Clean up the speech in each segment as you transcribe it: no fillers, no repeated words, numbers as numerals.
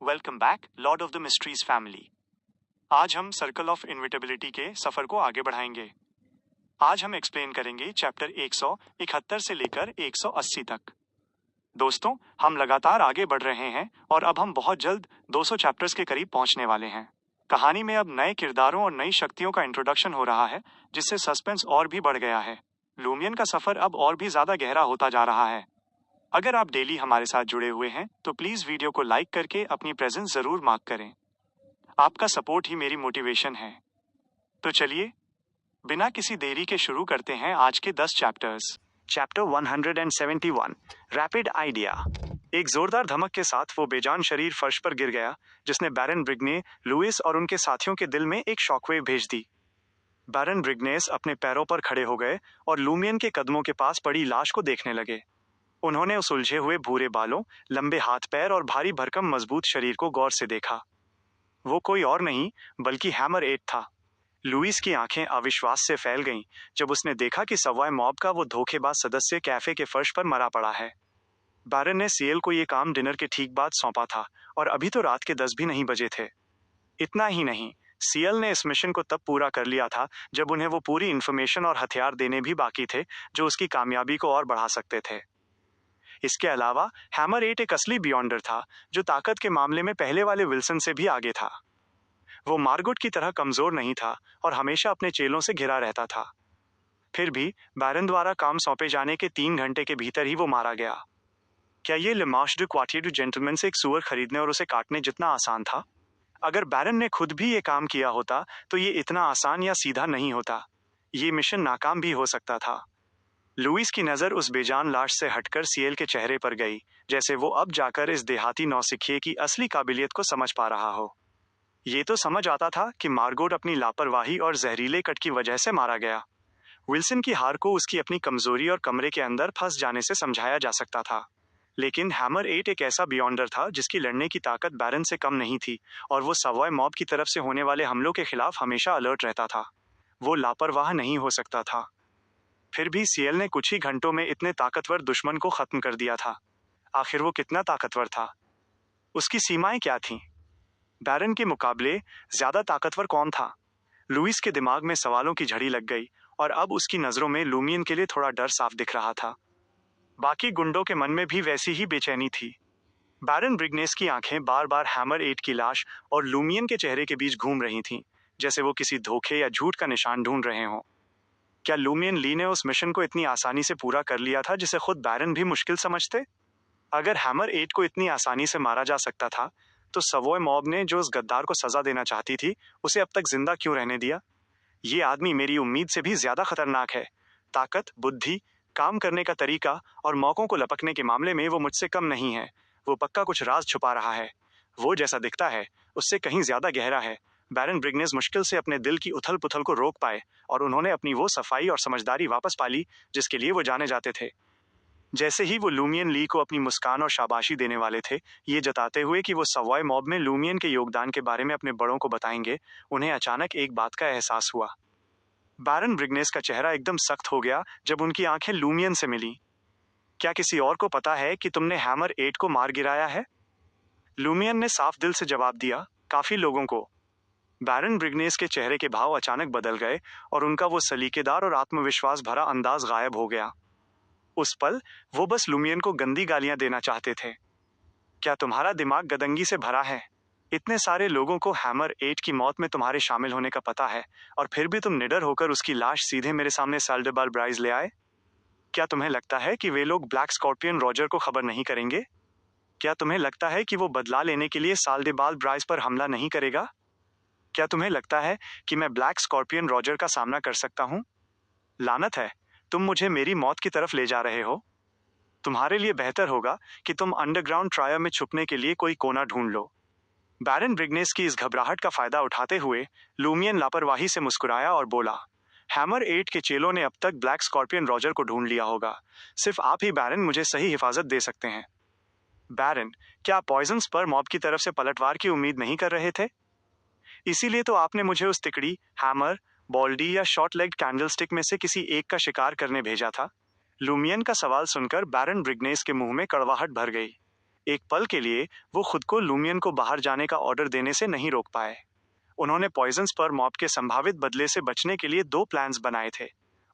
Welcome back Lord of the mysteries family. आज हम circle of inevitability के सफर को आगे बढ़ाएंगे। आज हम एक्सप्लेन करेंगे चैप्टर 171 से लेकर 180 तक। दोस्तों, हम लगातार आगे बढ़ रहे हैं और अब हम बहुत जल्द 200 चैप्टर्स के करीब पहुंचने वाले हैं। कहानी में अब नए किरदारों और नई शक्तियों का इंट्रोडक्शन हो रहा है, जिससे सस्पेंस और भी बढ़ गया है। लूमियन का सफर अब और भी ज्यादा गहरा होता जा रहा है। अगर आप डेली हमारे साथ जुड़े हुए हैं तो प्लीज वीडियो को लाइक करके अपनी प्रेजेंस जरूर मार्क करें। आपका सपोर्ट ही मेरी मोटिवेशन है। तो चलिए बिना किसी देरी के शुरू करते हैं आज के 10 चैप्टर्स। Chapter 171, rapid idea. एक जोरदार धमक के साथ वो बेजान शरीर फर्श पर गिर गया, जिसने बैरन ब्रिग्ने, लुइस और उनके साथियों के दिल में एक शॉकवेव भेज दी। बैरन ब्रिग्नेस अपने पैरों पर खड़े हो गए और लूमियन के कदमों के पास पड़ी लाश को देखने लगे। उन्होंने उस उलझे हुए भूरे बालों, लंबे हाथ पैर और भारी भरकम मजबूत शरीर को गौर से देखा। वो कोई और नहीं बल्कि हैमर 8 था। लुइस की आंखें अविश्वास से फैल गईं जब उसने देखा कि सवाई मॉब का वो धोखेबाज सदस्य कैफे के फर्श पर मरा पड़ा है। बैरन ने सीएल को ये काम डिनर के ठीक बाद सौंपा था और अभी तो रात के 10 भी नहीं बजे थे। इतना ही नहीं, सीएल ने इस मिशन को तब पूरा कर लिया था जब उन्हें वो पूरी इंफॉर्मेशन और हथियार देने भी बाकी थे जो उसकी कामयाबी को और बढ़ा सकते थे। इसके अलावा हैमर 8 एक असली बियॉन्डर था जो ताकत के मामले में पहले वाले विल्सन से भी आगे था। वो मार्गोट की तरह कमजोर नहीं था और हमेशा अपने चेलों से घिरा रहता था। फिर भी बैरन द्वारा काम सौंपे जाने के 3 घंटे के भीतर ही वो मारा गया। क्या ये लिमाश डू क्वार्टियर डू जेंटलमैन से एक सुअर खरीदने और उसे काटने जितना आसान था? अगर बैरन ने खुद भी ये काम किया होता तो ये इतना आसान या सीधा नहीं होता। ये मिशन नाकाम भी हो सकता था। लुइस की नजर उस बेजान लाश से हटकर सीएल के चेहरे पर गई, जैसे वो अब जाकर इस देहाती नौसिखिए की असली काबिलियत को समझ पा रहा हो। ये तो समझ आता था कि मार्गोट अपनी लापरवाही और जहरीले कट की वजह से मारा गया। विल्सन की हार को उसकी अपनी कमजोरी और कमरे के अंदर फंस जाने से समझाया जा सकता था। लेकिन हैमर 8 एक ऐसा बियॉन्डर था जिसकी लड़ने की ताकत बैरन से कम नहीं थी और वो सवॉय मॉब की तरफ से होने वाले हमलों के खिलाफ हमेशा अलर्ट रहता था। वो लापरवाह नहीं हो सकता था। फिर भी सीएल ने कुछ ही घंटों में इतने ताकतवर दुश्मन को खत्म कर दिया था। आखिर वो कितना ताकतवर था? उसकी सीमाएं क्या थीं? बैरन के मुकाबले ज्यादा ताकतवर कौन था? लुइस के दिमाग में सवालों की झड़ी लग गई और अब उसकी नजरों में लूमियन के लिए थोड़ा डर साफ दिख रहा था। बाकी गुंडों के मन में भी वैसी ही बेचैनी थी। बैरन ब्रिग्नेस की आंखें बार बार हैमर 8 की लाश और लूमियन के चेहरे के बीच घूम रही थीं, जैसे वो किसी धोखे या झूठ का निशान ढूंढ रहे हों। क्या लूमियन ली ने उस मिशन को इतनी आसानी से पूरा कर लिया था जिसे खुद बैरन भी मुश्किल समझते? अगर हैमर 8 को इतनी आसानी से मारा जा सकता था, तो सवॉय मॉब ने जो उस गद्दार को सजा देना चाहती थी, उसे अब तक जिंदा क्यों रहने दिया? ये आदमी मेरी उम्मीद से भी ज्यादा खतरनाक है। ताकत, बुद्धि, काम करने का तरीका और मौकों को लपकने के मामले में वो मुझसे कम नहीं है। वो पक्का कुछ राज छुपा रहा है। वो जैसा दिखता है उससे कहीं ज्यादा गहरा है। बैरन ब्रिग्नेस मुश्किल से अपने दिल की उथल पुथल को रोक पाए और उन्होंने अपनी वो सफाई और समझदारी वापस पा ली जिसके लिए वो जाने जाते थे। जैसे ही वो लूमियन ली को अपनी मुस्कान और शाबाशी देने वाले थे, ये जताते हुए कि वो सवॉय मॉब में लूमियन के योगदान के बारे में अपने बड़ों को बताएंगे, उन्हें अचानक एक बात का एहसास हुआ। बैरन ब्रिग्नेस का चेहरा एकदम सख्त हो गया जब उनकी आंखें लूमियन से मिली। क्या किसी और को पता है कि तुमने हैमर 8 को मार गिराया है? लूमियन ने साफ दिल से जवाब दिया, काफी लोगों को। बैरन ब्रिग्नेस के चेहरे के भाव अचानक बदल गए और उनका वो सलीकेदार और आत्मविश्वास भरा अंदाज गायब हो गया। उस पल वो बस लूमियन को गंदी गालियां देना चाहते थे। क्या तुम्हारा दिमाग गदंगी से भरा है? इतने सारे लोगों को हैमर 8 की मौत में तुम्हारे शामिल होने का पता है और फिर भी तुम निडर होकर उसकी लाश सीधे मेरे सामने साल्डेबाल ब्राइज ले आए? क्या तुम्हें लगता है कि वे लोग ब्लैक स्कॉर्पियन रॉजर को खबर नहीं करेंगे? क्या तुम्हें लगता है कि वो बदला लेने के लिए साल्डेबाल ब्राइज पर हमला नहीं करेगा? क्या तुम्हें लगता है कि मैं ब्लैक स्कॉर्पियन रॉजर का सामना कर सकता हूं? लानत है, तुम मुझे मेरी मौत की तरफ ले जा रहे हो। तुम्हारे लिए बेहतर होगा कि तुम अंडरग्राउंड ट्रायर में छुपने के लिए कोई कोना ढूंढ लो। बैरन ब्रिग्नेस की इस घबराहट का फायदा उठाते हुए लूमियन लापरवाही से मुस्कुराया और बोला, हैमर 8 के चेलों ने अब तक ब्लैक स्कॉर्पियन रॉजर को ढूंढ लिया होगा। सिर्फ आप ही बैरन मुझे सही हिफाजत दे सकते हैं। बैरन, क्या आप पॉइजन स्पर मॉब की तरफ से पलटवार की उम्मीद नहीं कर रहे थे? इसीलिए तो आपने मुझे उस तिकड़ी, हैमर, बॉल्डी या शॉर्ट लेग्ड कैंडलस्टिक में से किसी एक का शिकार करने भेजा था। लूमियन का सवाल सुनकर बैरन ब्रिग्नेस के मुंह में कड़वाहट भर गई। एक पल के लिए वो खुद को लूमियन को बाहर जाने का ऑर्डर देने से नहीं रोक पाए। उन्होंने पॉइजन स्पर मॉब के संभावित बदले से बचने के लिए 2 प्लान्स बनाए थे।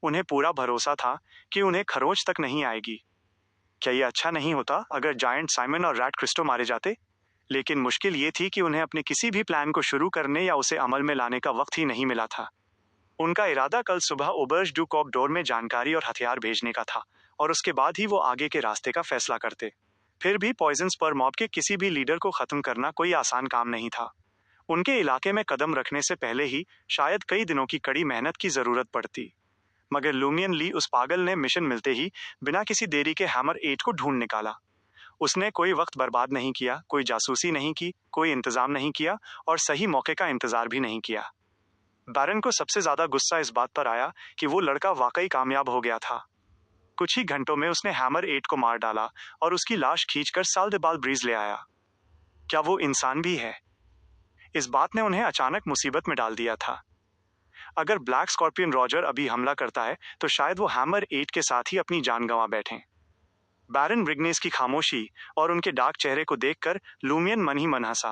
उन्हें पूरा भरोसा था कि उन्हें खरोच तक नहीं आएगी। क्या ये अच्छा नहीं होता अगर जायंट साइमन और रैट क्रिस्टो मारे जाते? लेकिन मुश्किल ये थी कि उन्हें अपने किसी भी प्लान को शुरू करने या उसे अमल में लाने का वक्त ही नहीं मिला था। उनका इरादा कल सुबह ओबर्ज डू कॉक डोर में जानकारी और हथियार भेजने का था, और उसके बाद ही वो आगे के रास्ते का फैसला करते। फिर भी पॉइजन स्पर मॉब के किसी भी लीडर को खत्म करना कोई आसान काम नहीं था। उनके इलाके में कदम रखने से पहले ही शायद कई दिनों की कड़ी मेहनत की जरूरत पड़ती। मगर लूमियन ली उस पागल ने मिशन मिलते ही बिना किसी देरी के हैमर 8 को ढूंढ निकाला। उसने कोई वक्त बर्बाद नहीं किया, कोई जासूसी नहीं की, कोई इंतजाम नहीं किया और सही मौके का इंतजार भी नहीं किया। बैरन को सबसे ज्यादा गुस्सा इस बात पर आया कि वो लड़का वाकई कामयाब हो गया था। कुछ ही घंटों में उसने हैमर 8 को मार डाला और उसकी लाश खींचकर साल्देबाल ब्रीज ले आया। क्या वो इंसान भी है? इस बात ने उन्हें अचानक मुसीबत में डाल दिया था। अगर ब्लैक स्कॉर्पियन रॉजर अभी हमला करता है तो शायद वो हैमर 8 के साथ ही अपनी जान गंवा बैठें। बैरन ब्रिग्नेस की खामोशी और उनके डार्क चेहरे को देखकर लूमियन मन ही मन हंसा।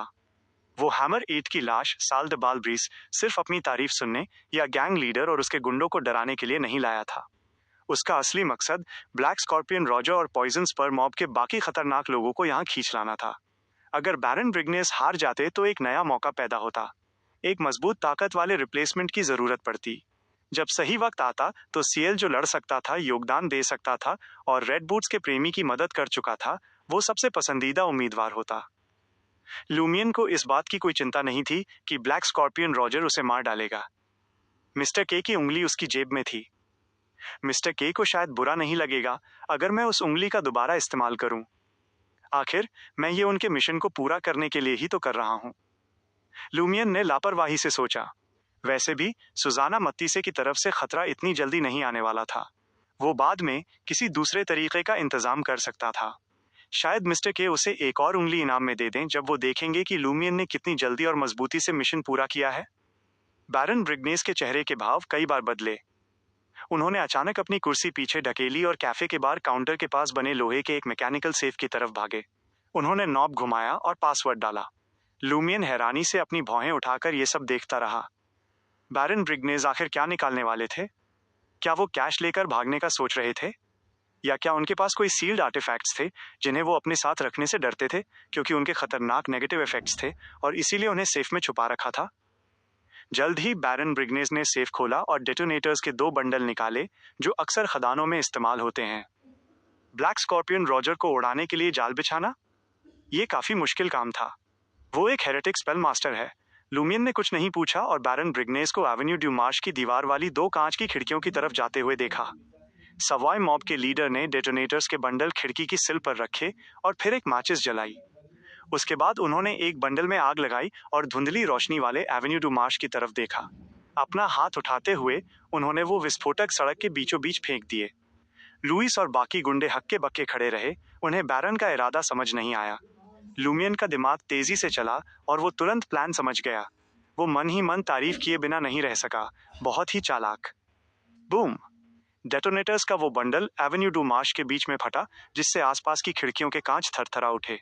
वो हैमर 8 की लाश साल्देबाल ब्रीज सिर्फ अपनी तारीफ सुनने या गैंग लीडर और उसके गुंडों को डराने के लिए नहीं लाया था। उसका असली मकसद ब्लैक स्कॉर्पियन रॉजर और पॉइजन स्पर मॉब के बाकी खतरनाक लोगों को यहाँ खींच लाना था। अगर बैरन ब्रिग्नेस हार जाते तो एक नया मौका पैदा होता। एक मजबूत ताकत वाले रिप्लेसमेंट की जरूरत पड़ती। जब सही वक्त आता तो सीएल जो लड़ सकता था, योगदान दे सकता था और रेड बूट्स के प्रेमी की मदद कर चुका था, वो सबसे पसंदीदा उम्मीदवार होता। लूमियन को इस बात की कोई चिंता नहीं थी कि ब्लैक स्कॉर्पियन रॉजर उसे मार डालेगा। मिस्टर के की उंगली उसकी जेब में थी। मिस्टर के को शायद बुरा नहीं लगेगा अगर मैं उस उंगली का दोबारा इस्तेमाल करूं। आखिर मैं ये उनके मिशन को पूरा करने के लिए ही तो कर रहा हूं। लूमियन ने लापरवाही से सोचा। वैसे भी सुजाना मत्तीसे की तरफ से खतरा इतनी जल्दी नहीं आने वाला था। वो बाद में किसी दूसरे तरीके का इंतजाम कर सकता था। शायद मिस्टर के उसे एक और उंगली इनाम में दे दें जब वो देखेंगे कि लूमियन ने कितनी जल्दी और मजबूती से मिशन पूरा किया है। बैरन ब्रिग्नेस के चेहरे के भाव कई बार बदले। उन्होंने अचानक अपनी कुर्सी पीछे ढकेली और कैफे के बाहर काउंटर के पास बने लोहे के एक मैकेनिकल सेफ की तरफ भागे। उन्होंने नॉब घुमाया और पासवर्ड डाला। लूमियन हैरानी से अपनी भौहें उठाकर ये सब देखता रहा। बैरन ब्रिग्नेस आखिर क्या निकालने वाले थे? क्या वो कैश लेकर भागने का सोच रहे थे, या क्या उनके पास कोई सील्ड आर्टिफैक्ट्स थे जिन्हें वो अपने साथ रखने से डरते थे क्योंकि उनके खतरनाक नेगेटिव इफेक्ट्स थे और इसीलिए उन्हें सेफ में छुपा रखा था? जल्द ही बैरन ब्रिग्नेस ने सेफ खोला और डेटोनेटर्स के 2 बंडल निकाले जो अक्सर खदानों में इस्तेमाल होते हैं। ब्लैक स्कॉर्पियन रॉजर को उड़ाने के लिए जाल बिछाना ये काफी मुश्किल काम था। वो एक हेरेटिक स्पेल मास्टर है। लूमियन ने कुछ नहीं पूछा और बैरन ब्रिग्नेस को एवेन्यू ड्यू मार्श की दीवार वाली 2 कांच की खिड़कियों की तरफ जाते हुए देखा। सवाई मॉब के लीडर ने डेटोनेटर्स के बंडल खिड़की की सिल पर रखे और फिर एक माचिस जलाई। उसके बाद उन्होंने एक बंडल में आग लगाई और धुंधली रोशनी वाले एवेन्यू डू मार्श की तरफ देखा। अपना हाथ उठाते हुए उन्होंने वो विस्फोटक सड़क के बीचों बीच फेंक दिए। लुइस और बाकी गुंडे हक्के बक्के खड़े रहे। उन्हें बैरन का इरादा समझ नहीं आया। लूमियन का दिमाग तेजी से चला और वो तुरंत प्लान समझ गया। वो मन ही मन तारीफ किए बिना नहीं रह सका। बहुत ही चालाक। बूम! डेटोनेटर्स का वो बंडल एवेन्यू डू मार्श के बीच में फटा, जिससे आसपास की खिड़कियों के कांच थरथरा उठे।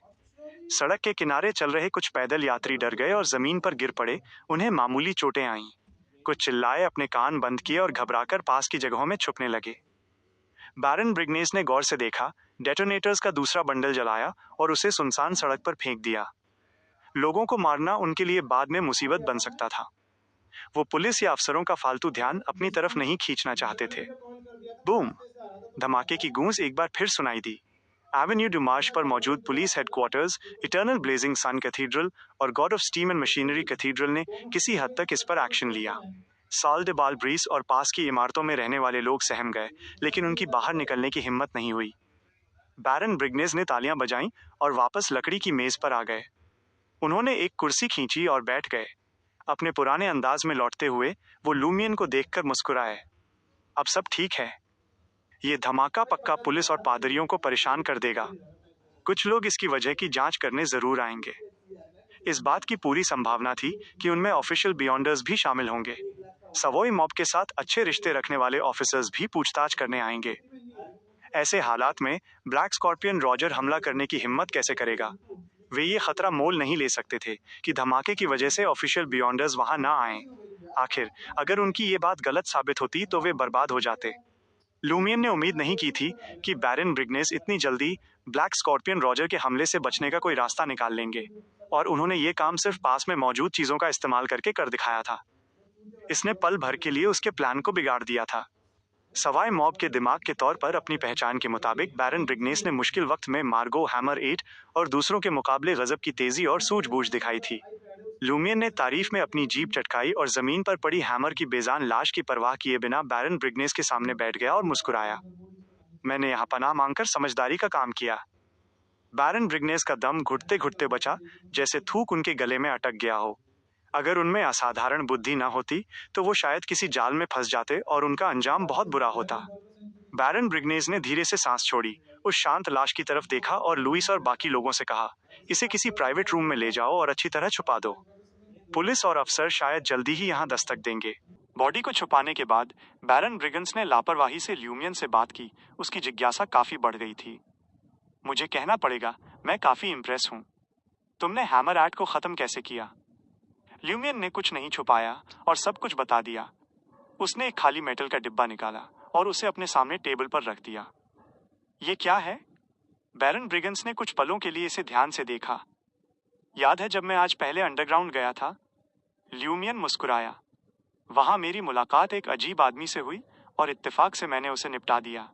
सड़क के किनारे चल रहे कुछ पैदल यात्री डर गए और जमीन पर गिर पड़े। उन्हें मामूली चोटें आईं। कुछ चिल्लाए, अपने कान बंद किए और घबराकर पास की जगहों में छुपने लगे। बैरन ब्रिग्नेस ने गौर से देखा, डेटोनेटर्स का दूसरा बंडल जलाया और उसे सुनसान सड़क पर फेंक दिया। लोगों को मारना उनके लिए बाद में मुसीबत बन सकता था। वो पुलिस या अफसरों का फालतू ध्यान अपनी तरफ नहीं खींचना चाहते थे। बूम! धमाके की गूंज एक बार फिर सुनाई दी। एवेन्यू डू मार्श पर मौजूद पुलिस हेडक्वार्टर्स, इटर्नल ब्लेजिंग सन कैथीड्रल और God of steam and machinery cathedral ने किसी हद तक इस पर एक्शन लिया। साल्देबाल ब्रीज और पास की इमारतों में रहने वाले लोग सहम गए, लेकिन उनकी बाहर निकलने की हिम्मत नहीं हुई। बैरन ब्रिग्नेस ने तालियां बजाईं और वापस लकड़ी की मेज पर आ गए। उन्होंने एक कुर्सी खींची और बैठ गए। अपने पुराने अंदाज में लौटते हुए वो लूमियन को देखकर मुस्कुराए। अब सब ठीक है। ये धमाका पक्का पुलिस और पादरियों को परेशान कर देगा। कुछ लोग इसकी वजह की जांच करने जरूर आएंगे। इस बात की पूरी संभावना थी कि उनमें ऑफिशियल बियॉन्डर्स भी शामिल होंगे। सवोई मॉब के साथ अच्छे रिश्ते रखने वाले ऑफिसर्स भी पूछताछ करने आएंगे। ऐसे हालात में ब्लैक स्कॉर्पियन रॉजर हमला करने की हिम्मत कैसे करेगा? वे ये खतरा मोल नहीं ले सकते थे कि धमाके की वजह से ऑफिशियल बियॉन्डर्स वहां ना आए। आखिर अगर उनकी ये बात गलत साबित होती तो वे बर्बाद हो जाते। लूमियन ने उम्मीद नहीं की थी कि बैरन ब्रिगनेस इतनी जल्दी ब्लैक स्कॉर्पियन रॉजर के हमले से बचने का कोई रास्ता निकाल लेंगे, और उन्होंने ये काम सिर्फ पास में मौजूद चीजों का इस्तेमाल करके कर दिखाया था। इसने पल भर के लिए उसके प्लान को बिगाड़ दिया था। सवाई मॉब के दिमाग के तौर पर अपनी पहचान के मुताबिक बैरन ब्रिगनेस ने मुश्किल वक्त में मार्गो हैमर 8 और दूसरों के मुकाबले गजब की तेजी और सूझबूझ दिखाई थी। लूमियन ने तारीफ में अपनी जीप चटकाई और जमीन पर पड़ी हैमर की बेजान लाश की परवाह किए बिना बैरन ब्रिगनेस के सामने बैठ गया और मुस्कुराया। मैंने यहाँ पनाह मांगकर समझदारी का काम किया। बैरन ब्रिगनेस का दम घुटते घुटते बचा, जैसे थूक उनके गले में अटक गया हो। अगर उनमें असाधारण बुद्धि न होती तो वो शायद किसी जाल में फंस जाते और उनका अंजाम बहुत बुरा होता। बैरन ब्रिगनेस ने धीरे से सांस छोड़ी, उस शांत लाश की तरफ देखा और लुइस और बाकी लोगों से कहा, इसे किसी प्राइवेट रूम में ले जाओ और अच्छी तरह छुपा दो। पुलिस और अफसर शायद जल्दी ही यहाँ दस्तक देंगे। बॉडी को छुपाने के बाद बैरन ब्रिगन्स ने लापरवाही से ल्यूमियन से बात की। उसकी जिज्ञासा काफी बढ़ गई थी। मुझे कहना पड़ेगा, मैं काफी इम्प्रेस हूँ। तुमने हैमर एट को खत्म कैसे किया? ल्यूमियन ने कुछ नहीं छुपाया और सब कुछ बता दिया। उसने एक खाली मेटल का डिब्बा निकाला और उसे अपने सामने टेबल पर रख दिया। ये क्या है? बैरन ब्रिगन्स ने कुछ पलों के लिए इसे ध्यान से देखा। याद है जब मैं आज पहले अंडरग्राउंड गया था? ल्यूमियन मुस्कुराया। वहां मेरी मुलाकात एक अजीब आदमी से हुई और इत्तेफाक से मैंने उसे निपटा दिया।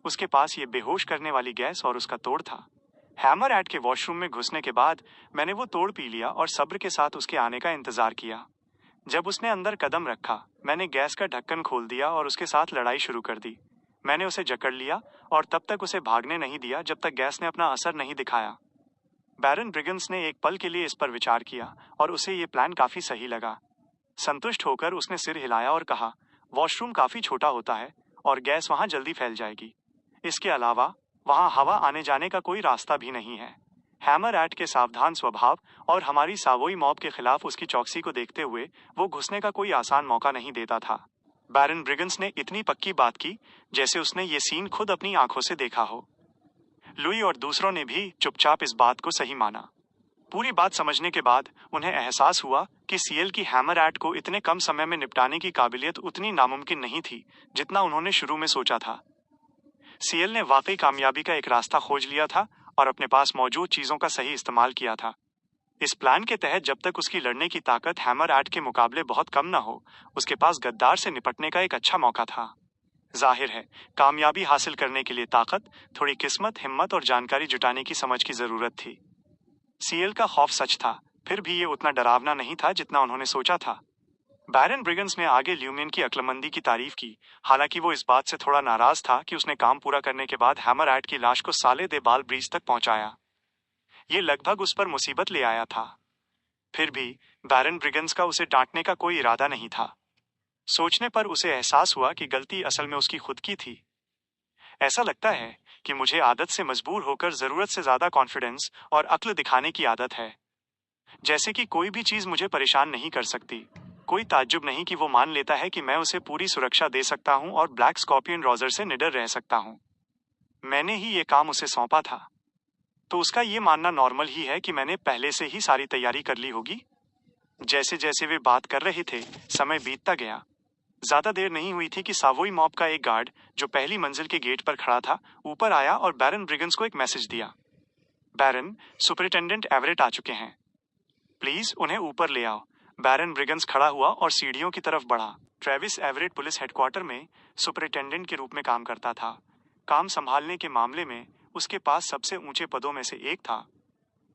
उसके पास ये बेहोश करने वाली गैस और उसका तोड़ था। हैमर एट के वॉशरूम में घुसने के बाद मैंने वो तोड़ पी लिया और सब्र के साथ उसके आने का इंतजार किया। जब उसने अंदर कदम रखा, मैंने गैस का ढक्कन खोल दिया और उसके साथ लड़ाई शुरू कर दी। मैंने उसे जकड़ लिया और तब तक उसे भागने नहीं दिया जब तक गैस ने अपना असर नहीं दिखाया। बैरन ब्रिगन्स ने एक पल के लिए इस पर विचार किया और उसे ये प्लान काफी सही लगा। संतुष्ट होकर उसने सिर हिलाया और कहा, वॉशरूम काफी छोटा होता है और गैस वहां जल्दी फैल जाएगी। इसके अलावा वहां हवा आने जाने का कोई रास्ता भी नहीं है। हैमर एट के सावधान स्वभाव और हमारी सावोई मॉब के खिलाफ उसकी चौकसी को देखते हुए वो घुसने का कोई आसान मौका नहीं देता था। बैरन ब्रिगन्स ने इतनी पक्की बात की जैसे उसने ये सीन खुद अपनी आंखों से देखा हो। लुई और दूसरों ने भी चुपचाप इस बात को सही माना। पूरी बात समझने के बाद उन्हें एहसास हुआ कि सीएल की हैमर एट को इतने कम समय में निपटाने की काबिलियत उतनी नामुमकिन नहीं थी जितना उन्होंने शुरू में सोचा था। सीएल ने वाकई कामयाबी का एक रास्ता खोज लिया था और अपने पास मौजूद चीजों का सही इस्तेमाल किया था। इस प्लान के तहत जब तक उसकी लड़ने की ताकत हैमर एट के मुकाबले बहुत कम न हो, उसके पास गद्दार से निपटने का एक अच्छा मौका था। जाहिर है, कामयाबी हासिल करने के लिए ताकत, थोड़ी किस्मत, हिम्मत और जानकारी जुटाने की समझ की जरूरत थी। सीएल का खौफ सच था, फिर भी ये उतना डरावना नहीं था जितना उन्होंने सोचा था। बैरन ब्रिगन्स ने आगे ल्यूमियन की अक्लमंदी की तारीफ की, हालांकि वो इस बात से थोड़ा नाराज था कि उसने काम पूरा करने के बाद हैमर एट की लाश को साले दे बाल ब्रिज तक पहुंचाया। ये लगभग उस पर मुसीबत ले आया था। फिर भी बैरन ब्रिगन्स का उसे डांटने का कोई इरादा नहीं था। सोचने पर उसे एहसास हुआ कि गलती असल में उसकी खुद की थी। ऐसा लगता है कि मुझे आदत से मजबूर होकर जरूरत से ज्यादा कॉन्फिडेंस और अक्ल दिखाने की आदत है। जैसे कि कोई भी चीज मुझे परेशान नहीं कर सकती। कोई ताज्जुब नहीं कि वो मान लेता है कि मैं उसे पूरी सुरक्षा दे सकता हूं और ब्लैक स्कॉर्पियन रॉजर से निडर रह सकता हूं। मैंने ही ये काम उसे सौंपा था, तो उसका ये मानना नॉर्मल ही है कि मैंने पहले से ही सारी तैयारी कर ली होगी। जैसे जैसे वे बात कर रहे थे, समय बीतता गया। ज्यादा देर नहीं हुई थी कि सावोई मॉब का एक गार्ड, जो पहली मंजिल के गेट पर खड़ा था, ऊपर आया और बैरन ब्रिगन्स को एक मैसेज दिया। बैरन, सुपरिटेंडेंट एवरेट आ चुके हैं। प्लीज उन्हें ऊपर ले आओ। बैरन ब्रिगन्स खड़ा हुआ और सीढ़ियों की तरफ बढ़ा। ट्रेविस एवरेट पुलिस हेडक्वार्टर में सुपरिटेंडेंट के रूप में काम करता था। काम संभालने के मामले में उसके पास सबसे ऊंचे पदों में से एक था।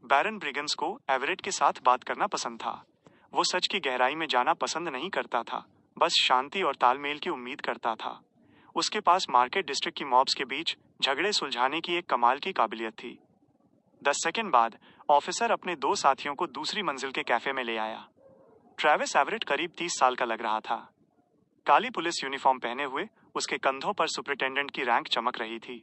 बैरन ब्रिगन्स को एवरेट के साथ बात करना पसंद था। वो सच की गहराई में जाना पसंद नहीं करता था, बस शांति और तालमेल की उम्मीद करता था। उसके पास मार्केट डिस्ट्रिक्ट की मॉब्स के बीच झगड़े सुलझाने की एक कमाल की काबिलियत थी। 10 सेकंड बाद ऑफिसर अपने 2 साथियों को दूसरी मंजिल के कैफे में ले आया। ट्रेविस एवरेट करीब 30 साल का लग रहा था। काली पुलिस यूनिफॉर्म पहने हुए उसके कंधों पर सुपरिटेंडेंट की रैंक चमक रही थी।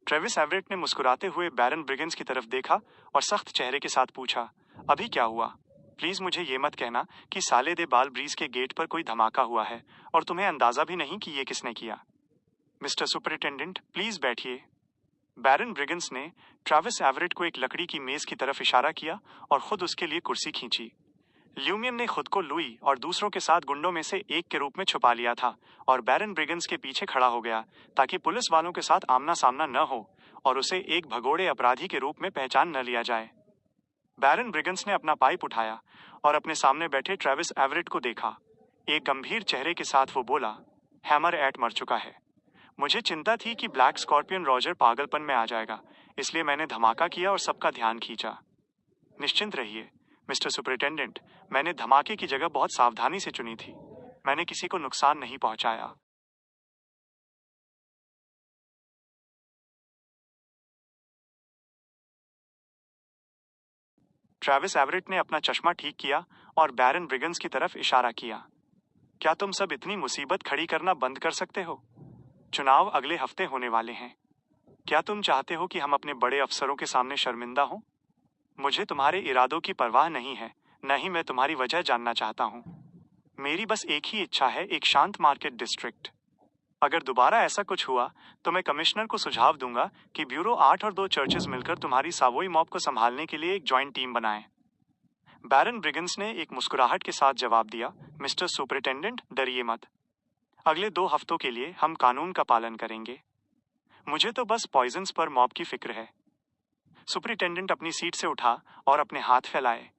ट्रेविस एवरेट ने मुस्कुराते हुए बैरन ब्रिगन्स की तरफ देखा और सख्त चेहरे के साथ पूछा, अभी क्या हुआ? प्लीज मुझे ये मत कहना कि साले दे बाल ब्रीज के गेट पर कोई धमाका हुआ है और तुम्हें अंदाजा भी नहीं कि ये किसने किया। मिस्टर सुपरिटेंडेंट, प्लीज बैठिए। बैरन ब्रिगंस ने ट्रैविस एवरेट को एक लकड़ी की मेज की तरफ इशारा किया और खुद उसके लिए कुर्सी खींची। ल्यूमियन ने खुद को लुई और दूसरों के साथ गुंडों में से एक के रूप में छुपा लिया था और बैरन ब्रिगंस के पीछे खड़ा हो गया ताकि पुलिस वालों के साथ आमना सामना न हो और उसे एक भगोड़े अपराधी के रूप में पहचान न लिया जाए। बैरन ब्रिगंस ने अपना पाइप उठाया और अपने सामने बैठे ट्रैविस एवरेट को देखा। एक गंभीर चेहरे के साथ वो बोला, हैमर एट मर चुका है। मुझे चिंता थी कि ब्लैक स्कॉर्पियन रॉजर पागलपन में आ जाएगा, इसलिए मैंने धमाका किया और सबका ध्यान खींचा। निश्चिंत रहिए मिस्टर सुपरिटेंडेंट, मैंने धमाके की जगह बहुत सावधानी से चुनी थी। मैंने किसी को नुकसान नहीं पहुंचाया। ट्रैविस एवरेट ने अपना चश्मा ठीक किया और बैरन ब्रिगंस की तरफ इशारा किया। क्या तुम सब इतनी मुसीबत खड़ी करना बंद कर सकते हो? चुनाव अगले हफ्ते होने वाले हैं। क्या तुम चाहते हो कि हम अपने बड़े अफसरों के सामने शर्मिंदा हों? मुझे तुम्हारे इरादों की परवाह नहीं है, न ही मैं तुम्हारी वजह जानना चाहता हूँ। मेरी बस एक ही इच्छा है, एक शांत मार्केट डिस्ट्रिक्ट। अगर दोबारा ऐसा कुछ हुआ तो मैं कमिश्नर को सुझाव दूंगा कि ब्यूरो 8 और 2 चर्चेज मिलकर तुम्हारी सावोई मॉब को संभालने के लिए एक ज्वाइंट टीम बनाएं। बैरन ब्रिगंस ने एक मुस्कुराहट के साथ जवाब दिया, मिस्टर सुपरिटेंडेंट, डरिए मत। अगले 2 हफ्तों के लिए हम कानून का पालन करेंगे। मुझे तो बस पॉइजन्स पर मॉब की फिक्र है। सुपरिटेंडेंट अपनी सीट से उठा और अपने हाथ फैलाए।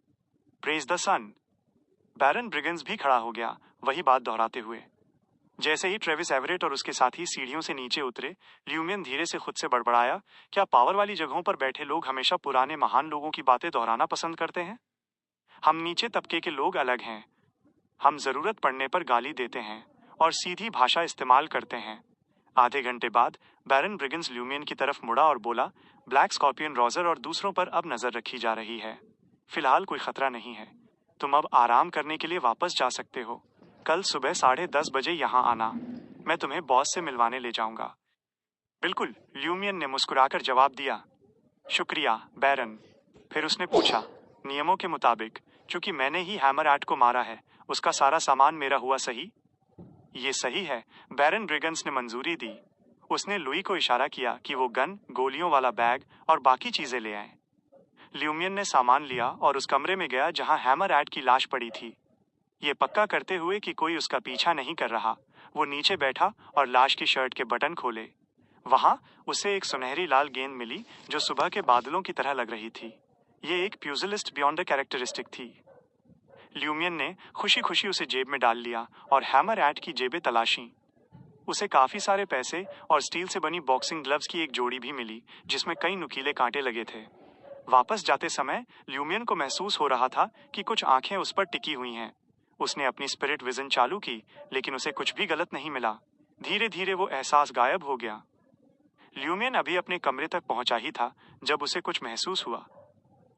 प्रेज द सन। बैरन ब्रिगंस भी खड़ा हो गया, वही बात दोहराते हुए। जैसे ही ट्रेविस एवरेट और उसके साथी सीढ़ियों से नीचे उतरे, ल्यूमियन धीरे से खुद से बड़बड़ाया, क्या पावर वाली जगहों पर बैठे लोग हमेशा पुराने महान लोगों की बातें दोहराना पसंद करते हैं? हम नीचे तबके के लोग अलग हैं। हम जरूरत पड़ने पर गाली देते हैं और सीधी भाषा इस्तेमाल करते हैं। आधे घंटे बाद बैरन ब्रिगंस ल्यूमियन की तरफ मुड़ा और बोला, ब्लैक स्कॉर्पियन रॉजर और दूसरों पर अब नजर रखी जा रही है। फिलहाल कोई खतरा नहीं है। तुम अब आराम करने के लिए वापस जा सकते हो। कल सुबह 10:30 बजे यहाँ आना। मैं तुम्हें बॉस से मिलवाने ले जाऊंगा। बिल्कुल, ल्यूमियन ने मुस्कुराकर जवाब दिया। शुक्रिया, बैरन। फिर उसने पूछा, नियमों के मुताबिक, चूंकि मैंने ही हैमर एट को मारा है, उसका सारा सामान मेरा हुआ सही? ये सही है, बैरन ब्रिगंस ने मंजूरी दी। उसने लुई को इशारा किया कि वो गन, गोलियों वाला बैग और बाकी चीजें ले आए। ल्यूमियन ने सामान लिया और उस कमरे में गया जहां हैमर एट की लाश पड़ी थी। ये पक्का करते हुए कि कोई उसका पीछा नहीं कर रहा, वो नीचे बैठा और लाश की शर्ट के बटन खोले। वहां उसे एक सुनहरी लाल गेंद मिली जो सुबह के बादलों की तरह लग रही थी। ये एक प्यूजिलिस्ट बियॉन्ड द कैरेक्टरिस्टिक थी। ल्यूमियन ने खुशी खुशी उसे जेब में डाल लिया और हैमर एट की जेबें तलाशी। उसे काफी सारे पैसे और स्टील से बनी बॉक्सिंग ग्लव्स की एक जोड़ी भी मिली जिसमें कई नुकीले कांटे लगे थे। वापस जाते समय ल्यूमियन को महसूस हो रहा था कि कुछ आंखें उस पर टिकी हुई हैं। उसने अपनी स्पिरिट विजन चालू की, लेकिन उसे कुछ भी गलत नहीं मिला। धीरे धीरे वो एहसास गायब हो गया। ल्यूमियन अभी अपने कमरे तक पहुंचा ही था जब उसे कुछ महसूस हुआ।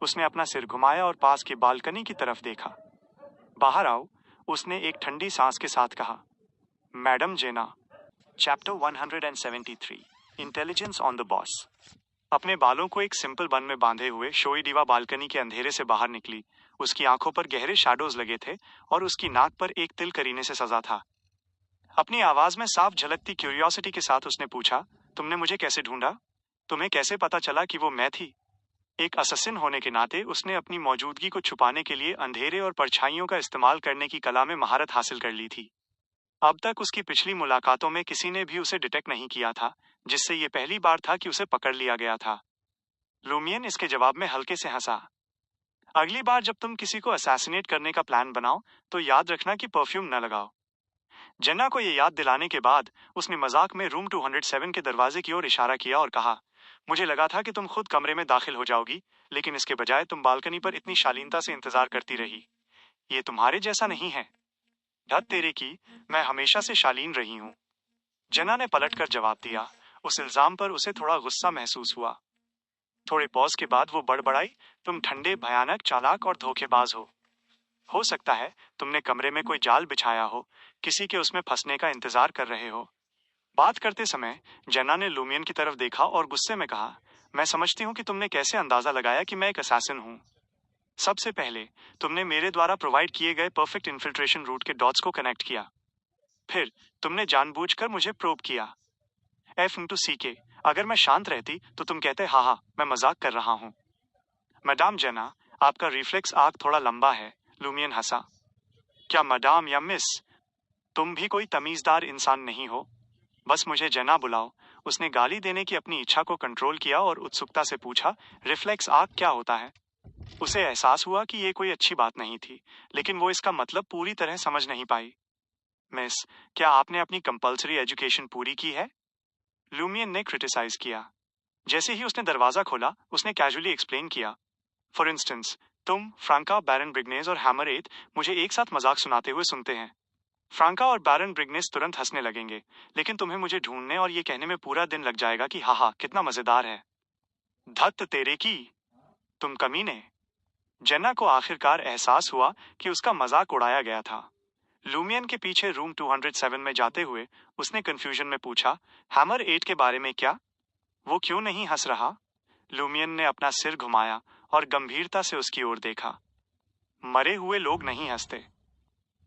उसने अपना सिर घुमाया और पास की बालकनी की तरफ देखा। बाहर आओ, उसने एक ठंडी सांस के साथ कहा। Madam Jenna. Chapter 173, intelligence on the boss. अपने बालों को एक सिंपल बन में बांधे हुए शोई डीवा बालकनी के अंधेरे से बाहर निकली। उसकी आंखों पर गहरे शैडोज लगे थे और उसकी नाक पर एक तिल करीने से सजा था। अपनी आवाज में साफ झलकती क्यूरियोसिटी के साथ उसने पूछा, तुमने मुझे कैसे ढूंढा? तुम्हें कैसे पता चला कि वो मैं थी? एक अससिन होने के नाते उसने अपनी मौजूदगी को छुपाने के लिए अंधेरे और परछाइयों का इस्तेमाल करने की कला में महारत हासिल कर ली थी। अब तक उसकी पिछली मुलाकातों में किसी ने भी उसे डिटेक्ट नहीं किया था, जिससे ये पहली बार था कि उसे पकड़ लिया गया था। लूमियन इसके जवाब में हल्के से हंसा। अगली बार जब तुम किसी को असैसिनेट करने का प्लान बनाओ तो याद रखना कि परफ्यूम न लगाओ। जेना को ये याद दिलाने के बाद उसने मजाक में रूम 207 के दरवाजे की ओर इशारा किया और कहा, मुझे लगा था कि तुम खुद कमरे में दाखिल हो जाओगी, लेकिन इसके बजाय तुम बालकनी पर इतनी शालीनता से इंतजार करती रही। ये तुम्हारे जैसा नहीं है। ढद तेरे की, मैं हमेशा से शालीन रही हूँ। जेना ने पलटकर जवाब दिया। उस इल्जाम पर उसे थोड़ा गुस्सा महसूस हुआ। थोड़े पॉज के बाद वो बड़बड़ाई, तुम ठंडे, भयानक, चालाक और धोखेबाज हो सकता है तुमने कमरे में कोई जाल बिछाया हो, किसी के उसमें फंसने का इंतजार कर रहे हो। बात करते समय जेना ने लूमियन की तरफ देखा और गुस्से में कहा, मैं समझती हूँ कि तुमने कैसे अंदाजा लगाया कि मैं एक असैसिन हूँ। सबसे पहले तुमने मेरे द्वारा प्रोवाइड किए गए परफेक्ट इन्फिल्ट्रेशन रूट के डॉट्स को कनेक्ट किया। फिर तुमने जानबूझकर मुझे प्रोब किया। F/C के। अगर मैं शांत रहती तो तुम कहते हाँ हाँ मैं मजाक कर रहा हूँ। मैडम जेना, आपका रिफ्लेक्स आर्क थोड़ा लंबा है। लूमियन हंसा। क्या मैडम या मिस? तुम भी कोई तमीजदार इंसान नहीं हो। बस मुझे जेना बुलाओ। उसने गाली देने की अपनी इच्छा को कंट्रोल किया और उत्सुकता से पूछा, रिफ्लेक्स आर्क क्या होता है? उसे एहसास हुआ कि ये कोई अच्छी बात नहीं थी, लेकिन वो इसका मतलब पूरी तरह समझ नहीं पाई। मिस, क्या आपने अपनी कंपल्सरी एजुकेशन पूरी की है? लूमियन ने क्रिटिसाइज किया। जैसे ही उसने दरवाजा खोला, उसने कैजुअली एक्सप्लेन किया, फॉर इंस्टेंस, तुम, फ्रांका, बैरन ब्रिग्नेस और हैमर 8 मुझे एक साथ मजाक सुनाते हुए सुनते हैं। फ्रांका और बैरन ब्रिग्नेस तुरंत हंसने लगेंगे, लेकिन तुम्हें मुझे ढूंढने और ये कहने में पूरा दिन लग जाएगा कि हाँ हाँ कितना मजेदार है। धत तेरे की, तुम कमीने। जेना को आखिरकार एहसास हुआ कि उसका मजाक उड़ाया गया था। लूमियन के पीछे रूम 207 में जाते हुए उसने कंफ्यूजन में पूछा, हैमर 8 के बारे में क्या? वो क्यों नहीं हंस रहा? लूमियन ने अपना सिर घुमाया और गंभीरता से उसकी ओर देखा। मरे हुए लोग नहीं हंसते।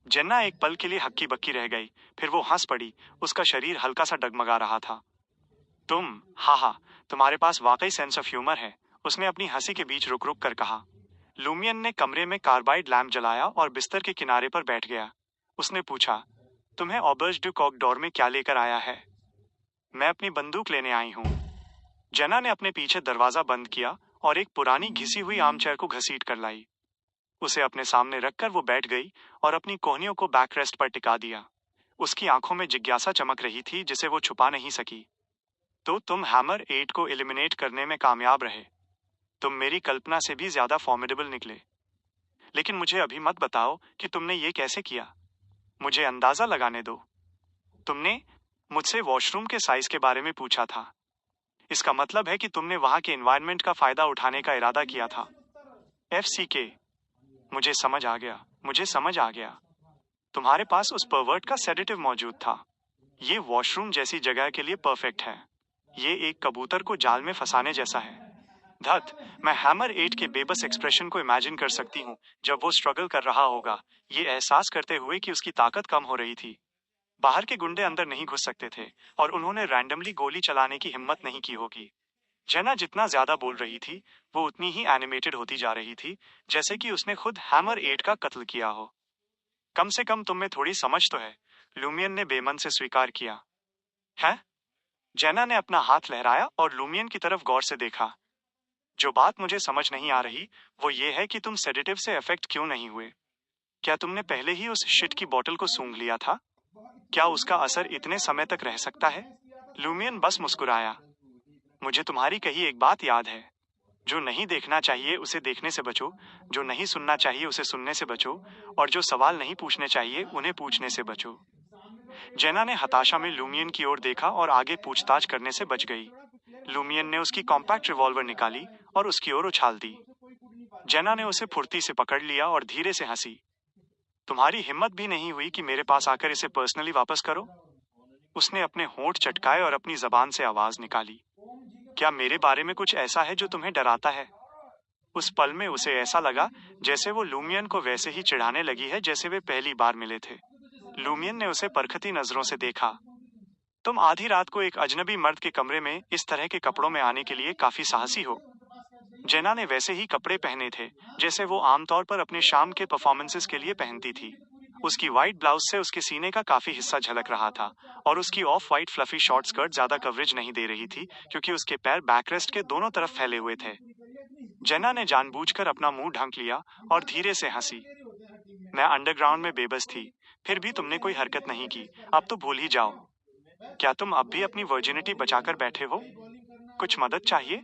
जेन्ना एक पल के लिए हक्की बक्की रह गई, फिर वो हंस पड़ी। उसका शरीर हल्का सा डगमगा रहा था। तुम, हाँ हाँ, तुम्हारे पास वाकई सेंस ऑफ ह्यूमर है, उसने अपनी हंसी के बीच रुक रुक कर कहा। लूमियन ने कमरे में कार्बाइड लैंप जलाया और बिस्तर के किनारे पर बैठ गया। उसने पूछा, तुम्हें ऑबर्ज डू कॉकडोर में क्या लेकर आया है? मैं अपनी बंदूक लेने आई हूँ। जेना ने अपने पीछे दरवाजा बंद किया और एक पुरानी घिसी हुई आर्मचेयर को घसीट कर लाई। उसे अपने सामने रखकर वो बैठ गई और अपनी कोहनियों को बैकरेस्ट पर टिका दिया। उसकी आंखों में जिज्ञासा चमक रही थी जिसे वो छुपा नहीं सकी। तो तुम हैमर 8 को एलिमिनेट करने में कामयाब रहे। तुम मेरी कल्पना से भी ज्यादा फॉर्मिडेबल निकले। लेकिन मुझे अभी मत बताओ कि तुमने ये कैसे किया। मुझे अंदाजा लगाने दो। तुमने मुझसे वॉशरूम के साइज के बारे में पूछा था। इसका मतलब है कि तुमने वहां के एनवायरनमेंट का फायदा उठाने का इरादा किया था। FCK, मुझे समझ आ गया, मुझे समझ आ गया। तुम्हारे पास उस परवर्ट का सेडेटिव मौजूद था। ये वॉशरूम जैसी जगह के लिए परफेक्ट है। ये एक कबूतर को जाल में फंसाने जैसा है। धत, मैं हैमर 8 के बेबस एक्सप्रेशन को इमेजिन कर सकती हूँ जब वो स्ट्रगल कर रहा होगा, ये एहसास करते हुए कि उसकी ताकत कम हो रही थी। बाहर के गुंडे अंदर नहीं घुस सकते थे और उन्होंने रैंडमली गोली चलाने की हिम्मत नहीं की होगी। जेना जितना ज्यादा बोल रही थी, वो उतनी ही एनिमेटेड होती जा रही थी, जैसे कि उसने खुद हैमर 8 का कत्ल किया हो। कम से कम तुम में थोड़ी समझ तो है, लूमियन ने बेमन से स्वीकार किया। है? जेना ने अपना हाथ लहराया और लूमियन की तरफ गौर से देखा। जो बात मुझे समझ नहीं आ रही, वो ये है कि तुम सेडेटिव से अफेक्ट क्यों नहीं हुए। क्या तुमने पहले ही उस शिट की बोतल को सूंघ लिया था? क्या उसका असर इतने समय तक रह सकता है? लूमियन बस मुस्कुराया। मुझे तुम्हारी कही एक बात याद है, जो नहीं देखना चाहिए उसे देखने से बचो, जो नहीं सुनना चाहिए उसे सुनने से बचो, और जो सवाल नहीं पूछने चाहिए उन्हें पूछने से बचो। जेना ने हताशा में लूमियन की ओर देखा और आगे पूछताछ करने से बच गई। लूमियन ने उसकी कॉम्पैक्ट रिवॉल्वर निकाली और उसकी ओर उछाल दी। जेना ने उसे फुर्ती से पकड़ लिया और धीरे से हंसी। तुम्हारी हिम्मत भी नहीं हुई कि मेरे पास आकर इसे पर्सनली वापस करो? उसने अपने होंठ चटकाए और अपनी जबान से आवाज निकाली। क्या मेरे बारे में कुछ ऐसा है जो तुम्हें डराता है? उस पल में उसे ऐसा लगा जैसे वो लूमियन को वैसे ही चिढ़ाने लगी है जैसे वे पहली बार मिले थे। लूमियन ने उसे परखती नजरों से देखा। तुम आधी रात को एक अजनबी मर्द के कमरे में इस तरह के कपड़ों में आने के लिए काफी साहसी हो। जेना ने वैसे ही कपड़े पहने थे जैसे वो आमतौर पर अपने शाम के परफॉर्मेंसेस के लिए पहनती थी। उसकी व्हाइट ब्लाउज से उसके सीने का काफी हिस्सा झलक रहा था और उसकी of white fluffy short skirt ज्यादा कवरेज नहीं दे रही थी क्योंकि उसके पैर बैकरेस्ट के दोनों तरफ फैले हुए थे। जेना ने जानबूझकर अपना मुंह ढक लिया और धीरे से हंसी। मैं अंडरग्राउंड में बेबस थी, फिर भी तुमने कोई हरकत नहीं की। अब तो भूल ही जाओ। क्या तुम अब भी अपनी वर्जिनिटी बचाकर बैठे हो? कुछ मदद चाहिए?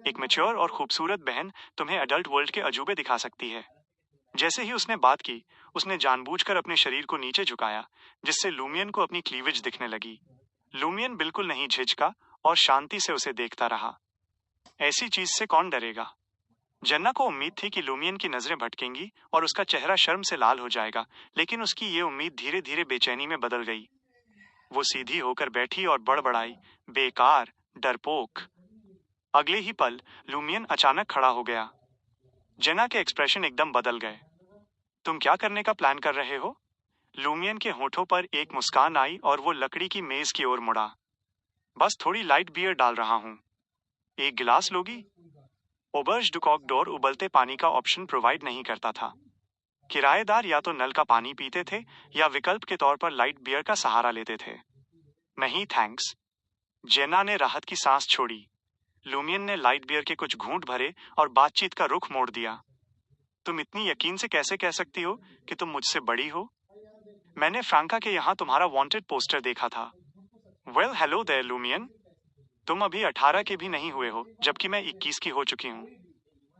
एक मैच्योर और खूबसूरत बहन तुम्हें अडल्ट वर्ल्ड के अजूबे दिखा सकती है। जैसे ही उसने बात की, उसने जानबूझकर अपने शरीर को नीचे झुकाया, जिससे लूमियन को अपनी क्लीवेज दिखने लगी। लूमियन बिल्कुल नहीं झिझका और शांति से उसे देखता रहा। ऐसी चीज से कौन डरेगा? जन्ना को उम्मीद थी कि लूमियन की नजरें भटकेंगी और उसका चेहरा शर्म से लाल हो जाएगा, लेकिन उसकी ये उम्मीद धीरे धीरे बेचैनी में बदल गई। वो सीधी होकर बैठी और बड़बड़ाई, बेकार, डरपोक। अगले ही पल लूमियन अचानक खड़ा हो गया। जेना के एक्सप्रेशन एकदम बदल गए। तुम क्या करने का प्लान कर रहे हो? लूमियन के होठों पर एक मुस्कान आई और वो लकड़ी की मेज की ओर मुड़ा। बस थोड़ी लाइट बियर डाल रहा हूँ। एक गिलास लोगी? ओबर्ज डू कॉकडोर उबलते पानी का ऑप्शन प्रोवाइड नहीं करता था। किराएदार या तो नल का पानी पीते थे या विकल्प के तौर पर लाइट बियर का सहारा लेते थे। नहीं थैंक्स। जेना ने राहत की सांस छोड़ी। लूमियन ने लाइट बियर के कुछ घूंट भरे और बातचीत का रुख मोड़ दिया। तुम इतनी यकीन से कैसे कह सकती हो कि तुम मुझसे बड़ी हो? मैंने फ्रांका के यहाँ तुम्हारा वांटेड पोस्टर देखा था। Well hello there Lumian. तुम अभी 18 के भी नहीं हुए हो, जबकि मैं 21 की हो चुकी हूँ।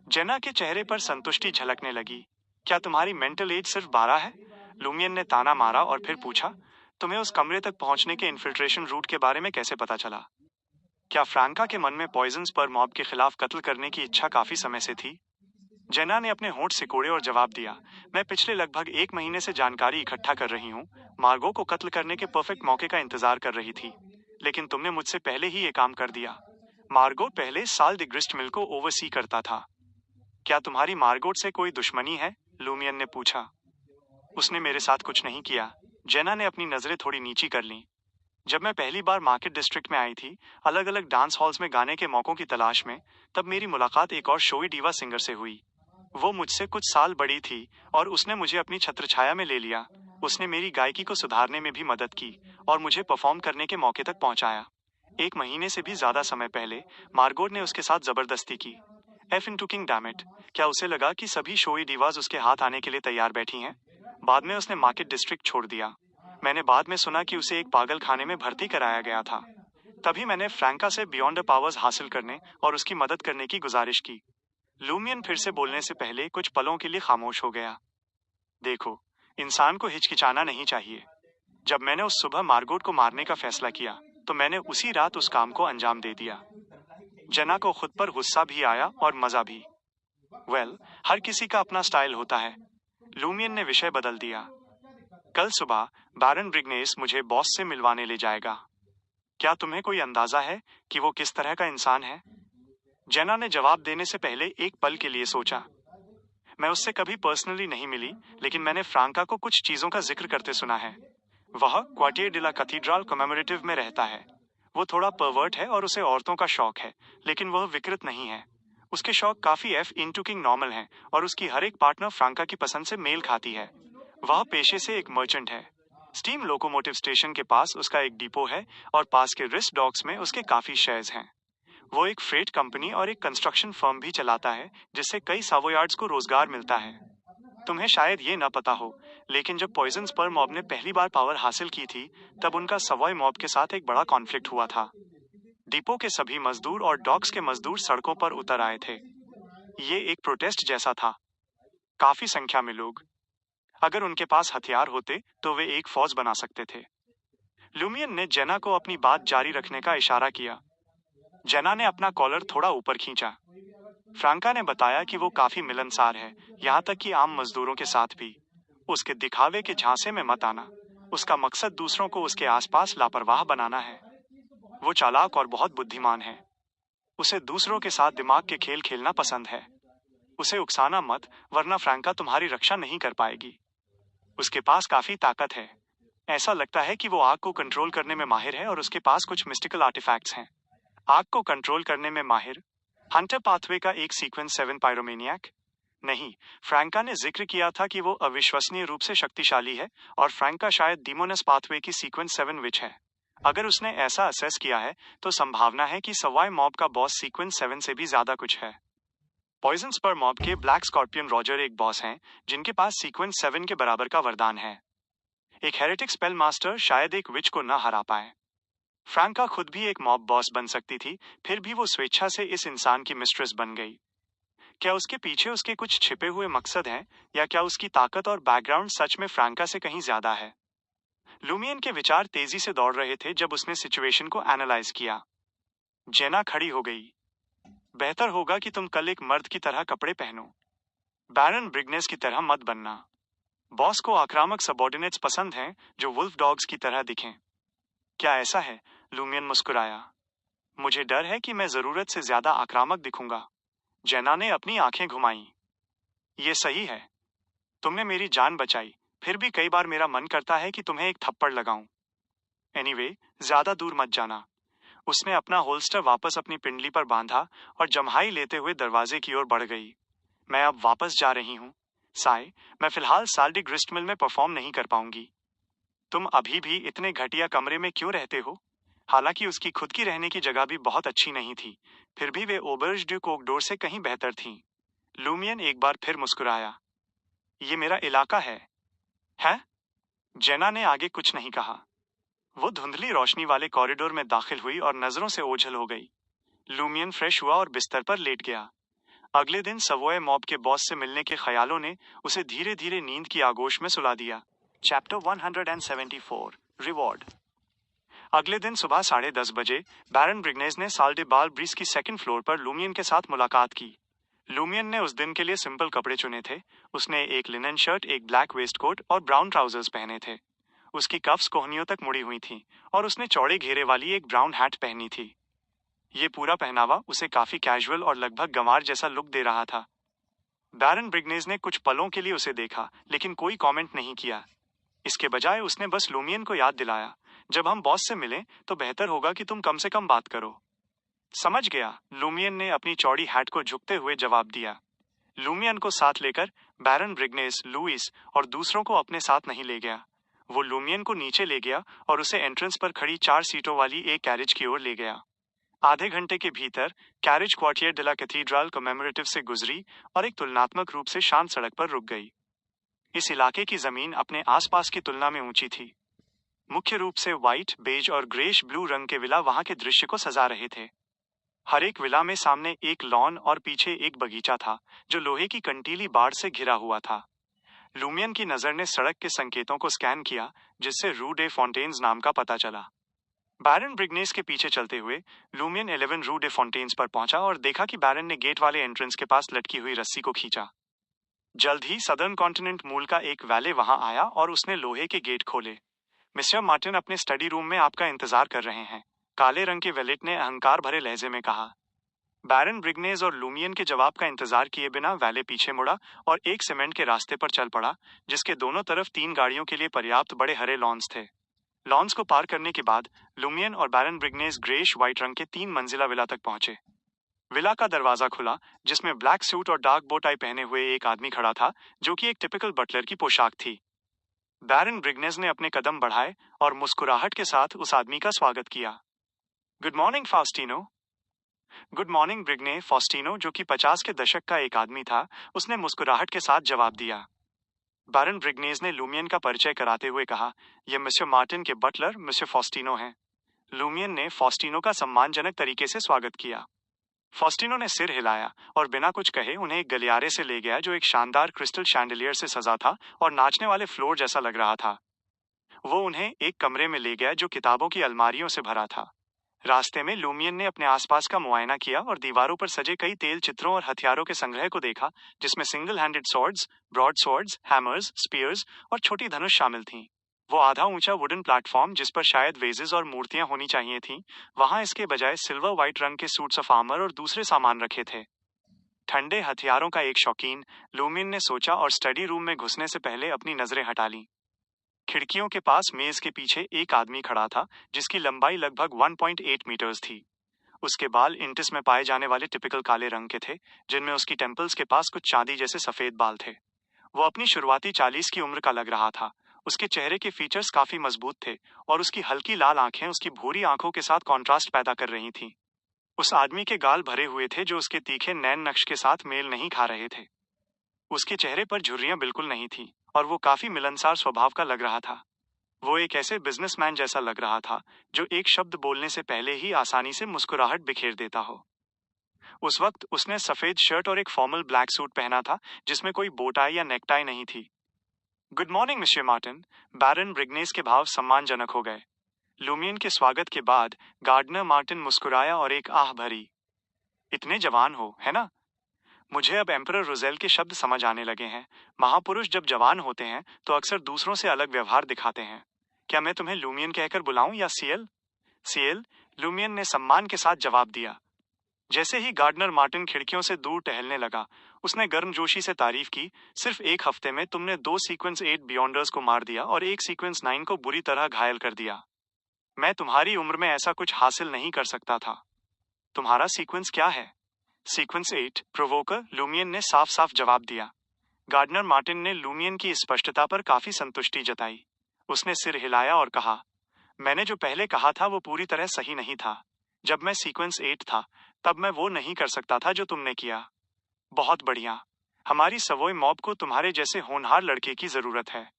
जेना के चेहरे पर संतुष्टि झलकने लगी। क्या तुम्हारी मेंटल एज सिर्फ 12 है? लूमियन ने ताना मारा और फिर पूछा, तुम्हें उस कमरे तक पहुंचने के इन्फिल्ट्रेशन रूट के बारे में कैसे पता चला? क्या फ्रांका के मन में पॉइजन स्पर मॉब के खिलाफ कत्ल करने की इच्छा काफी समय से थी? जेना ने अपने होंठ सिकोड़े और जवाब दिया, मैं पिछले लगभग 1 महीने से जानकारी इकट्ठा कर रही हूँ। मार्गो को कत्ल करने के परफेक्ट मौके का इंतजार कर रही थी, लेकिन तुमने मुझसे पहले ही ये काम कर दिया। मार्गो पहले साल डिग्रिस्ट मिल को ओवरसी करता था। क्या तुम्हारी मार्गोट से कोई दुश्मनी है? लूमियन ने पूछा। उसने मेरे साथ कुछ नहीं किया। जेना ने अपनी नजरें थोड़ी नीची कर लीं। जब मैं पहली बार मार्केट डिस्ट्रिक्ट में आई थी, अलग अलग डांस हॉल्स में गाने के मौकों की तलाश में, तब मेरी मुलाकात एक और शोई डीवा सिंगर से हुई। वो मुझसे कुछ साल बड़ी थी और उसने मुझे अपनी छत्रछाया में ले लिया। उसने मेरी गायकी को सुधारने में भी मदद की और मुझे परफॉर्म करने के मौके तक पहुंचाया। 1 महीने से भी ज्यादा समय पहले मार्गोट ने उसके साथ जबरदस्ती की। एफ इन टुकिंग डैमिट। क्या उसे लगा कि सभी शोई डीवाज उसके हाथ आने के लिए तैयार बैठी हैं? बाद में उसने मार्केट डिस्ट्रिक्ट छोड़ दिया। मैंने बाद में सुना कि उसे एक पागल खाने में भर्ती कराया गया था। तभी मैंने फ्रैंका से बियॉन्ड द पावर्स हासिल करने और उसकी मदद करने की गुजारिश की। लूमियन फिर से बोलने से पहले कुछ पलों के लिए खामोश हो गया। देखो, इंसान को हिचकिचाना नहीं चाहिए। जब मैंने उस सुबह मार्गोट को मारने का फैसला किया, तो मैंने उसी रात उस काम को अंजाम दे दिया। जना को खुद पर गुस्सा भी आया और मजा भी। हर किसी का अपना स्टाइल होता है। लूमियन ने विषय बदल दिया। कल सुबह बैरन ब्रिग्नेस मुझे बॉस से मिलवाने ले जाएगा। क्या तुम्हें कोई अंदाजा है कि वो किस तरह का इंसान है? जेना ने जवाब देने से पहले एक पल के लिए सोचा। मैं उससे कभी पर्सनली नहीं मिली, लेकिन मैंने फ्रांका को कुछ चीजों का जिक्र करते सुना है। वह क्वार्टियर डिला कैथीड्रल कमेमोरेटिव में रहता है। वो थोड़ा परवर्ट है और उसे औरतों का शौक है, लेकिन वह विकृत नहीं है। उसके शौक काफी एफ इनटुकिंग नॉर्मल हैं और उसकी हर एक पार्टनर फ्रांका की पसंद से मेल खाती है। वह पेशे से एक मर्चेंट है। स्टीम लोकोमोटिव स्टेशन के पास उसका एक डिपो है और पास के रिस्ट डॉक्स में उसके काफी शेयर्स हैं। वो एक फ्रेट कंपनी और एक कंस्ट्रक्शन फर्म भी चलाता है, जिससे कई सावोयार्ड्स को रोजगार मिलता है। तुम्हें शायद ये न पता हो, लेकिन जब पॉइजन स्पर मॉब ने पहली बार पावर हासिल की थी, तब उनका सवॉय मॉब के साथ एक बड़ा कॉन्फ्लिक्ट हुआ था। डिपो के सभी मजदूर और डॉक्स के मजदूर सड़कों पर उतर आए थे। ये एक प्रोटेस्ट जैसा था। काफी संख्या में लोग। अगर उनके पास हथियार होते, तो वे एक फौज बना सकते थे। लूमियन ने जेना को अपनी बात जारी रखने का इशारा किया। जेना ने अपना कॉलर थोड़ा ऊपर खींचा। फ्रांका ने बताया कि वो काफी मिलनसार है, यहाँ तक कि आम मजदूरों के साथ भी। उसके दिखावे के झांसे में मत आना। उसका मकसद दूसरों को उसके आसपास लापरवाह बनाना है। वो चालाक और बहुत बुद्धिमान है। उसे दूसरों के साथ दिमाग के खेल खेलना पसंद है। उसे उकसाना मत, वरना फ्रैंका तुम्हारी रक्षा नहीं कर पाएगी। उसके पास काफी ताकत है। ऐसा लगता है कि वो आग को कंट्रोल करने में माहिर है और उसके पास कुछ मिस्टिकल आर्टिफैक्ट्स हैं। आग को कंट्रोल करने में माहिर? हंटर पाथवे का एक सीक्वेंस 7 पायरोमेनियक? नहीं, फ्रैंका ने जिक्र किया था कि वो अविश्वसनीय रूप से शक्तिशाली है और फ्रैंका शायद डिमोनस पाथवे की सीक्वेंस 7 विच है। अगर उसने ऐसा असेस किया है, तो संभावना है कि सवाई मॉब का बॉस सीक्वेंस 7 से भी ज्यादा कुछ है। पॉइजन स्पर मॉब के ब्लैक स्कॉर्पियन रॉजर एक बॉस हैं, जिनके पास सीक्वेंस 7 के बराबर का वरदान है। एक हेरेटिक स्पेल मास्टर शायद एक विच को न हरा पाए। फ्रैंका खुद भी एक मॉब बॉस बन सकती थी, फिर भी वो स्वेच्छा से इस इंसान की मिस्ट्रेस बन गई। क्या उसके पीछे उसके कुछ छिपे हुए मकसद हैं, या क्या उसकी ताकत और बैकग्राउंड सच में फ्रैंका से कहीं ज्यादा है? लूमियन के विचार तेजी से दौड़ रहे थे जब उसने सिचुएशन को एनालाइज किया। जेना खड़ी हो गई। बेहतर होगा कि तुम कल एक मर्द की तरह कपड़े पहनो। बैरन ब्रिग्नेस की तरह मत बनना। बॉस को आक्रामक सबॉर्डिनेट्स पसंद हैं, जो वुल्फ डॉग्स की तरह दिखें। क्या ऐसा है? लूमियन मुस्कुराया। मुझे डर है कि मैं जरूरत से ज्यादा आक्रामक दिखूंगा। जेना ने अपनी आंखें घुमाई। ये सही है। तुमने मेरी जान बचाई, फिर भी कई बार मेरा मन करता है कि तुम्हें एक थप्पड़ लगाऊं। एनीवे, ज्यादा दूर मत जाना। उसने अपना होल्स्टर वापस अपनी पिंडली पर बांधा और जम्हाई लेते हुए दरवाजे की ओर बढ़ गई। मैं अब वापस जा रही हूँ साय, मैं फिलहाल साल्डी ग्रिस्ट मिल में परफॉर्म नहीं कर पाऊंगी। तुम अभी भी इतने घटिया कमरे में क्यों रहते हो? हालांकि उसकी खुद की रहने की जगह भी बहुत अच्छी नहीं थी, फिर भी वे ओबर्ज ड्यू कोकडोर से कहीं बेहतर थीं। लूमियन एक बार फिर मुस्कुराया। ये मेरा इलाका है? जेना ने आगे कुछ नहीं कहा। वो धुंधली रोशनी वाले कॉरिडोर में दाखिल हुई और नजरों से ओझल हो गई। लूमियन फ्रेश हुआ और बिस्तर पर लेट गया। अगले दिन सवॉय मॉब के बॉस से मिलने के ख्यालों ने उसे धीरे धीरे नींद की आगोश में सुला दिया। Chapter 174 reward. अगले दिन सुबह 10:30 बजे बैरन ब्रिग्नेज ने साल डे बाल ब्रीज की सेकंड फ्लोर पर लूमियन के साथ मुलाकात की। लूमियन ने उस दिन के लिए सिंपल कपड़े चुने थे। उसने एक लिनन शर्ट, एक ब्लैक वेस्ट कोट और ब्राउन ट्राउजर्स पहने थे। उसकी कफ्स कोहनियों तक मुड़ी हुई थीं और उसने चौड़े घेरे वाली एक ब्राउन हैट पहनी थी। ये पूरा पहनावा उसे काफी कैजुअल और लगभग गंवार जैसा लुक दे रहा था। बैरन ब्रिग्नेज ने कुछ पलों के लिए उसे देखा, लेकिन कोई कमेंट नहीं किया। इसके बजाय उसने बस लूमियन को याद दिलाया, जब हम बॉस से मिलें तो बेहतर होगा कि तुम कम से कम बात करो। समझ गया, लूमियन ने अपनी चौड़ी हैट को झुकते हुए जवाब दिया। लूमियन को साथ लेकर बैरन ब्रिग्नेज, लुइस और दूसरों को अपने साथ नहीं ले गया। वो लूमियन को नीचे ले गया और उसे एंट्रेंस पर खड़ी 4 सीटों वाली एक कैरिज की ओर ले गया। आधे घंटे के भीतर carriage Quartier de la cathedral commemorative से गुजरी और एक तुलनात्मक रूप से शांत सड़क पर रुक गई। इस इलाके की जमीन अपने आसपास की तुलना में ऊंची थी। मुख्य रूप से व्हाइट, बेज और ग्रेश ब्लू रंग के विला वहां के दृश्य को सजा रहे थे। हर एक विला में सामने एक लॉन और पीछे एक बगीचा था, जो लोहे की कंटीली बाड़ से घिरा हुआ था। लूमियन की नजर ने सड़क के संकेतों को स्कैन किया, जिससे रू डे फॉन्टेन्स नाम का पता चला। बैरन ब्रिग्नेस के पीछे चलते हुए लूमियन 11 रू डे फॉन्टेन्स पर पहुंचा और देखा कि बैरन ने गेट वाले एंट्रेंस के पास लटकी हुई रस्सी को खींचा। जल्द ही सदर्न कॉन्टिनेंट मूल का एक वैले वहां आया और उसने लोहे के गेट खोले। मिस्टर मार्टिन अपने स्टडी रूम में आपका इंतजार कर रहे हैं, काले रंग के वेलेट ने अहंकार भरे लहजे में कहा। बैरन ब्रिग्नेज और लूमियन के जवाब का इंतजार किए बिना वैले पीछे मुड़ा और एक सीमेंट के रास्ते पर चल पड़ा, जिसके दोनों तरफ 3 गाड़ियों के लिए पर्याप्त बड़े हरे लॉन्स थे। लॉन्स को पार करने के बाद लूमियन और बैरन ब्रिग्नेज ग्रेश व्हाइट रंग के 3 मंजिला विला तक पहुंचे। विला का दरवाजा खुला, जिसमें ब्लैक सूट और डार्क बो टाई पहने हुए एक आदमी खड़ा था, जो कि एक टिपिकल बटलर की पोशाक थी। बैरन ब्रिग्नेज ने अपने कदम बढ़ाए और मुस्कुराहट के साथ उस आदमी का स्वागत किया। Good morning Faustino. Good morning ब्रिग्ने। फास्टिनो, जो कि 50 के दशक का एक आदमी था, उसने मुस्कुराहट के साथ जवाब दिया। बैरन ब्रिग्नेज ने लूमियन का परिचय कराते हुए कहा, यह मिस्टर मार्टिन के बटलर मिस्टर फास्टिनो हैं। लूमियन ने फास्टिनो का सम्मानजनक तरीके से स्वागत किया। फास्टिनो ने सिर हिलाया और बिना कुछ कहे उन्हें एक गलियारे से ले गया, जो एक शानदार क्रिस्टल शैंडलियर से सजा था और नाचने वाले फ्लोर जैसा लग रहा था। वो उन्हें एक कमरे में ले गया जो किताबों की अलमारियों से भरा था। रास्ते में लूमियन ने अपने आसपास का मुआयना किया और दीवारों पर सजे कई तेल चित्रों और हथियारों के संग्रह को देखा, जिसमें single handed swords, broad swords, hammers, spears और छोटी धनुष शामिल थीं। वो आधा ऊंचा वुडन प्लेटफॉर्म, जिस पर शायद वेजेस और मूर्तियां होनी चाहिए थीं, वहां इसके बजाय सिल्वर व्हाइट रंग के सूट्स ऑफ आर्मर और दूसरे सामान रखे थे। ठंडे हथियारों का एक शौकीन, लूमियन ने सोचा और स्टडी रूम में घुसने से पहले अपनी नजरें हटा लीं। खिड़कियों के पास मेज के पीछे एक आदमी खड़ा था, जिसकी लंबाई लगभग 1.8 मीटर्स थी। उसके बाल इंटिस में पाए जाने वाले टिपिकल काले रंग के थे, जिनमें उसकी टेम्पल्स के पास कुछ चांदी जैसे सफेद बाल थे। वो अपनी शुरुआती 40 की उम्र का लग रहा था। उसके चेहरे के फीचर्स काफी मजबूत थे और उसकी हल्की लाल आंखें उसकी भूरी आंखों के साथ कॉन्ट्रास्ट पैदा कर रही थीं। उस आदमी के गाल भरे हुए थे, जो उसके तीखे नैन नक्श के साथ मेल नहीं खा रहे थे। उसके चेहरे पर झुर्रियां बिल्कुल नहीं थीं और वो काफी मिलनसार स्वभाव का लग रहा था। वो एक ऐसे बिजनेसमैन जैसा लग रहा था, जो एक शब्द बोलने से पहले ही आसानी से मुस्कुराहट बिखेर देता हो। उस वक्त उसने सफेद शर्ट और एक फॉर्मल ब्लैक सूट पहना था, जिसमें कोई बोटाई या नेकटाई नहीं थी। Good morning mister Martin. Baron ब्रिग्नेस के भाव सम्मानजनक हो गए। लूमियन के स्वागत के बाद गार्डनर मार्टिन मुस्कुराया और एक आह भरी। इतने जवान हो, है ना? मुझे अब एम्परर रोजेल के शब्द समझ आने लगे हैं। महापुरुष जब जवान होते हैं तो अक्सर दूसरों से अलग व्यवहार दिखाते हैं। क्या मैं तुम्हें लूमियन कहकर बुलाऊं या सीएल? सीएल, लूमियन ने सम्मान के साथ जवाब दिया। जैसे ही गार्डनर मार्टिन खिड़कियों से दूर टहलने लगा, उसने गर्मजोशी से तारीफ की। सिर्फ एक हफ्ते में तुमने 2 सीक्वेंस 8 बियॉन्डर्स को मार दिया और एक सीक्वेंस 9 को बुरी तरह घायल कर दिया। मैं तुम्हारी उम्र में ऐसा कुछ हासिल नहीं कर सकता था। तुम्हारा सीक्वेंस क्या है? सीक्वेंस 8, प्रोवोकर, लूमियन ने साफ साफ जवाब दिया। गार्डनर मार्टिन ने लूमियन की स्पष्टता पर काफी संतुष्टि जताई। उसने सिर हिलाया और कहा, मैंने जो पहले कहा था वो पूरी तरह सही नहीं था। जब मैं सीक्वेंस 8 था, तब मैं वो नहीं कर सकता था जो तुमने किया। बहुत बढ़िया। हमारी सवोय मॉब को तुम्हारे जैसे होनहार लड़के की जरूरत है।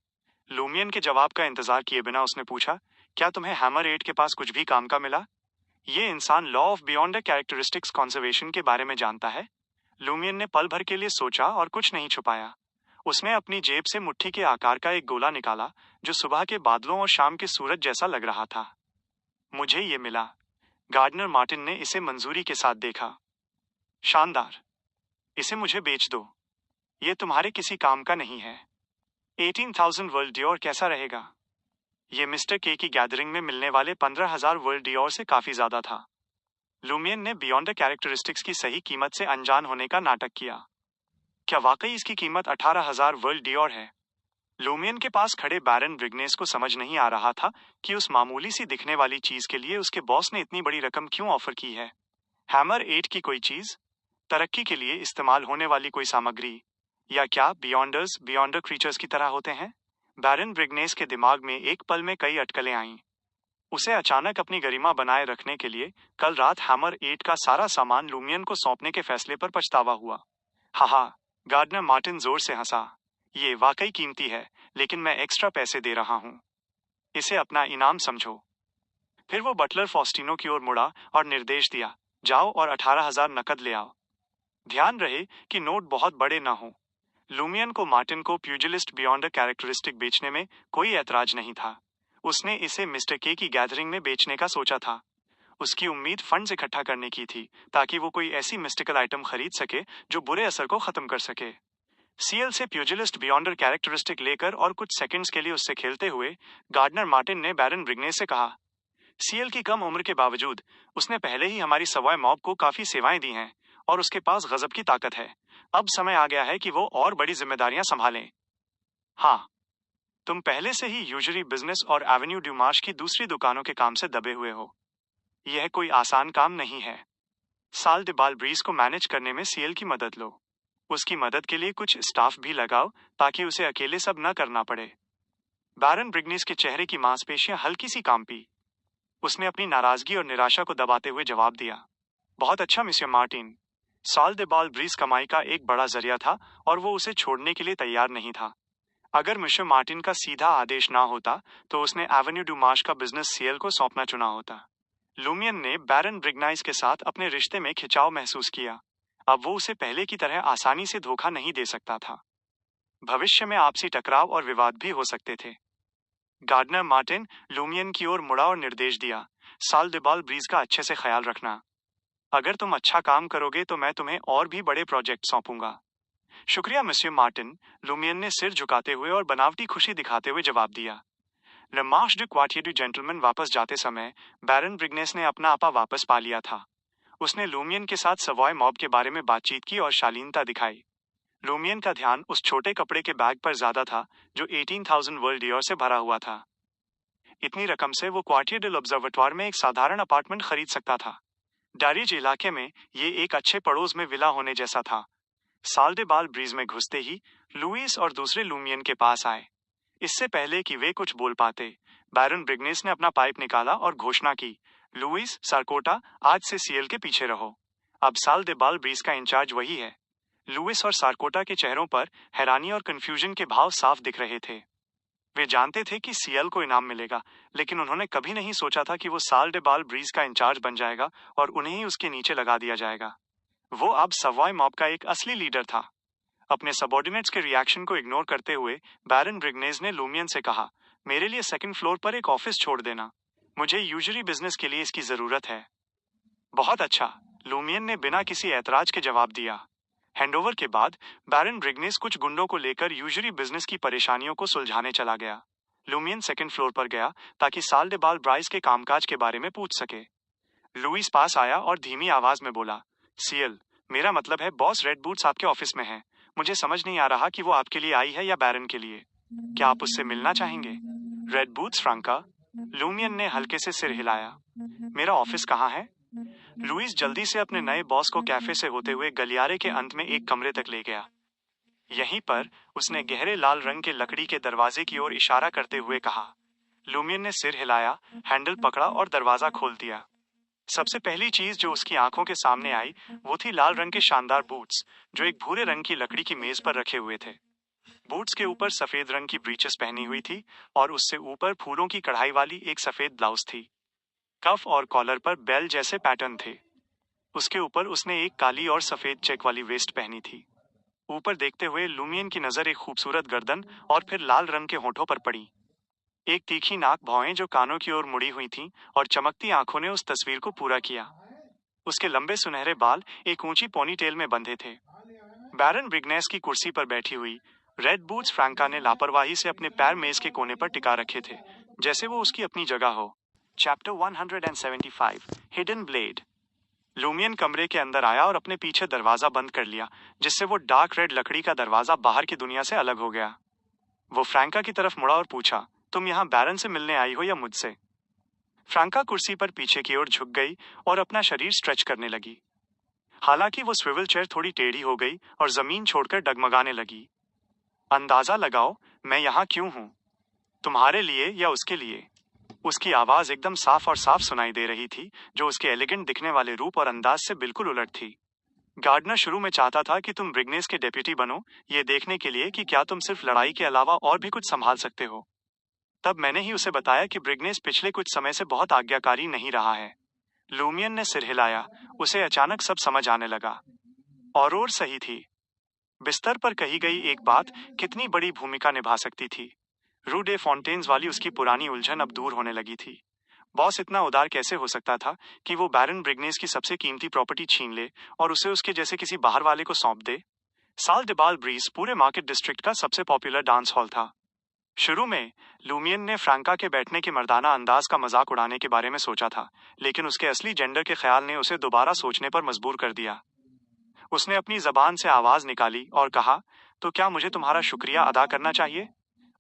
लूमियन के जवाब का इंतजार किए बिना उसने पूछा, क्या तुम्हें हैमर 8 के पास कुछ भी काम का मिला? ये इंसान law of beyond characteristics conservation के बारे में जानता है? लूमियन ने पल भर के लिए सोचा और कुछ नहीं छुपाया। उसने अपनी जेब से मुट्ठी के आकार का एक गोला निकाला, जो सुबह के बादलों और शाम के सूरज जैसा लग रहा था। मुझे ये मिला। गार्डनर मार्टिन ने इसे मंजूरी के साथ देखा। शानदार। इसे मुझे बेच दो। ये तुम्हारे किसी काम का नहीं है। 18,000 वर्ल्ड डियोर कैसा रहेगा? ये मिस्टर के की गैदरिंग में मिलने वाले 15,000 वर्ल्ड डियोर से काफी ज्यादा था। लूमियन ने बियॉन्ड कैरेक्टरिस्टिक्स की सही कीमत से अनजान होने का नाटक किया। क्या वाकई इसकी कीमत 18,000 वर्ल्ड डियोर है? लूमियन के पास खड़े बैरन ब्रिग्नेस को समझ नहीं आ रहा था कि उस मामूली सी दिखने वाली चीज के लिए उसके बॉस ने इतनी बड़ी रकम क्यों ऑफर की है। हैमर 8 की कोई चीज? तरक्की के लिए इस्तेमाल होने वाली कोई सामग्री? या क्या बियॉन्डर क्रीचर्स की तरह होते हैं? बैरन ब्रिग्नेस के दिमाग में एक पल में कई अटकलें आईं। उसे अचानक अपनी गरिमा बनाए रखने के लिए कल रात हैमर 8 का सारा सामान लूमियन को सौंपने के फैसले पर पछतावा हुआ। हाहा, गार्डनर मार्टिन जोर से हंसा। ये वाकई कीमती है, लेकिन मैं एक्स्ट्रा पैसे दे रहा हूं। इसे अपना इनाम समझो। फिर वो बटलर फॉस्टिनो की ओर मुड़ा और निर्देश दिया, जाओ और 18,000 नकद ले आओ। ध्यान रहे कि नोट बहुत बड़े ना हों। लूमियन को मार्टिन को प्यूजिलिस्ट बियॉन्ड कैरेक्टरिस्टिक बेचने में कोई ऐतराज नहीं था। उसने इसे मिस्टर के की गैदरिंग में बेचने का सोचा था। उसकी उम्मीद फंड्स इकट्ठा करने की थी, ताकि वो कोई ऐसी मिस्टिकल आइटम खरीद सके जो बुरे असर को खत्म कर सके। सीएल से प्यूजिलिस्ट बियॉन्डर कैरेक्टरिस्टिक लेकर और कुछ सेकंड्स के लिए उससे खेलते हुए गार्डनर मार्टिन ने बैरन ब्रिग्नेस से कहा, सीएल की कम उम्र के बावजूद उसने पहले ही हमारी सवाई मॉब को काफी सेवाएं दी हैं और उसके पास गजब की ताकत है। अब समय आ गया है कि वो और बड़ी जिम्मेदारियां संभालें। हाँ, तुम पहले से ही यूजरी बिजनेस और एवेन्यू ड्यूमार्श की दूसरी दुकानों के काम से दबे हुए हो। यह कोई आसान काम नहीं है। साल दे बाल ब्रीज को मैनेज करने में सीएल की मदद लो। उसकी मदद के लिए कुछ स्टाफ भी लगाओ, ताकि उसे अकेले सब न करना पड़े। बैरन ब्रिग्नेस के चेहरे की मांसपेशियां हल्की सी कांपी। उसने अपनी नाराजगी और निराशा को दबाते हुए जवाब दिया, बहुत अच्छा मिस्टर मार्टिन। साल दे बाल ब्रीज कमाई का एक बड़ा जरिया था और वो उसे छोड़ने के लिए तैयार नहीं था। अगर मिस्टर मार्टिन का सीधा आदेश ना होता, तो उसने एवेन्यू डू मार्श का बिजनेस सीएल को सौंपना चुना होता। लूमियन ने बैरन ब्रिग्नाइस के साथ अपने रिश्ते में खिंचाव महसूस किया। अब वो उसे पहले की तरह आसानी से धोखा नहीं दे सकता था। भविष्य में आपसी टकराव और विवाद भी हो सकते थे। गार्डनर मार्टिन लूमियन की ओर मुड़ा और निर्देश दिया, साल दे बाल ब्रीज का अच्छे से ख्याल रखना। अगर तुम अच्छा काम करोगे तो मैं तुम्हें और भी बड़े प्रोजेक्ट सौंपूंगा। शुक्रिया मिस्टर मार्टिन, लूमियन ने सिर झुकाते हुए और बनावटी खुशी दिखाते हुए जवाब दिया। ले Marsh do Quartier du gentleman वापस जाते समय बैरन ब्रिग्नेस ने अपना आपा वापस पा लिया था। उसने लूमियन के साथ सवॉय मॉब के बारे में बातचीत की और शालीनता दिखाई। लूमियन का ध्यान उस छोटे कपड़े के बैग पर ज्यादा था जो 18,000 वर्ल्ड डियोर से भरा हुआ था। इतनी रकम से वो क्वार्टियर डेल ऑब्जर्वेटोर में एक साधारण अपार्टमेंट खरीद सकता था। डारिज इलाके में ये एक अच्छे पड़ोस में विला होने जैसा था। साल दे बाल ब्रीज में घुसते ही लुइस और दूसरे लूमियन के पास आए। इससे पहले कि वे कुछ बोल पाते, बैरन ब्रिग्नेस ने अपना पाइप निकाला और घोषणा की, लुइस, सार्कोटा, आज से सीएल के पीछे रहो। अब साल दे बाल ब्रीज का इंचार्ज वही है। लुइस और सार्कोटा के चेहरों पर हैरानी और कंफ्यूजन के भाव साफ दिख रहे थे। वे जानते थे कि सीएल को इनाम मिलेगा, लेकिन उन्होंने कभी नहीं सोचा था कि वो साल दे बाल ब्रीज का इंचार्ज बन जाएगा और उन्हें ही उसके नीचे लगा दिया जाएगा। वो अब सवॉय मॉब का एक असली लीडर था। अपने सबॉर्डिनेट्स के रिएक्शन को इग्नोर करते हुए बैरन ब्रिग्नेस ने लूमियन से कहा, मेरे लिए सेकंड फ्लोर पर एक ऑफिस छोड़ देना। मुझे यूजरी बिजनेस के लिए इसकी जरूरत है। बहुत अच्छा, लूमियन ने बिना किसी ऐतराज के जवाब दिया। हैंडओवर के बाद बैरन ब्रिग्नेस कुछ गुंडों को लेकर यूजरी बिजनेस की परेशानियों को सुलझाने चला गया। लूमियन सेकंड फ्लोर पर गया ताकि साल दे बाल ब्राइस के कामकाज के बारे में पूछ सके। लुइस पास आया और धीमी आवाज में बोला, सीएल, मेरा मतलब है बॉस रेड बूट्स आपके ऑफिस में है। मुझे समझ नहीं आ रहा कि वो आपके लिए आई है या बैरन के लिए। क्या आप उससे मिलना चाहेंगे? Red boots Franca? लूमियन ने हल्के से सिर हिलाया। मेरा ऑफिस कहाँ है? लुइस जल्दी से अपने नए बॉस को कैफे से होते हुए गलियारे के अंत में एक कमरे तक ले गया। यहीं पर उसने गहरे लाल रंग के लकड़ी के दरवाजे की ओर इशारा करते हुए कहा। लूमियन ने सिर हिलाया, हैंडल पकड़ा और दरवाजा खोल दिया। सबसे पहली चीज जो उसकी आंखों के सामने आई वो थी लाल रंग के शानदार बूट्स जो एक भूरे रंग की लकड़ी की मेज पर रखे हुए थे। बूट्स के ऊपर सफेद रंग की ब्रीचेस पहनी हुई थी और उससे ऊपर फूलों की कढ़ाई वाली एक सफेद ब्लाउज थी। कफ और कॉलर पर बेल जैसे पैटर्न थे। उसके ऊपर उसने एक काली और सफेद चेक वाली वेस्ट पहनी थी। ऊपर देखते हुए लूमियन की नजर एक खूबसूरत गर्दन और फिर लाल रंग के होठों पर पड़ी। एक तीखी नाक भौएं जो कानों की ओर मुड़ी हुई थीं और चमकती आंखों ने उस तस्वीर को पूरा किया। उसके लंबे सुनहरे बाल एक ऊंची पोनीटेल में बंधे थे। बैरन ब्रिग्नेस की कुर्सी पर बैठी हुई रेड बूट्स फ्रैंका ने लापरवाही से अपने पैर मेज के कोने पर टिका रखे थे, जैसे वो उसकी अपनी जगह हो। Chapter 175 hidden blade. लूमियन कमरे के अंदर आया और अपने पीछे दरवाजा बंद कर लिया, जिससे वो डार्क रेड लकड़ी का दरवाजा बाहर की दुनिया से अलग हो गया। वो फ्रैंका की तरफ मुड़ा और पूछा, तुम यहाँ बैरन से मिलने आई हो या मुझसे? फ्रैंका कुर्सी पर पीछे की ओर झुक गई और अपना शरीर स्ट्रेच करने लगी। हालांकि वो स्विवल चेयर थोड़ी टेढ़ी हो गई और जमीन छोड़कर डगमगाने लगी। अंदाजा लगाओ मैं यहाँ क्यों हूँ? तुम्हारे लिए या उसके लिए? उसकी आवाज एकदम साफ और साफ सुनाई दे रही थी, जो उसके एलिगेंट दिखने वाले रूप और अंदाज से बिल्कुल उलट थी। गार्डनर शुरू में चाहता था कि तुम ब्रिग्नेस के डेप्यूटी बनो, ये देखने के लिए कि क्या तुम सिर्फ लड़ाई के अलावा और भी कुछ संभाल सकते हो। तब मैंने ही उसे बताया कि ब्रिग्नेस पिछले कुछ समय से बहुत आज्ञाकारी नहीं रहा है। लूमियन ने सिर हिलाया। उसे अचानक सब समझ आने लगा। और सही थी। बिस्तर पर कही गई एक बात कितनी बड़ी भूमिका निभा सकती थी। रू डे फॉन्टेन्स वाली उसकी पुरानी उलझन अब दूर होने लगी थी। बॉस इतना उदार कैसे हो सकता था कि वो बैरन ब्रिग्नेस की सबसे कीमती प्रॉपर्टी छीन ले और उसे उसके जैसे किसी बाहर वाले को सौंप दे? साल डिबाल ब्रीज पूरे मार्केट डिस्ट्रिक्ट का सबसे पॉपुलर डांस हॉल था। शुरू में लूमियन ने फ्रैंका के बैठने के मर्दाना अंदाज का मजाक उड़ाने के बारे में सोचा था, लेकिन उसके असली जेंडर के ख्याल ने उसे दोबारा सोचने पर मजबूर कर दिया। उसने अपनी जबान से आवाज निकाली और कहा, तो क्या मुझे तुम्हारा शुक्रिया अदा करना चाहिए?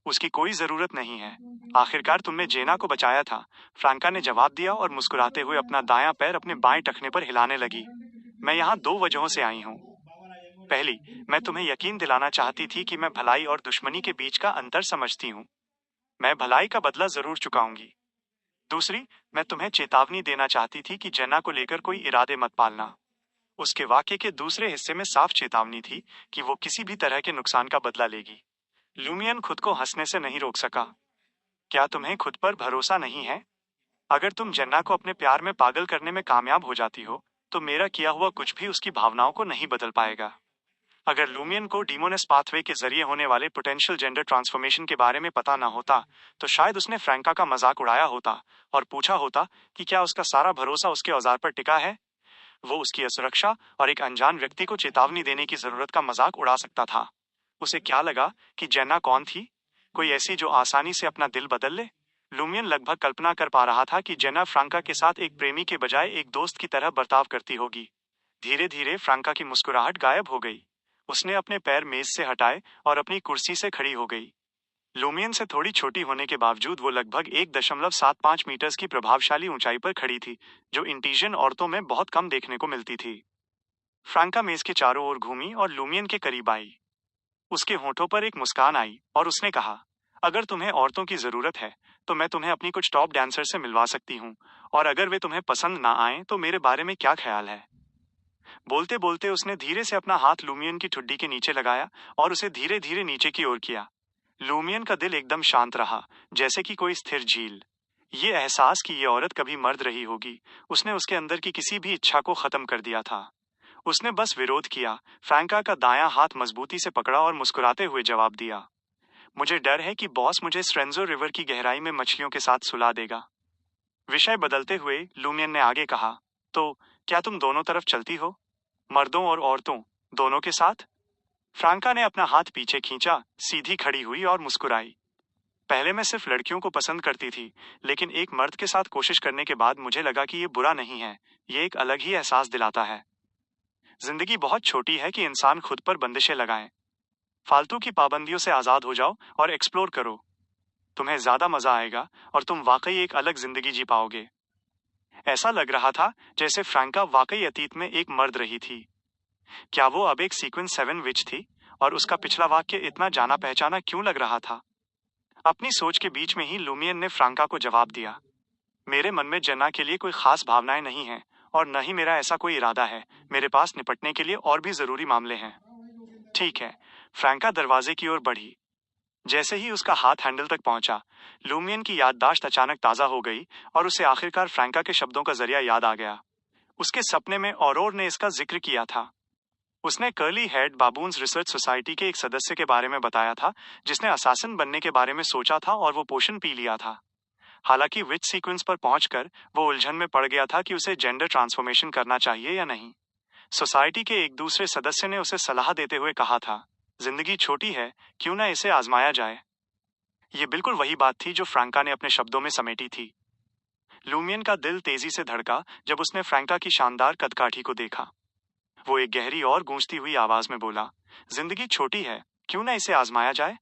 उसकी कोई जरूरत नहीं है। आखिरकार तुमने जेना को बचाया था, फ्रैंका ने जवाब दिया और मुस्कुराते हुए अपना दायां पैर अपने बाएं टखने पर हिलाने लगी। मैं यहाँ दो वजहों से आई हूँ। पहली, मैं तुम्हें यकीन दिलाना चाहती थी कि मैं भलाई और दुश्मनी के बीच का अंतर समझती हूँ। मैं भलाई का बदला जरूर चुकाऊंगी। दूसरी, मैं तुम्हें चेतावनी देना चाहती थी कि जेना को लेकर कोई इरादे मत पालना। उसके वाक्य के दूसरे हिस्से में साफ चेतावनी थी कि वो किसी भी तरह के नुकसान का बदला लेगी। लूमियन खुद को हंसने से नहीं रोक सका। क्या तुम्हें खुद पर भरोसा नहीं है? अगर तुम जेना को अपने प्यार में पागल करने में कामयाब हो जाती हो, तो मेरा किया हुआ कुछ भी उसकी भावनाओं को नहीं बदल पाएगा। अगर लूमियन को डीमोनेस पाथवे के जरिए होने वाले पोटेंशियल जेंडर ट्रांसफॉर्मेशन के बारे में पता ना होता, तो शायद उसने फ्रैंका का मजाक उड़ाया होता और पूछा होता कि क्या उसका सारा भरोसा उसके औजार पर टिका है। वो उसकी असुरक्षा और एक अनजान व्यक्ति को चेतावनी देने की जरूरत का मजाक उड़ा सकता था। उसे क्या लगा कि जेना कौन थी? कोई ऐसी जो आसानी से अपना दिल बदल ले? लूमियन लगभग कल्पना कर पा रहा था कि जेना फ्रैंका के साथ एक प्रेमी के बजाय एक दोस्त की तरह बर्ताव करती होगी। धीरे धीरे फ्रैंका की मुस्कुराहट गायब हो गई। उसने अपने पैर मेज से हटाए और अपनी कुर्सी से खड़ी हो गई। लूमियन से थोड़ी छोटी होने के बावजूद वो लगभग 1.75 मीटर्स की प्रभावशाली ऊंचाई पर खड़ी थी, जो इंटीजियन औरतों में बहुत कम देखने को मिलती थी। फ्रैंका मेज के चारों ओर घूमी और लूमियन के करीब आई। उसके होठों पर एक मुस्कान आई और उसने कहा, अगर तुम्हें औरतों की जरूरत है, तो मैं तुम्हें अपनी कुछ टॉप डांसर से मिलवा सकती हूँ, और अगर वे तुम्हें पसंद ना आए तो मेरे बारे में क्या ख्याल है? बोलते बोलते उसने धीरे से अपना हाथ लूमियन की ठुड्डी के नीचे लगाया और उसे धीरे धीरे नीचे की ओर किया। लूमियन का दिल एकदम शांत रहा, जैसे कि कोई स्थिर झील। ये एहसास कि ये औरत कभी मर्द रही होगी, उसने उसके अंदर की किसी भी इच्छा को खत्म कर दिया था। उसने बस विरोध किया, फ्रैंका का दायां हाथ मजबूती से पकड़ा और मुस्कुराते हुए जवाब दिया, मुझे डर है कि बॉस मुझे स्ट्रेंजो रिवर की गहराई में मछलियों के साथ सुला देगा। विषय बदलते हुए लूमियन ने आगे कहा, तो क्या तुम दोनों तरफ चलती हो? मर्दों और औरतों दोनों के साथ? फ्रैंका ने अपना हाथ पीछे खींचा, सीधी खड़ी हुई और मुस्कुराई। पहले मैं सिर्फ लड़कियों को पसंद करती थी, लेकिन एक मर्द के साथ कोशिश करने के बाद मुझे लगा कि ये बुरा नहीं है, ये एक अलग ही एहसास दिलाता है। जिंदगी बहुत छोटी है कि इंसान खुद पर बंदिशें लगाए। फालतू की पाबंदियों से आजाद हो जाओ और एक्सप्लोर करो। तुम्हें ज्यादा मजा आएगा और तुम वाकई एक अलग जिंदगी जी पाओगे। ऐसा लग रहा था जैसे फ्रैंका वाकई अतीत में एक मर्द रही थी। क्या वो अब एक सीक्वेंस 7 विच थी, और उसका पिछला वाक्य इतना जाना पहचाना क्यों लग रहा था? अपनी सोच के बीच में ही लूमियन ने फ्रैंका को जवाब दिया, मेरे मन में जेना के लिए कोई खास भावनाएं नहीं हैं, और न ही मेरा ऐसा कोई इरादा है। मेरे पास निपटने के लिए और भी जरूरी मामले हैं। ठीक है। फ्रैंका दरवाजे की ओर बढ़ी। जैसे ही उसका हाथ हैंडल तक पहुंचा, लूमियन की याददाश्त अचानक ताजा हो गई और उसे आखिरकार फ्रैंका के शब्दों का जरिया याद आ गया। उसके सपने में औरोर ने इसका जिक्र किया था। उसने curly head baboons research society के एक सदस्य के बारे में बताया था, जिसने असासिन बनने के बारे में सोचा था और वो पोषण पी लिया था। हालांकि विच सीक्वेंस पर पहुंचकर वो उलझन में पड़ गया था कि उसे जेंडर ट्रांसफॉर्मेशन करना चाहिए या नहीं। सोसाइटी के एक दूसरे सदस्य ने उसे सलाह देते हुए कहा था, जिंदगी छोटी है, क्यों ना इसे आजमाया जाए। ये बिल्कुल वही बात थी जो फ्रैंका ने अपने शब्दों में समेटी थी। लूमियन का दिल तेजी से धड़का जब उसने फ्रैंका की शानदार कदकाठी को देखा। वो एक गहरी और गूंजती हुई आवाज में बोला, जिंदगी छोटी है, क्यों ना इसे आजमाया जाए।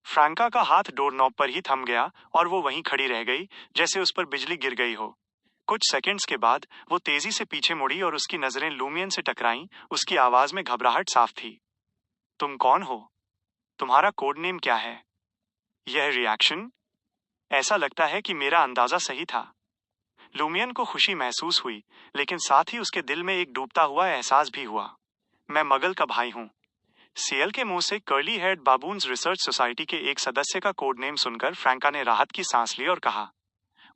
फ्रैंका का हाथ डोरनॉब पर ही थम गया और वो वहीं खड़ी रह गई, जैसे उस पर बिजली गिर गई हो। कुछ सेकंड्स के बाद वो तेजी से पीछे मुड़ी और उसकी नजरें लूमियन से टकराईं। उसकी आवाज में घबराहट साफ थी। तुम कौन हो? तुम्हारा कोड नेम क्या है? यह रिएक्शन? ऐसा लगता है कि मेरा अंदाजा सही था। लूमियन को खुशी महसूस हुई, लेकिन साथ ही उसके दिल में एक डूबता हुआ एहसास भी हुआ। मैं मगल का भाई हूं। सीएल के मुंह से curly head baboons research society के एक सदस्य का कोड नेम सुनकर फ्रैंका ने राहत की सांस ली और कहा,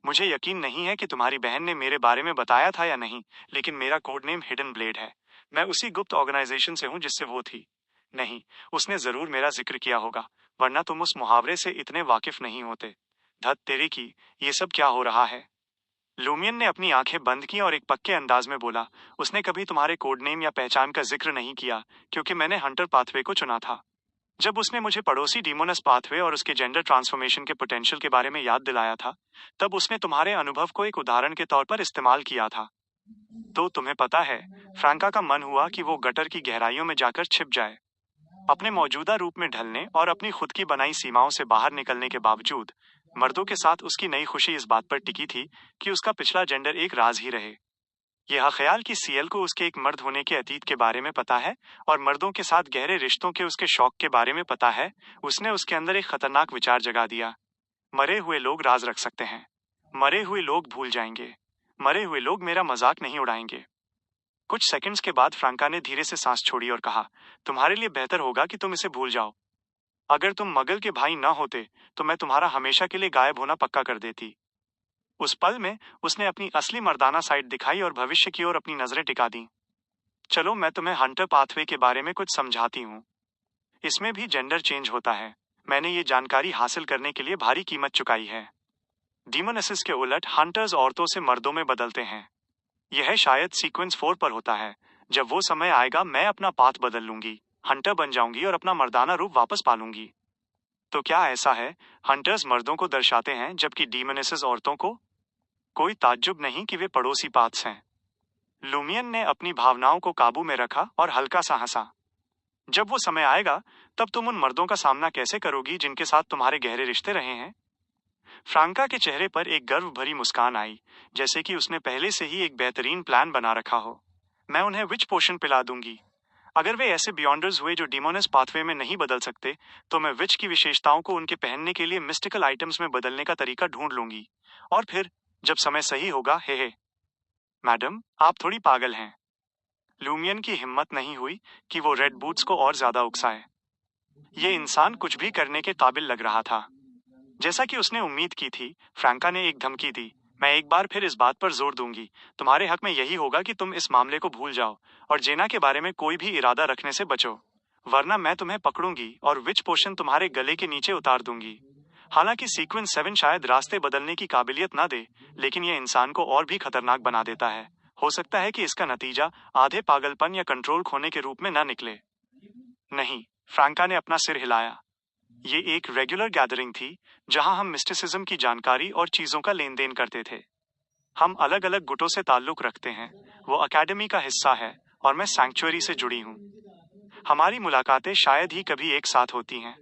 मुझे यकीन नहीं है कि तुम्हारी बहन ने मेरे बारे में बताया था या नहीं, लेकिन मेरा कोड नेम हिडन ब्लेड है। मैं उसी गुप्त ऑर्गेनाइजेशन से हूं जिससे वो थी। नहीं, उसने जरूर मेरा जिक्र किया होगा, वरना तुम उस मुहावरे से इतने वाकिफ नहीं होते। धत तेरे की, ये सब क्या हो रहा है? लूमियन ने अपनी आंखें बंद की और एक पक्के अंदाज में बोला, उसने कभी तुम्हारे कोड नेम या पहचान का जिक्र नहीं किया, क्योंकि मैंने हंटर पाथवे को चुना था। जब उसने मुझे पड़ोसी डीमोनस पाथवे और उसके जेंडर ट्रांसफॉर्मेशन के पोटेंशियल के बारे में याद दिलाया था, तब उसने तुम्हारे अनुभव को एक उदाहरण के तौर पर इस्तेमाल किया था। तो तुम्हें पता है, फ्रैंका का मन हुआ कि वो गटर की गहराइयों में जाकर छिप जाए। अपने मौजूदा रूप में ढलने और अपनी खुद की बनाई सीमाओं से बाहर निकलने के बावजूद मर्दों के साथ उसकी नई खुशी इस बात पर टिकी थी कि उसका पिछला जेंडर एक राज ही रहे। यह ख्याल कि सीएल को उसके एक मर्द होने के अतीत के बारे में पता है और मर्दों के साथ गहरे रिश्तों के उसके शौक के बारे में पता है, उसने उसके अंदर एक खतरनाक विचार जगा दिया। मरे हुए लोग राज रख सकते हैं। मरे हुए लोग भूल जाएंगे। मरे हुए लोग मेरा मजाक नहीं उड़ाएंगे। कुछ सेकंड्स के बाद फ्रैंका ने धीरे से सांस छोड़ी और कहा, तुम्हारे लिए बेहतर होगा कि तुम इसे भूल जाओ। अगर तुम मगल के भाई न होते तो मैं तुम्हारा हमेशा के लिए गायब होना पक्का कर देती। उस पल में उसने अपनी असली मर्दाना साइड दिखाई और भविष्य की ओर अपनी नजरें टिका दी। चलो मैं तुम्हें हंटर पाथवे के बारे में कुछ समझाती हूँ। इसमें भी जेंडर चेंज होता है। मैंने ये जानकारी हासिल करने के लिए भारी कीमत चुकाई है। डीमोनेसिस के उलट हंटर्स औरतों से मर्दों में बदलते हैं। यह शायद सीक्वेंस 4 पर होता है। जब वो समय आएगा मैं अपना पाथ बदल लूंगी, हंटर बन जाऊंगी और अपना मर्दाना रूप वापस पालूंगी। तो क्या ऐसा है, हंटर्स मर्दों को दर्शाते हैं जबकि डीमोनेसिस औरतों को? कोई ताज्जुब नहीं कि वे पड़ोसी पाथ्स हैं। लूमियन ने अपनी भावनाओं को काबू में रखा और हल्का सा हंसा। जब वो समय आएगा तब तुम उन मर्दों का सामना कैसे करोगी जिनके साथ तुम्हारे गहरे रिश्ते रहे हैं? फ्रैंका के चेहरे पर एक गर्व भरी मुस्कान आई, जैसे कि उसने पहले से ही एक बेहतरीन प्लान बना रखा हो। मैं उन्हें विच पोशन पिला दूंगी। अगर वे ऐसे बियॉन्डर्स हुए जो डीमोनस पाथवे में नहीं बदल सकते, तो मैं विच की विशेषताओं को उनके पहनने के लिए मिस्टिकल आइटम्स में बदलने का तरीका ढूंढ लूंगी। और फिर जब समय सही होगा, हे मैडम, आप थोड़ी पागल हैं। लूमियन की हिम्मत नहीं हुई कि वो रेड बूट्स को और ज्यादा उकसाए। ये इंसान कुछ भी करने के काबिल लग रहा था। जैसा कि उसने उम्मीद की थी, फ्रैंका ने एक धमकी दी, मैं एक बार फिर इस बात पर जोर दूंगी, तुम्हारे हक में यही होगा कि तुम इस मामले को भूल जाओ और जेना के बारे में कोई भी इरादा रखने से बचो, वरना मैं तुम्हें पकड़ूंगी और विच पोशन तुम्हारे गले के नीचे उतार दूंगी। हालांकि सीक्वेंस 7 शायद रास्ते बदलने की काबिलियत ना दे, लेकिन यह इंसान को और भी खतरनाक बना देता है। हो सकता है कि इसका नतीजा आधे पागलपन या कंट्रोल खोने के रूप में ना निकले। नहीं, फ्रैंका ने अपना सिर हिलाया। ये एक रेगुलर गैदरिंग थी जहां हम मिस्टिसिज्म की जानकारी और चीजों का लेन देन करते थे। हम अलग अलग गुटों से ताल्लुक रखते हैं। वो एकेडमी का हिस्सा है और मैं सैंक्चुअरी से जुड़ी हूँ। हमारी मुलाकातें शायद ही कभी एक साथ होती हैं।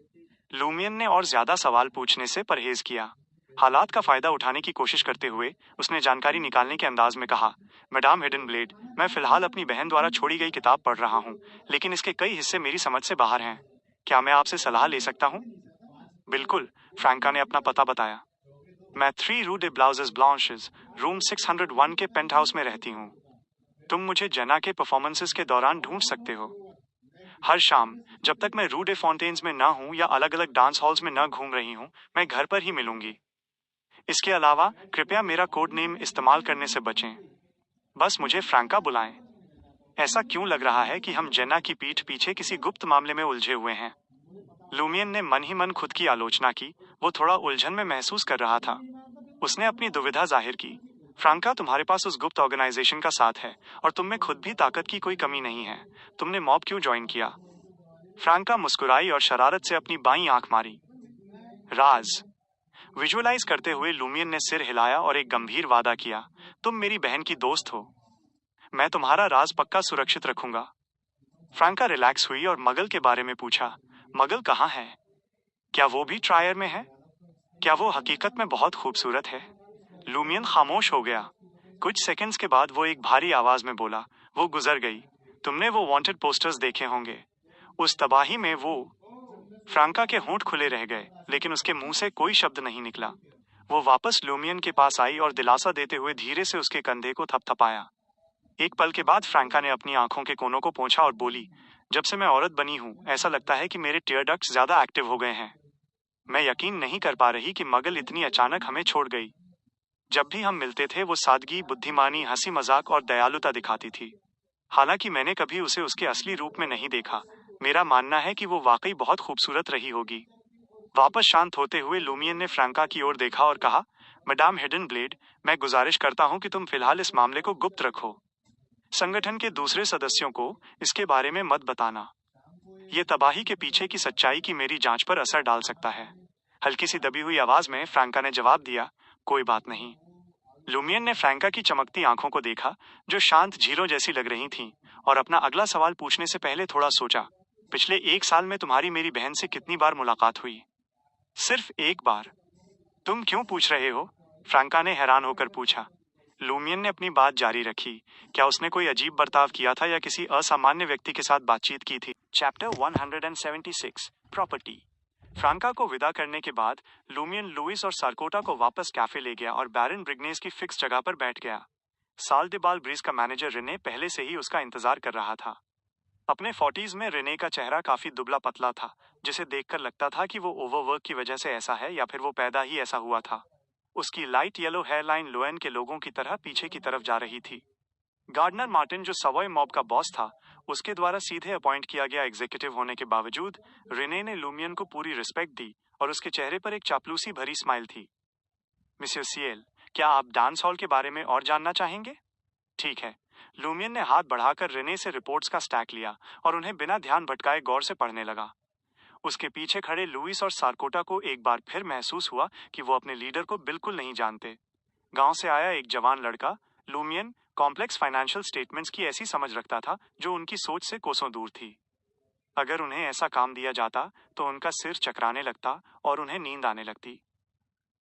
लूमियन ने और ज्यादा सवाल पूछने से परहेज किया। हालात का फायदा उठाने की कोशिश करते हुए उसने जानकारी निकालने के अंदाज में कहा, मैडम हिडन ब्लेड, मैं फिलहाल अपनी बहन द्वारा छोड़ी गई किताब पढ़ रहा हूँ, लेकिन इसके कई हिस्से मेरी समझ से बाहर हैं। क्या मैं आपसे सलाह ले सकता हूँ? बिल्कुल, फ्रैंका ने अपना पता बताया। मैं 3 रू डे ब्लाउजेस ब्लांशेस, रूम 601 के पेंट हाउस में रहती हूँ। तुम मुझे जेना के परफॉर्मेंसेस के दौरान ढूंढ सकते हो। हर शाम, जब तक मैं रू डे फाउंटेन्स में ना हूँ या अलग अलग डांस हॉल्स में न घूम रही हूँ, मैं घर पर ही मिलूंगी। इसके अलावा कृपया मेरा कोड नेम इस्तेमाल करने से बचें। बस मुझे फ्रैंका बुलाएं। ऐसा क्यों लग रहा है कि हम जेना की पीठ पीछे किसी गुप्त मामले में उलझे हुए हैं? लूमियन ने मन ही मन खुद की आलोचना की। वो थोड़ा उलझन में महसूस कर रहा था। उसने अपनी दुविधा जाहिर की। फ्रैंका, तुम्हारे पास उस गुप्त ऑर्गेनाइजेशन का साथ है और तुम में खुद भी ताकत की कोई कमी नहीं है। तुमने मॉब क्यों ज्वाइन किया? फ्रैंका मुस्कुराई और शरारत से अपनी बाईं आंख मारी। राज विजुअलाइज करते हुए लूमियन ने सिर हिलाया और एक गंभीर वादा किया, तुम मेरी बहन की दोस्त हो। मैं तुम्हारा राज पक्का सुरक्षित रखूंगा। फ्रैंका रिलैक्स हुई और मगल के बारे में पूछा, मगल कहाँ है? क्या वो भी ट्रायर में है? क्या वो हकीकत में बहुत खूबसूरत है? लूमियन खामोश हो गया। कुछ सेकंड्स के बाद वो एक भारी आवाज में बोला, वो गुजर गई। तुमने वो वांटेड पोस्टर्स देखे होंगे। उस तबाही में वो। फ्रैंका के होंठ खुले रह गए, लेकिन उसके मुंह से कोई शब्द नहीं निकला। वो वापस लूमियन के पास आई और दिलासा देते हुए धीरे से उसके कंधे को थपथपाया। एक पल के बाद फ्रैंका ने अपनी आंखों के कोनों को पोंछा और बोली, जब से मैं औरत बनी हूं, ऐसा लगता है कि मेरे टीयर डक्ट्स ज्यादा एक्टिव हो गए हैं। मैं यकीन नहीं कर पा रही कि मगल इतनी अचानक हमें छोड़ गई। जब भी हम मिलते थे वो सादगी, बुद्धिमानी, हंसी मजाक और दयालुता दिखाती थी। हालांकि मैंने कभी उसे उसके असली रूप में नहीं देखा। मेरा मानना है कि वो वाकई बहुत खूबसूरत रही होगी। वापस शांत होते हुए लूमियन ने फ्रैंका की ओर देखा और कहा, मैडम हिडन ब्लेड, मैं गुजारिश करता हूं कि तुम फिलहाल इस मामले को गुप्त रखो। संगठन के दूसरे सदस्यों को इसके बारे में मत बताना। ये तबाही के पीछे की सच्चाई की मेरी जांच पर असर डाल सकता है। हल्की सी दबी हुई आवाज में फ्रैंका ने जवाब दिया, कोई बात नहीं। लूमियन ने फ्रैंका की चमकती आंखों को देखा, जो शांत झीलों जैसी लग रही थीं, और अपना अगला सवाल पूछने से पहले थोड़ा सोचा, पिछले 1 साल में तुम्हारी मेरी बहन से कितनी बार मुलाकात हुई? सिर्फ एक बार। तुम क्यों पूछ रहे हो? फ्रैंका ने हैरान होकर पूछा। लूमियन ने अपनी बात जारी रखी, क्या उसने कोई अजीब बर्ताव किया था या किसी असामान्य व्यक्ति के साथ बातचीत की थी? Chapter 176, property. फ्रैंका को विदा करने के बाद लूमियन लुइस और सार्कोटा को वापस कैफे ले गया और बैरन ब्रिग्नेस की फिक्स जगह पर बैठ गया। साल दे बाल ब्रीज का मैनेजर रेने पहले से ही उसका इंतजार कर रहा था। अपने 40s में रेने का चेहरा काफी दुबला पतला था, जिसे देखकर लगता था कि वो ओवरवर्क की वजह से ऐसा है या फिर वो पैदा ही ऐसा हुआ था। उसकी लाइट येलो हेयरलाइन लोएन के लोगों की तरह पीछे की तरफ जा रही थी। गार्डनर मार्टिन, जो सवॉय मॉब का बॉस था, उसके द्वारा सीधे अपॉइंट किया गया एग्जीक्यूटिव होने के बावजूद रेने ने लूमियन को पूरी रिस्पेक्ट दी और उसके चेहरे पर एक चापलूसी भरी स्माइल थी। मिस्टर सीएल, क्या आप डांस हॉल के बारे में और जानना चाहेंगे? ठीक है। लूमियन ने हाथ बढ़ाकर रेने से रिपोर्ट्स का स्टैक लिया और उन्हें बिना ध्यान भटकाए गौर से पढ़ने लगा। उसके पीछे खड़े लुइस और सार्कोटा को एक बार फिर महसूस हुआ कि वो अपने लीडर को बिल्कुल नहीं जानते। गांव से आया एक जवान लड़का, लूमियन कॉम्प्लेक्स फाइनेंशियल स्टेटमेंट्स की ऐसी समझ रखता था जो उनकी सोच से कोसों दूर थी। अगर उन्हें ऐसा काम दिया जाता तो उनका सिर चकराने लगता और उन्हें नींद आने लगती।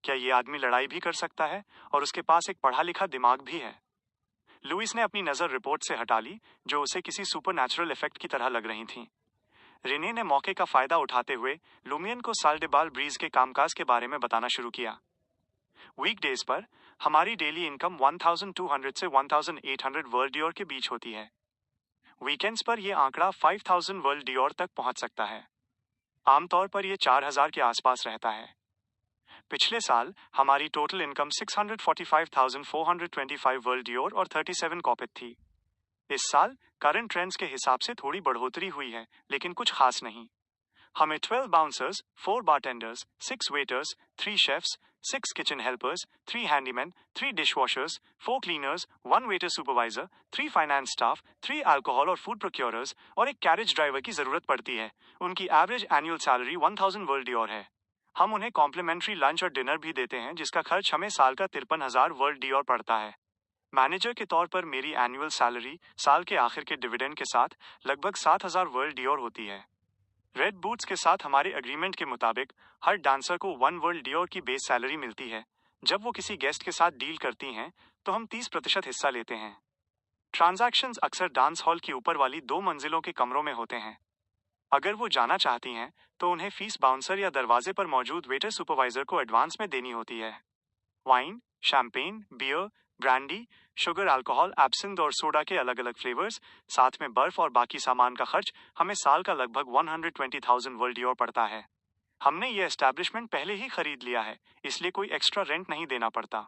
क्या ये आदमी लड़ाई भी कर सकता है और उसके पास एक पढ़ा लिखा दिमाग भी है? लुइस ने अपनी नजर रिपोर्ट से हटा ली, जो उसे किसी सुपरनैचुरल इफेक्ट की तरह लग रही थीं। रेने ने मौके का फायदा उठाते हुए लूमियन को साल डे बाल ब्रीज के कामकाज के बारे में बताना शुरू किया। वीकडेज पर हमारी डेली इनकम 1200 से 1800 वर्ल्ड डियोर के बीच होती है। वीकेंड्स पर यह आंकड़ा 5000 वर्ल्ड डियोर तक पहुंच सकता है। आमतौर पर यह 4000 के आसपास रहता है। पिछले साल हमारी टोटल इनकम 645,425 वर्ल्ड डियोर और 37 कॉपिट थी। इस साल करंट ट्रेंड्स के हिसाब से थोड़ी बढ़ोतरी हुई है, लेकिन कुछ खास नहीं। हमें 12 bouncers, 4 bartenders, 6 waiters, 3 chefs, 6 kitchen helpers, 3 handyman, 3 dishwashers, 4 cleaners, 1 waiter supervisor, 3 finance staff, 3 alcohol और फूड प्रोक्योरर्स और एक कैरेज ड्राइवर की जरूरत पड़ती है। उनकी average annual salary 1000 world Dior है। हम उन्हें कॉम्प्लीमेंट्री लंच और डिनर भी देते हैं, जिसका खर्च हमें साल का 53,000 वर्ल्ड डियोर पड़ता है। मैनेजर के तौर पर मेरी एनुअल सैलरी साल के आखिर के डिविडेंड के साथ लगभग 7,000 वर्ल्ड डियोर होती है। रेड बूट्स के साथ हमारे एग्रीमेंट के मुताबिक हर डांसर को 1 वर्ल्ड डियोर की बेस सैलरी मिलती है। जब वो किसी गेस्ट के साथ डील करती हैं तो हम 30% हिस्सा लेते हैं। ट्रांजैक्शंस अक्सर डांस हॉल की ऊपर वाली 2 मंजिलों के कमरों में होते हैं। अगर वो जाना चाहती हैं तो उन्हें फीस बाउंसर या दरवाजे पर मौजूद वेटर सुपरवाइजर को एडवांस में देनी होती है। Wine, champagne, beer, brandy, sugar alcohol, absinthe और सोडा के अलग अलग फ्लेवर्स, साथ में बर्फ और बाकी सामान का खर्च हमें साल का लगभग 120,000 वर्ल्ड डियोर पड़ता है। हमने ये एस्टैब्लिशमेंट पहले ही खरीद लिया है, इसलिए कोई एक्स्ट्रा रेंट नहीं देना पड़ता।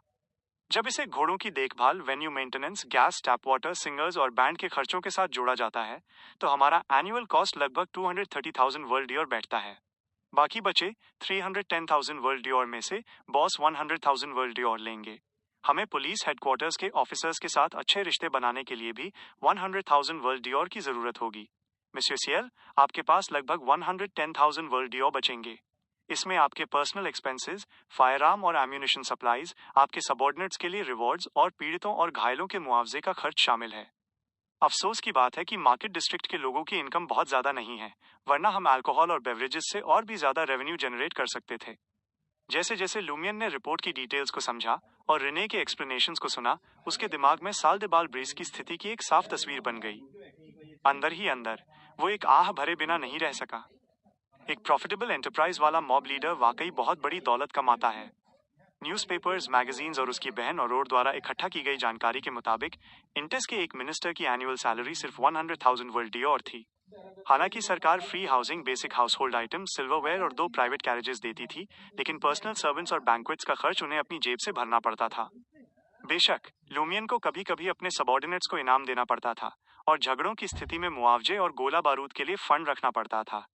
जब इसे घोड़ों की देखभाल, venue maintenance, gas, tap water, singers और बैंड के खर्चों के साथ जोड़ा जाता है तो हमारा एनुअल कॉस्ट लगभग 230,000 वर्ल्ड डियोर बैठता है। बाकी बचे 310,000 वर्ल्ड डियोर में से बॉस 100,000 वर्ल्ड डियोर लेंगे। हमें पुलिस हेडक्वार्टर्स के ऑफिसर्स के साथ अच्छे रिश्ते बनाने के लिए भी 100,000 वर्ल्ड डियोर की जरूरत होगी। मिस्टर सियल, आपके पास लगभग 110,000 वर्ल्ड डियोर बचेंगे। इसमें आपके पर्सनल एक्सपेंसेस, फायर आर्म और एम्यूनिशन सप्लाईज, आपके सबॉर्डिनेट्स के लिए रिवॉर्ड्स और पीड़ितों और घायलों के मुआवजे का खर्च शामिल है। अफसोस की बात है कि मार्केट डिस्ट्रिक्ट के लोगों की इनकम बहुत ज्यादा नहीं है, वरना हम अल्कोहल और बेवरेजेस से और भी ज्यादा रेवेन्यू जनरेट कर सकते थे। जैसे जैसे लूमियन ने रिपोर्ट की डिटेल्स को समझा और रिने के एक्सप्लेनेशंस को सुना, उसके दिमाग में साल्देबाल ब्रीज की स्थिति की एक साफ तस्वीर बन गई। अंदर ही अंदर वो एक आह भरे बिना नहीं रह सका। एक प्रॉफिटेबल एंटरप्राइज वाला मॉब लीडर वाकई बहुत बड़ी दौलत कमाता है। न्यूज़पेपर्स, मैगजीन्स और उसकी बहन और द्वारा इकट्ठा की गई जानकारी के मुताबिक इंटेस के एक मिनिस्टर की एनुअल सैलरी सिर्फ 100,000 वर्ल्ड डियोर थी। हालांकि सरकार free housing, basic house hold item, silverware और 2 प्राइवेट कैरेजेस देती थी, लेकिन पर्सनल सर्वेंट्स और बैंक्वेट्स का खर्च उन्हें अपनी जेब से भरना पड़ता था। बेशक लूमियन को कभी कभी अपने सबॉर्डिनेट्स को इनाम देना पड़ता था और झगड़ों की स्थिति में मुआवजे और गोला बारूद के लिए फंड रखना पड़ता था।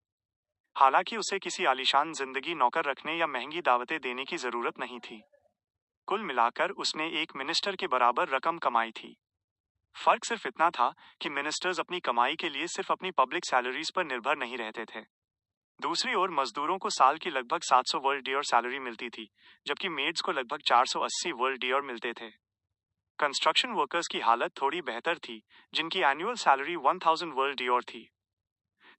हालांकि उसे किसी आलीशान जिंदगी, नौकर रखने या महंगी दावतें देने की जरूरत नहीं थी। कुल मिलाकर उसने एक मिनिस्टर के बराबर रकम कमाई थी। फर्क सिर्फ इतना था कि मिनिस्टर्स अपनी कमाई के लिए सिर्फ अपनी पब्लिक सैलरीज पर निर्भर नहीं रहते थे। दूसरी ओर मजदूरों को साल की लगभग 700 वर्ल्ड डियोर सैलरी मिलती थी, जबकि मेड्स को लगभग 480 वर्ल्ड डियोर मिलते थे। कंस्ट्रक्शन वर्कर्स की हालत थोड़ी बेहतर थी, जिनकी एनुअल सैलरी 1000 वर्ल्ड डियोर थी।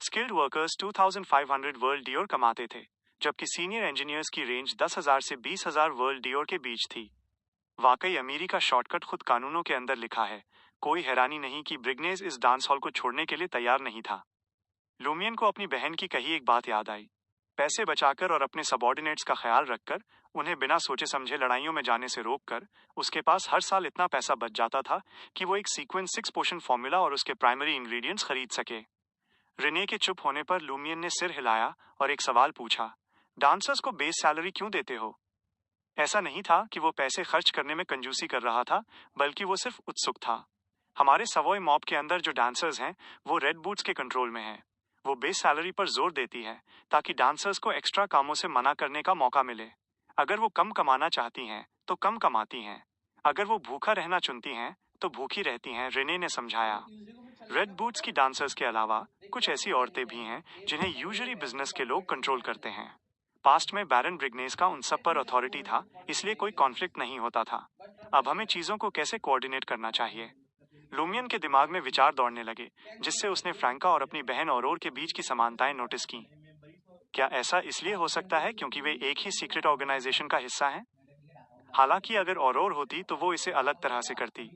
स्किल्ड वर्कर्स 2500 वर्ल्ड डियोर कमाते थे, जबकि सीनियर इंजीनियर्स की रेंज 10,000 से 20,000 वर्ल्ड डियोर के बीच थी। वाकई अमीरी का शॉर्टकट खुद कानूनों के अंदर लिखा है। कोई हैरानी नहीं कि ब्रिग्नेस इस डांस हॉल को छोड़ने के लिए तैयार नहीं था। लूमियन को अपनी बहन की कही एक बात याद आई। पैसे बचाकर और अपने सबॉर्डिनेट्स का ख्याल रखकर, उन्हें बिना सोचे समझे लड़ाइयों में जाने से रोककर, उसके पास हर साल इतना पैसा बच जाता था कि वो एक सीक्वेंस 6 पोशन फॉर्मूला और उसके प्राइमरी इंग्रेडिएंट्स खरीद सके। रिने के चुप होने पर लूमियन ने सिर हिलाया और एक सवाल पूछा, डांसर्स को बेस सैलरी क्यों देते हो? ऐसा नहीं था कि वो पैसे खर्च करने में कंजूसी कर रहा था, बल्कि वो सिर्फ उत्सुक था। हमारे सवॉय मॉब के अंदर जो डांसर्स हैं, वो रेड बूट्स के कंट्रोल में हैं। वो बेस सैलरी पर जोर देती है ताकि डांसर्स को एक्स्ट्रा कामों से मना करने का मौका मिले। अगर वो कम कमाना चाहती हैं तो कम कमाती हैं। अगर वो भूखा रहना चुनती हैं तो भूखी रहती हैं, रिने ने समझाया। रेड बूट्स की डांसर्स के अलावा कुछ ऐसी औरतें भी हैं जिन्हें यूजुअली बिजनेस के लोग कंट्रोल करते हैं। पास्ट में बैरन ब्रिग्नेस का उन सब पर अथॉरिटी था, इसलिए कोई कॉन्फ्लिक्ट नहीं होता था। अब हमें चीजों को कैसे कोऑर्डिनेट करना चाहिए? लूमियन के दिमाग में विचार दौड़ने लगे, जिससे उसने फ्रैंका और अपनी बहन औरोर के बीच की समानताएं नोटिस की। क्या ऐसा इसलिए हो सकता है क्योंकि वे एक ही सीक्रेट ऑर्गेनाइजेशन का हिस्सा हैं? हालांकि अगर औरोर होती तो वो इसे अलग तरह से करती।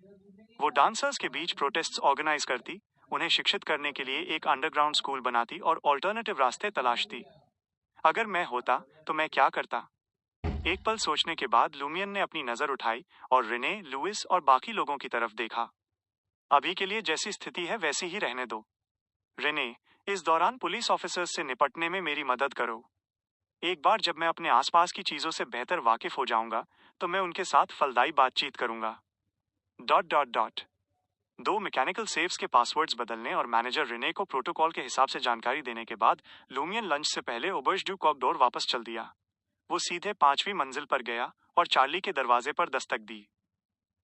वो डांसर्स के बीच प्रोटेस्ट्स ऑर्गेनाइज करती, उन्हें शिक्षित करने के लिए एक अंडरग्राउंड स्कूल बनाती और ऑल्टरनेटिव रास्ते तलाशती। अगर मैं होता तो मैं क्या करता? एक पल सोचने के बाद लूमियन ने अपनी नजर उठाई और रिने, लुइस और बाकी लोगों की तरफ देखा। अभी के लिए जैसी स्थिति है वैसी ही रहने दो। रिने, इस दौरान पुलिस ऑफिसर्स से निपटने में मेरी मदद करो। एक बार जब मैं अपने आसपास की चीजों से बेहतर वाकिफ हो जाऊंगा तो मैं उनके साथ फलदायी बातचीत करूंगा। Dot dot dot 2 mechanical safes के पासवर्ड्स बदलने और मैनेजर रिने को प्रोटोकॉल के हिसाब से जानकारी देने के बाद लूमियन लंच से पहले ओबर्ज ड्यू कॉकडोर वापस चल दिया। वो सीधे 5वीं मंजिल पर गया और चार्ली के दरवाजे पर दस्तक दी।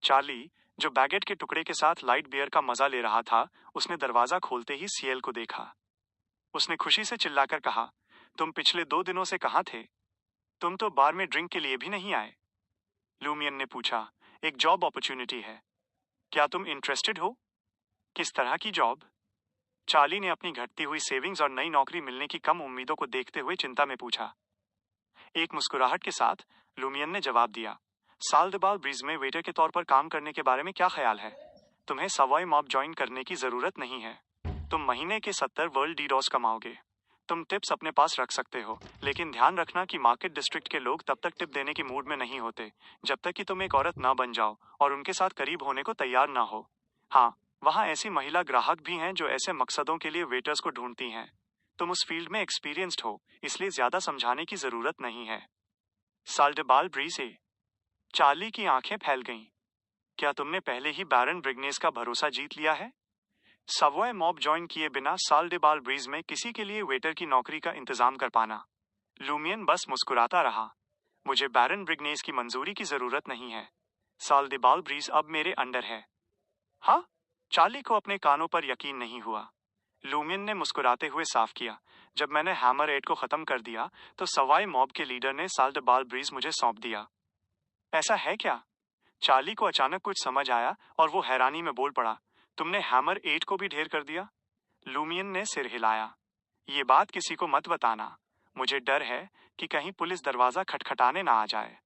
चार्ली, जो बैगेट के टुकड़े के साथ लाइट बियर का मजा ले रहा था, उसने दरवाजा खोलते ही सियल को देखा। उसने खुशी से चिल्लाकर कहा, तुम पिछले 2 दिनों से कहाँ थे? तुम तो बार में ड्रिंक के लिए भी नहीं आए। लूमियन ने पूछा, एक जॉब अपॉर्चुनिटी है। क्या तुम इंटरेस्टेड हो? किस तरह की जॉब? चार्ली ने अपनी घटती हुई सेविंग्स और नई नौकरी मिलने की कम उम्मीदों को देखते हुए चिंता में पूछा। एक मुस्कुराहट के साथ लुमियन ने जवाब दिया, साल दे बाल ब्रीज में वेटर के तौर पर काम करने के बारे में क्या ख्याल है? तुम्हें सवाई मॉब ज्वाइन करने की जरूरत नहीं है। तुम महीने के 70 वर्ल्ड डीडॉस कमाओगे। तुम टिप्स अपने पास रख सकते हो, लेकिन ध्यान रखना कि मार्केट डिस्ट्रिक्ट के लोग तब तक टिप देने की मूड में नहीं होते जब तक कि तुम एक औरत ना बन जाओ और उनके साथ करीब होने को तैयार ना हो। हाँ, वहाँ ऐसी महिला ग्राहक भी हैं जो ऐसे मकसदों के लिए वेटर्स को ढूंढती हैं। तुम उस फील्ड में एक्सपीरियंस्ड हो, इसलिए ज्यादा समझाने की जरूरत नहीं है। साल डे बाल ब्रीज से चार्ली की आंखें फैल गईं। क्या तुमने पहले ही बैरन ब्रिग्नेस का भरोसा जीत लिया है? सवॉय मॉब ज्वाइन किए बिना साल डे बाल ब्रीज में किसी के लिए वेटर की नौकरी का इंतजाम कर पाना। लुमियन बस मुस्कुराता रहा। मुझे बैरन ब्रिग्नेस की मंजूरी की जरूरत नहीं है। साल डे बाल ब्रीज अब मेरे अंडर है। हाँ? चार्ली को अपने कानों पर यकीन नहीं हुआ। लुमियन ने मुस्कुराते हुए साफ किया, जब मैंने हैमर 8 को खत्म कर दिया तो सवाई मॉब के लीडर ने साल डे बाल ब्रीज मुझे सौंप दिया। ऐसा है क्या? चार्ली को अचानक कुछ समझ आया और वो हैरानी में बोल पड़ा, तुमने हैमर 8 को भी ढेर कर दिया? लुमियन ने सिर हिलाया। ये बात किसी को मत बताना। मुझे डर है कि कहीं पुलिस दरवाजा खटखटाने ना आ जाए।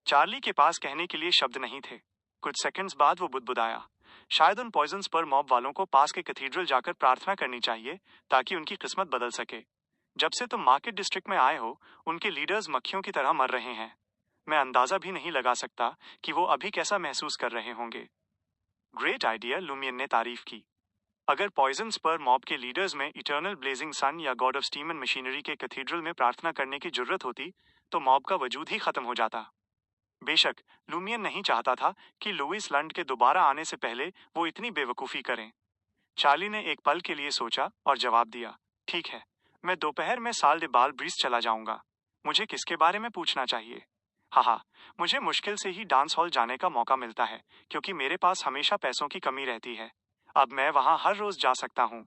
चार्ली के पास कहने के लिए शब्द नहीं थे। कुछ सेकंड्स बाद वो बुदबुदाया, शायद उन पॉइजन स्पर मॉब वालों को पास के कैथीड्रल जाकर प्रार्थना करनी चाहिए ताकि उनकी किस्मत बदल सके। जब से तुम मार्केट डिस्ट्रिक्ट में आए हो, उनके लीडर्स मक्खियों की तरह मर रहे हैं। मैं अंदाजा भी नहीं लगा सकता कि वो अभी कैसा महसूस कर रहे होंगे। ग्रेट आइडिया, लुमियन ने तारीफ की। अगर पॉइजन स्पर मॉब के लीडर्स में इटर्नल ब्लेजिंग सन या God of steam and machinery के कैथीड्रल में प्रार्थना करने की जरूरत होती तो मॉब का वजूद ही खत्म हो जाता। बेशक लुमियन नहीं चाहता था कि लुइस लंड के दोबारा आने से पहले वो इतनी बेवकूफ़ी करें। चार्ली ने एक पल के लिए सोचा और जवाब दिया, ठीक है, मैं दोपहर में साल डे बाल ब्रीज चला जाऊंगा। मुझे किसके बारे में पूछना चाहिए? हाँ, मुझे मुश्किल से ही डांस हॉल जाने का मौका मिलता है क्योंकि मेरे पास हमेशा पैसों की कमी रहती है। अब मैं वहां हर रोज जा सकता हूँ।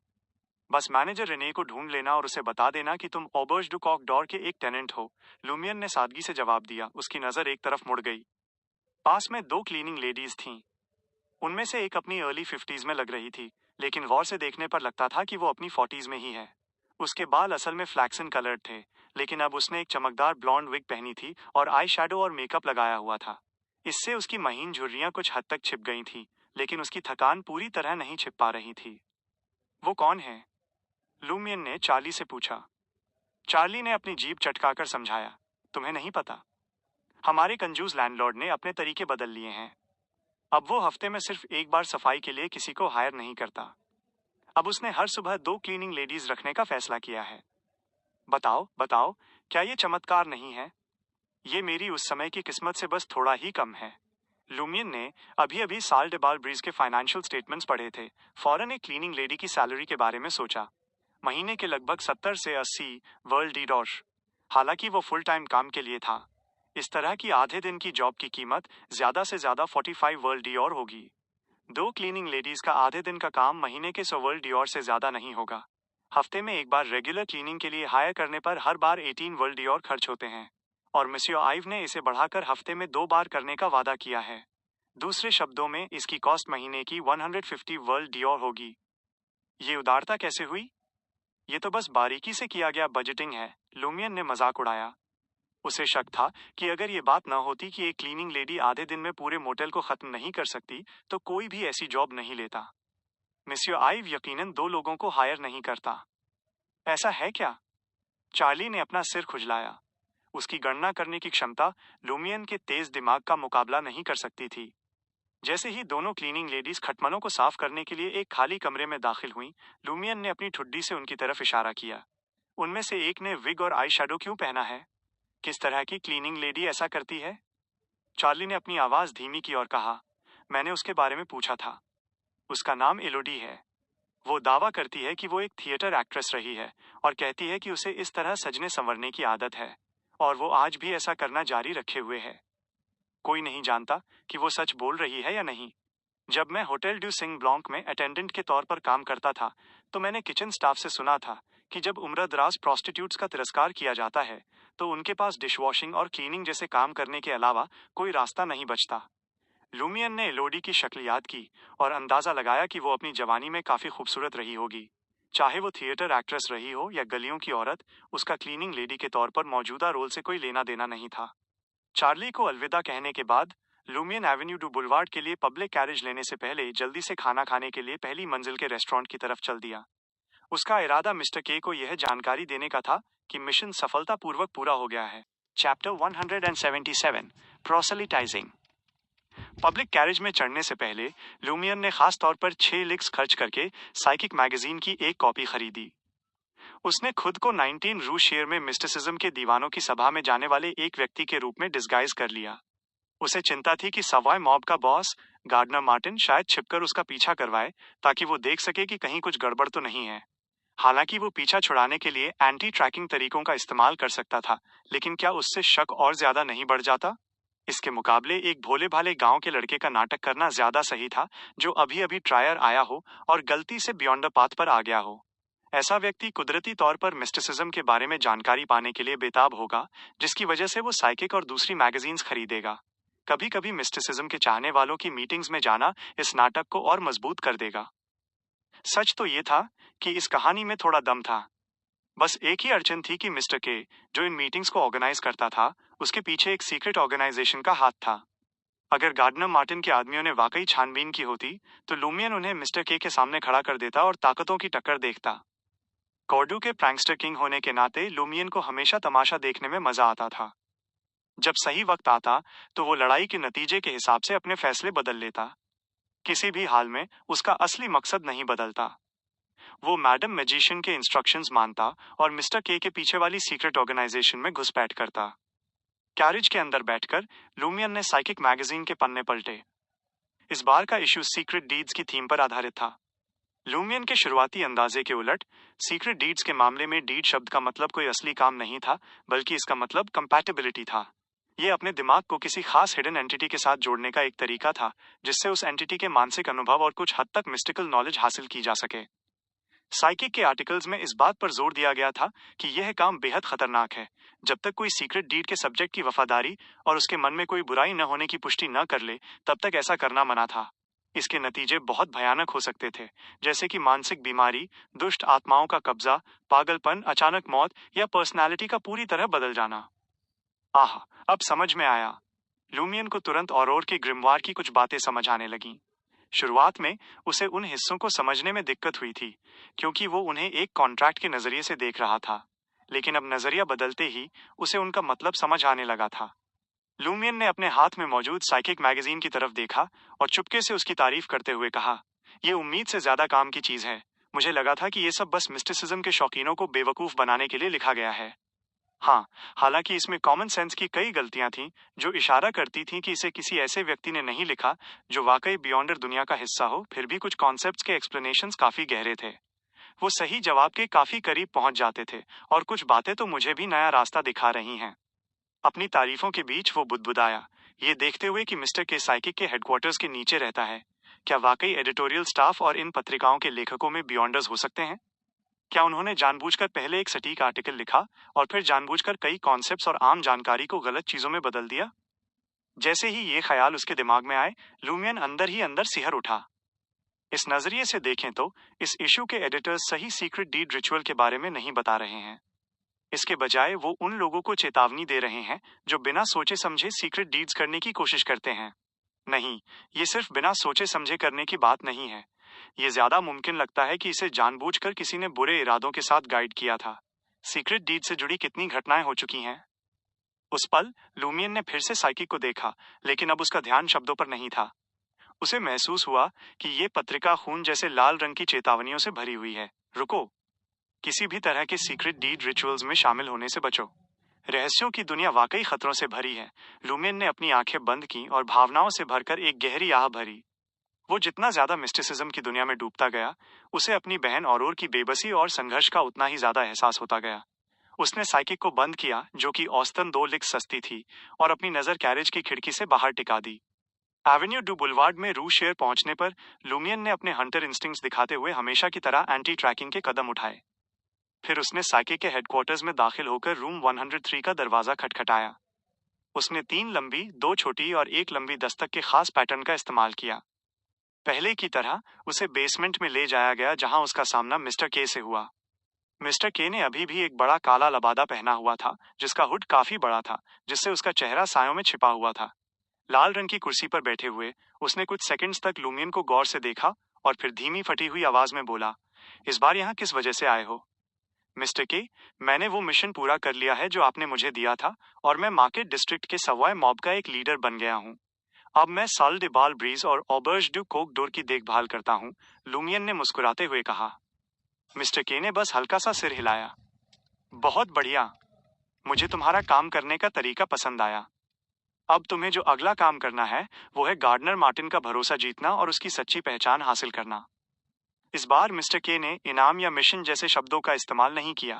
बस मैनेजर रेने को ढूंढ लेना और उसे बता देना कि तुम ऑबर्ज डू कॉक डोर के एक टेनेंट हो। लुमियन ने सादगी से जवाब दिया। उसकी नजर एक तरफ मुड़ गई। पास में 2 क्लीनिंग लेडीज थीं। उनमें से एक अपनी अर्ली 50s में लग रही थी, लेकिन गौर से देखने पर लगता था कि वो अपनी 40s में ही है। उसके बाल असल में फ्लैक्सन कलर्ड थे, लेकिन अब उसने एक चमकदार ब्लॉन्ड विग पहनी थी और आई शैडो और मेकअप लगाया हुआ था। इससे उसकी महीन झुर्रियां कुछ हद तक छिप गई थीं, लेकिन उसकी थकान पूरी तरह नहीं छिप पा रही थी। वो कौन है? लुमियन ने चार्ली से पूछा। चार्ली ने अपनी जीभ चटकाकर समझाया, तुम्हें नहीं पता? हमारे कंजूस लैंडलॉर्ड ने अपने तरीके बदल लिए हैं। अब वो हफ्ते में सिर्फ एक बार सफाई के लिए किसी को हायर नहीं करता। अब उसने हर सुबह 2 क्लीनिंग लेडीज रखने का फैसला किया है। बताओ बताओ, क्या ये चमत्कार नहीं है? ये मेरी उस समय की किस्मत से बस थोड़ा ही कम है। लुमियन ने अभी अभी साल डे बाल ब्रीज के फाइनेंशियल स्टेटमेंट्स पढ़े थे। फौरन एक क्लीनिंग लेडी की सैलरी के बारे में सोचा। महीने के लगभग 70 से 80 वर्ल्ड डीडॉश। हालांकि वो फुल टाइम काम के लिए था। इस तरह की आधे दिन की जॉब की कीमत ज्यादा से ज्यादा 45 वर्ल्ड डीओर होगी। 2 क्लीनिंग लेडीज का आधे दिन का काम महीने के 100 वर्ल्ड डीओर से ज्यादा नहीं होगा। हफ्ते में एक बार रेगुलर क्लीनिंग के लिए हायर करने पर हर बार 18 वर्ल्ड डीओर खर्च होते हैं, और मिस्टर आइव ने इसे बढ़ाकर हफ्ते में 2 बार करने का वादा किया है। दूसरे शब्दों में इसकी कॉस्ट महीने की 150 वर्ल्ड डीओर होगी। ये उदारता कैसे हुई? ये तो बस बारीकी से किया गया बजटिंग है, लुमियन ने मजाक उड़ाया। उसे शक था कि अगर ये बात न होती कि एक क्लीनिंग लेडी आधे दिन में पूरे मोटेल को खत्म नहीं कर सकती तो कोई भी ऐसी जॉब नहीं लेता। मिस्टर आइव यकीनन 2 लोगों को हायर नहीं करता। ऐसा है क्या? चार्ली ने अपना सिर खुजलाया। उसकी गणना करने की क्षमता लुमियन के तेज दिमाग का मुकाबला नहीं कर सकती थी। जैसे ही दोनों क्लीनिंग लेडीज खटमलों को साफ करने के लिए एक खाली कमरे में दाखिल हुईं, लुमियन ने अपनी ठुड्डी से उनकी तरफ इशारा किया। उनमें से एक ने विग और आई शैडो क्यों पहना है? किस तरह की क्लीनिंग लेडी ऐसा करती है? चार्ली ने अपनी आवाज धीमी की और कहा, मैंने उसके बारे में पूछा था। उसका नाम एलोडी है। वो दावा करती है कि वो एक थिएटर एक्ट्रेस रही है और कहती है कि उसे इस तरह सजने संवरने की आदत है, और वो आज भी ऐसा करना जारी रखे हुए है। कोई नहीं जानता कि वो सच बोल रही है या नहीं। जब मैं होटल ड्यू सिंग ब्लॉन्क में अटेंडेंट के तौर पर काम करता था तो मैंने किचन स्टाफ से सुना था कि जब उम्रदराज प्रोस्टिट्यूट्स का तिरस्कार किया जाता है तो उनके पास डिशवॉशिंग और क्लीनिंग जैसे काम करने के अलावा कोई रास्ता नहीं बचता। लुमियन ने एलोडी की शक्ल याद की और अंदाजा लगाया कि वो अपनी जवानी में काफी खूबसूरत रही होगी। चाहे वो थिएटर एक्ट्रेस रही हो या गलियों की औरत, उसका क्लीनिंग लेडी के तौर पर मौजूदा रोल से कोई लेना देना नहीं था। चार्ली को अलविदा कहने के बाद लुमियन एवेन्यू डू बुलवार्ड के लिए पब्लिक कैरेज लेने से पहले जल्दी से खाना खाने के लिए पहली मंजिल के रेस्टोरेंट की तरफ चल दिया। उसका इरादा मिस्टर के को यह जानकारी देने का था कि मिशन सफलतापूर्वक पूरा हो गया है। चैप्टर 177 प्रोसेलिटाइजिंग। पब्लिक कैरेज में चढ़ने से पहले लुमियन ने खास तौर पर 6 लिक्स खर्च करके साइकिक मैगजीन की एक कॉपी खरीदी। उसने खुद को 19 रू शेयर में मिस्टिसिज्म के दीवानों की सभा में जाने वाले एक व्यक्ति के रूप में डिस्गाइज कर लिया। उसे चिंता थी कि सवाई मॉब का बॉस गार्डनर मार्टिन शायद छिपकर उसका पीछा करवाए, ताकि वो देख सके कि कहीं कुछ गड़बड़ तो नहीं है। हालांकि वो पीछा छुड़ाने के लिए एंटी ट्रैकिंग तरीकों का इस्तेमाल कर सकता था, लेकिन क्या उससे शक और ज्यादा नहीं बढ़ जाता? इसके मुकाबले एक भोले भाले गांव के लड़के का नाटक करना ज्यादा सही था, जो अभी अभी ट्रायर आया हो और गलती से बियॉन्ड द पाथ पर आ गया हो। ऐसा व्यक्ति कुदरती तौर पर मिस्टिसिज्म के बारे में जानकारी पाने के लिए बेताब होगा, जिसकी वजह से वो साइकिक और दूसरी मैगजीन्स खरीदेगा। कभी कभी मिस्टिसिज्म के चाहने वालों की मीटिंग्स में जाना इस नाटक को और मजबूत कर देगा। सच तो ये था कि इस कहानी में थोड़ा दम था। बस एक ही अड़चन थी कि मिस्टर के, जो इन मीटिंग्स को ऑर्गेनाइज करता था, उसके पीछे एक सीक्रेट ऑर्गेनाइजेशन का हाथ था। अगर गार्डनर मार्टिन के आदमियों ने वाकई छानबीन की होती, तो लुमियन उन्हें मिस्टर के सामने खड़ा कर देता और ताकतों की टक्कर देखता। कॉर्डू के प्रैंकस्टर किंग होने के नाते लुमियन को हमेशा तमाशा देखने में मजा आता था। जब सही वक्त आता, तो वो लड़ाई के नतीजे के हिसाब से अपने फैसले बदल लेता। किसी भी हाल में उसका असली मकसद नहीं बदलता। वो मैडम मैजिशियन के इंस्ट्रक्शंस मानता और मिस्टर के पीछे वाली सीक्रेट ऑर्गेनाइजेशन में घुसपैठ करता। कैरिज के अंदर बैठकर लुमियन ने साइकिक मैगजीन के पन्ने पलटे। इस बार का इशू सीक्रेट डीड्स की थीम पर आधारित था। लुमियन के शुरुआती अंदाजे के उलट, सीक्रेट डीड्स के मामले में डीड शब्द का मतलब कोई असली काम नहीं था, बल्कि इसका मतलब कंपैटिबिलिटी था। ये अपने दिमाग को किसी खास हिडन एंटिटी के साथ जोड़ने का एक तरीका था, जिससे उस एंटिटी के मानसिक अनुभव और कुछ हद तक मिस्टिकल नॉलेज हासिल की जा सके। साइकिक के आर्टिकल्स में इस बात पर जोर दिया गया था कि यह काम बेहद खतरनाक है। जब तक कोई सीक्रेट डीड के सब्जेक्ट की वफादारी और उसके मन में कोई बुराई न होने की पुष्टि न कर ले, तब तक ऐसा करना मना था। इसके नतीजे बहुत भयानक हो सकते थे, जैसे कि मानसिक बीमारी, दुष्ट आत्माओं का कब्जा, पागलपन, अचानक मौत या पर्सनालिटी का पूरी तरह बदल जाना। आह, अब समझ में आया। लुमियन को तुरंत औरोर के ग्रिमवार की कुछ बातें समझ आने लगीं। शुरुआत में उसे उन हिस्सों को समझने में दिक्कत हुई थी, क्योंकि वो उन्हें एक कॉन्ट्रैक्ट के नजरिए से देख रहा था। लेकिन अब नजरिया बदलते ही उसे उनका मतलब समझ आने लगा था। लुमियन ने अपने हाथ में मौजूद साइकिक मैगजीन की तरफ देखा और चुपके से उसकी तारीफ करते हुए कहा, यह उम्मीद से ज्यादा काम की चीज है। मुझे लगा था कि ये सब बस मिस्टिसिज्म के शौकीनों को बेवकूफ बनाने के लिए लिखा गया है। हाँ, हालांकि इसमें कॉमन सेंस की कई गलतियां थीं, जो इशारा करती थीं कि इसे किसी ऐसे व्यक्ति ने नहीं लिखा जो वाकई बियॉन्डर दुनिया का हिस्सा हो। फिर भी कुछ कॉन्सेप्ट्स के एक्सप्लेनेशंस काफी गहरे थे। वो सही जवाब के काफी करीब पहुंच जाते थे, और कुछ बातें तो मुझे भी नया रास्ता दिखा रही हैं। अपनी तारीफों के बीच वो बुदबुदाया, ये देखते हुए कि मिस्टर के साइकिक के हेडक्वार्टर्स के नीचे रहता है। क्या वाकई एडिटोरियल स्टाफ और इन पत्रिकाओं के लेखकों में बियॉन्डर्स हो सकते हैं? क्या उन्होंने जानबूझकर पहले एक सटीक आर्टिकल लिखा और फिर जानबूझकर कई कॉन्सेप्ट्स और आम जानकारी को गलत चीजों में बदल दिया? जैसे ही ये ख्याल उसके दिमाग में आए, लुमियन अंदर ही अंदर सिहर उठा। इस नजरिए से देखें तो इस इशू के एडिटर्स सही सीक्रेट डीड रिचुअल के बारे में नहीं बता रहे हैं। इसके बजाय वो उन लोगों को चेतावनी दे रहे हैं जो बिना सोचे समझे सीक्रेट डीड्स करने की कोशिश करते हैं। नहीं, ये सिर्फ बिना सोचे समझे करने की बात नहीं है। ये ज्यादा मुमकिन लगता है कि इसे जानबूझकर किसी ने बुरे इरादों के साथ गाइड किया था। सीक्रेट डीड से जुड़ी कितनी घटनाएं हो चुकी हैं। उस पल लुमियन ने फिर से साइकिक को देखा, लेकिन अब उसका ध्यान शब्दों पर नहीं था। उसे महसूस हुआ कि ये पत्रिका खून जैसे लाल रंग की चेतावनियों से भरी हुई है। रुको, किसी भी तरह के सीक्रेट डीड रिचुअल्स में शामिल होने से बचो। रहस्यों की दुनिया वाकई खतरों से भरी है। लुमियन ने अपनी आंखें बंद की और भावनाओं से भरकर एक गहरी आह भरी। वो जितना ज्यादा मिस्टिसिज्म की दुनिया में डूबता गया, उसे अपनी बहन औरोर की बेबसी और संघर्ष का उतना ही ज्यादा एहसास होता गया। उसने साइकिक को बंद किया, जो कि औसतन 2 लिक्स सस्ती थी, और अपनी नजर कैरेज की खिड़की से बाहर टिका दी। एवेन्यू डू बुलवार्ड में रू शेयर पहुंचने पर लुमियन ने अपने हंटर इंस्टिंक्ट्स दिखाते हुए हमेशा की तरह एंटी ट्रैकिंग के कदम उठाए। फिर उसने साइकिक के हेडक्वार्टर्स में दाखिल होकर रूम 103 का दरवाजा खटखटाया। उसने 3 लंबी, 2 छोटी और 1 लंबी दस्तक के खास पैटर्न का इस्तेमाल किया। पहले की तरह उसे बेसमेंट में ले जाया गया जहां उसका सामना मिस्टर के से हुआ। मिस्टर के ने अभी भी एक बड़ा काला लबादा पहना हुआ था, जिसका हुड काफी बड़ा था, जिससे उसका चेहरा सायों में छिपा हुआ था। लाल रंग की कुर्सी पर बैठे हुए उसने कुछ सेकंड्स तक लूमियन को गौर से देखा और फिर धीमी फटी हुई आवाज में बोला, इस बार यहाँ किस वजह से आए हो? मिस्टर के, मैंने वो मिशन पूरा कर लिया है जो आपने मुझे दिया था और मैं मार्केट डिस्ट्रिक्ट के सवाई मॉब का एक लीडर बन गया हूँ। अब मैं साल डे बाल ब्रीज और ऑबर्ज डू कोक डोर की देखभाल करता हूँ, लूमियन ने मुस्कुराते हुए कहा। मिस्टर के ने बस हल्का सा सिर हिलाया। बहुत बढ़िया, मुझे तुम्हारा काम करने का तरीका पसंद आया। अब तुम्हें जो अगला काम करना है वो है गार्डनर मार्टिन का भरोसा जीतना और उसकी सच्ची पहचान हासिल करना। इस बार मिस्टर के ने इनाम या मिशन जैसे शब्दों का इस्तेमाल नहीं किया।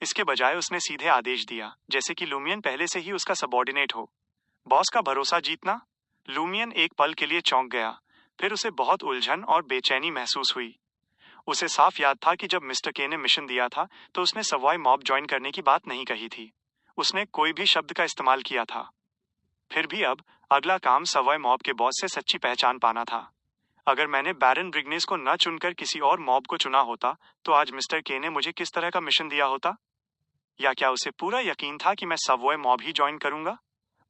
इसके बजाय उसने सीधे आदेश दिया, जैसे कि लूमियन पहले से ही उसका सबॉर्डिनेट हो। बॉस का भरोसा जीतना? लूमियन एक पल के लिए चौंक गया, फिर उसे बहुत उलझन और बेचैनी महसूस हुई। उसे साफ याद था कि जब मिस्टर के ने मिशन दिया था तो उसने सवाई मॉब ज्वाइन करने की बात नहीं कही थी। उसने कोई भी शब्द का इस्तेमाल किया था। फिर भी अब अगला काम सवाई मॉब के बॉस से सच्ची पहचान पाना था। अगर मैंने बैरन ब्रिग्नेस को न चुनकर किसी और मॉब को चुना होता तो आज मिस्टर के ने मुझे किस तरह का मिशन दिया होता? या क्या उसे पूरा यकीन था कि मैं सवॉय मॉब ही ज्वाइन करूंगा?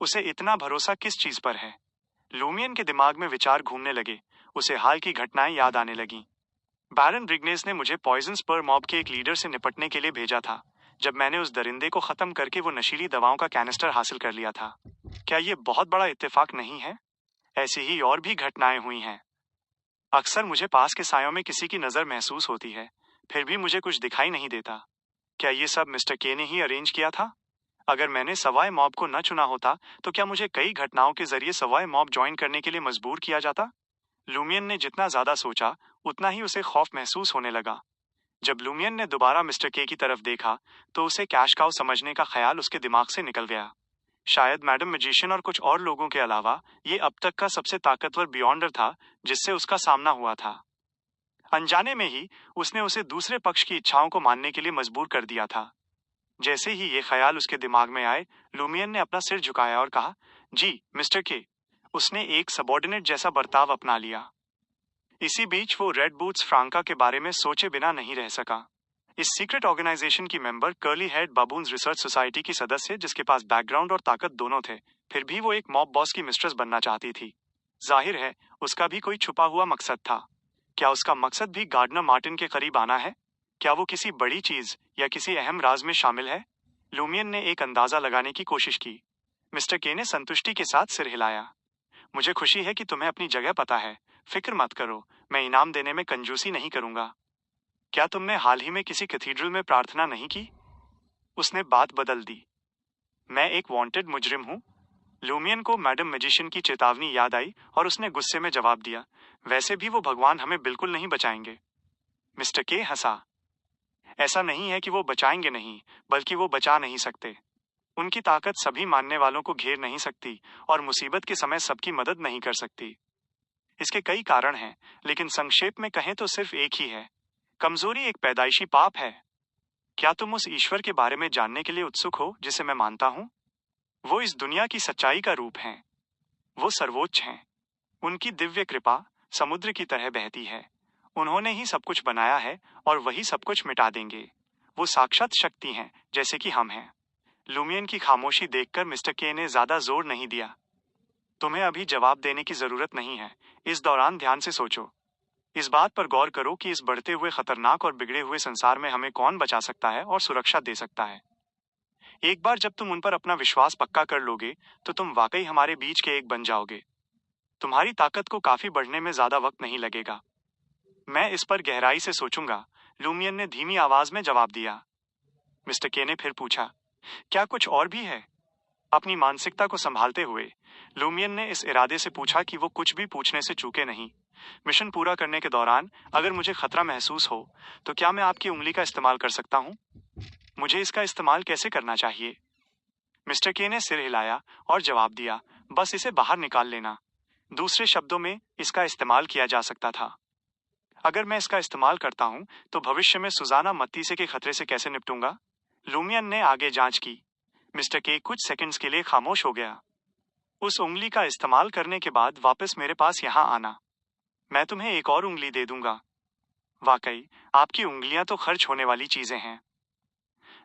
उसे इतना भरोसा किस चीज पर है? लूमियन के दिमाग में विचार घूमने लगे। उसे हाल की घटनाएं याद आने लगीं। बैरन ब्रिग्नेस ने मुझे पॉइजन स्पर मॉब के एक लीडर से निपटने के लिए भेजा था, जब मैंने उस दरिंदे को खत्म करके वो नशीली दवाओं का कैनिस्टर हासिल कर लिया था। क्या ये बहुत बड़ा इत्तेफाक नहीं है? ऐसी ही और भी घटनाएं हुई हैं। अक्सर मुझे पास के सायों में किसी की नजर महसूस होती है, फिर भी मुझे कुछ दिखाई नहीं देता। क्या ये सब मिस्टर के ने ही अरेंज किया था? अगर मैंने सवाई मॉब को न चुना होता तो क्या मुझे कई घटनाओं के जरिए सवाई मॉब ज्वाइन करने के लिए मजबूर किया जाता? लूमियन ने जितना ज्यादा सोचा उतना ही उसे खौफ महसूस होने लगा। जब लूमियन ने दोबारा मिस्टर के की तरफ देखा तो उसे कैश काउ समझने का ख्याल उसके दिमाग से निकल गया। शायद मैडम मैजिशियन और कुछ और लोगों के अलावा ये अब तक का सबसे ताकतवर बियॉन्डर था जिससे उसका सामना हुआ था। अनजाने में ही उसने उसे दूसरे पक्ष की इच्छाओं को मानने के लिए मजबूर कर दिया था। जैसे ही ये ख्याल उसके दिमाग में आए, लूमियन ने अपना सिर झुकाया और कहा, जी मिस्टर के। उसने एक सबॉर्डिनेट जैसा बर्ताव अपना लिया। इसी बीच वो रेड बूट्स फ्रांका के बारे में सोचे बिना नहीं रह सका। इस सीक्रेट ऑर्गेनाइजेशन की member curly head baboons research society की सदस्य जिसके पास बैकग्राउंड और ताकत दोनों थे, फिर भी वो एक मॉब बॉस की मिस्ट्रेस बनना चाहती थी। जाहिर है उसका भी कोई छुपा हुआ मकसद था। क्या उसका मकसद भी गार्डनर मार्टिन के करीब आना है? क्या वो किसी बड़ी चीज या किसी अहम राज में शामिल है? लूमियन ने एक अंदाजा लगाने की कोशिश की। मिस्टर के ने संतुष्टि के साथ सिर हिलाया। मुझे खुशी है कि तुम्हें अपनी जगह पता है। फिक्र मत करो, मैं इनाम देने में कंजूसी नहीं करूंगा। क्या तुमने हाल ही में किसी कैथीड्रल में प्रार्थना नहीं की? उसने बात बदल दी। मैं एक वांटेड मुजरिम हूँ। लूमियन को मैडम मैजिशियन की चेतावनी याद आई और उसने गुस्से में जवाब दिया, वैसे भी वो भगवान हमें बिल्कुल नहीं बचाएंगे। मिस्टर के हंसा। ऐसा नहीं है कि वो बचाएंगे नहीं, बल्कि वो बचा नहीं सकते। उनकी ताकत सभी मानने वालों को घेर नहीं सकती और मुसीबत के समय सबकी मदद नहीं कर सकती। इसके कई कारण हैं, लेकिन संक्षेप में कहें तो सिर्फ एक ही है। कमजोरी एक पैदाइशी पाप है। क्या तुम उस ईश्वर के बारे में जानने के लिए उत्सुक हो जिसे मैं मानता हूँ? वो इस दुनिया की सच्चाई का रूप हैं। वो सर्वोच्च हैं। उनकी दिव्य कृपा समुद्र की तरह बहती है। उन्होंने ही सब कुछ बनाया है और वही सब कुछ मिटा देंगे। वो साक्षात शक्ति हैं, जैसे कि हम हैं। लूमियन की खामोशी देखकर मिस्टर के ने ज्यादा जोर नहीं दिया। तुम्हें अभी जवाब देने की जरूरत नहीं है। इस दौरान ध्यान से सोचो। इस बात पर गौर करो कि इस बढ़ते हुए खतरनाक और बिगड़े हुए संसार में हमें कौन बचा सकता है और सुरक्षा दे सकता है। एक बार जब तुम उन पर अपना विश्वास पक्का कर लोगे तो तुम वाकई हमारे बीच के एक बन जाओगे। तुम्हारी ताकत को काफी बढ़ने में ज्यादा वक्त नहीं लगेगा। मैं इस पर गहराई से सोचूंगा, लूमियन ने धीमी आवाज में जवाब दिया। मिस्टर के ने फिर पूछा, क्या कुछ और भी है? अपनी मानसिकता को संभालते हुए लूमियन ने इस इरादे से पूछा कि वो कुछ भी पूछने से चूके नहीं। मिशन पूरा करने के दौरान अगर मुझे खतरा महसूस हो तो क्या मैं आपकी उंगली का इस्तेमाल कर सकता हूँ? मुझे इसका इस्तेमाल कैसे करना चाहिए? मिस्टर के ने सिर हिलाया और जवाब दिया, बस इसे बाहर निकाल लेना। दूसरे शब्दों में, इसका इस्तेमाल किया जा सकता था। अगर मैं इसका इस्तेमाल करता हूं तो भविष्य में सुजाना मत्तीसे के खतरे से कैसे निपटूंगा? लूमियन ने आगे जांच की। मिस्टर के कुछ सेकंड्स के लिए खामोश हो गया। उस उंगली का इस्तेमाल करने के बाद वापस मेरे पास यहां आना। मैं तुम्हें एक और उंगली दे दूंगा। वाकई, आपकी उंगलियां तो खर्च होने वाली चीजें हैं।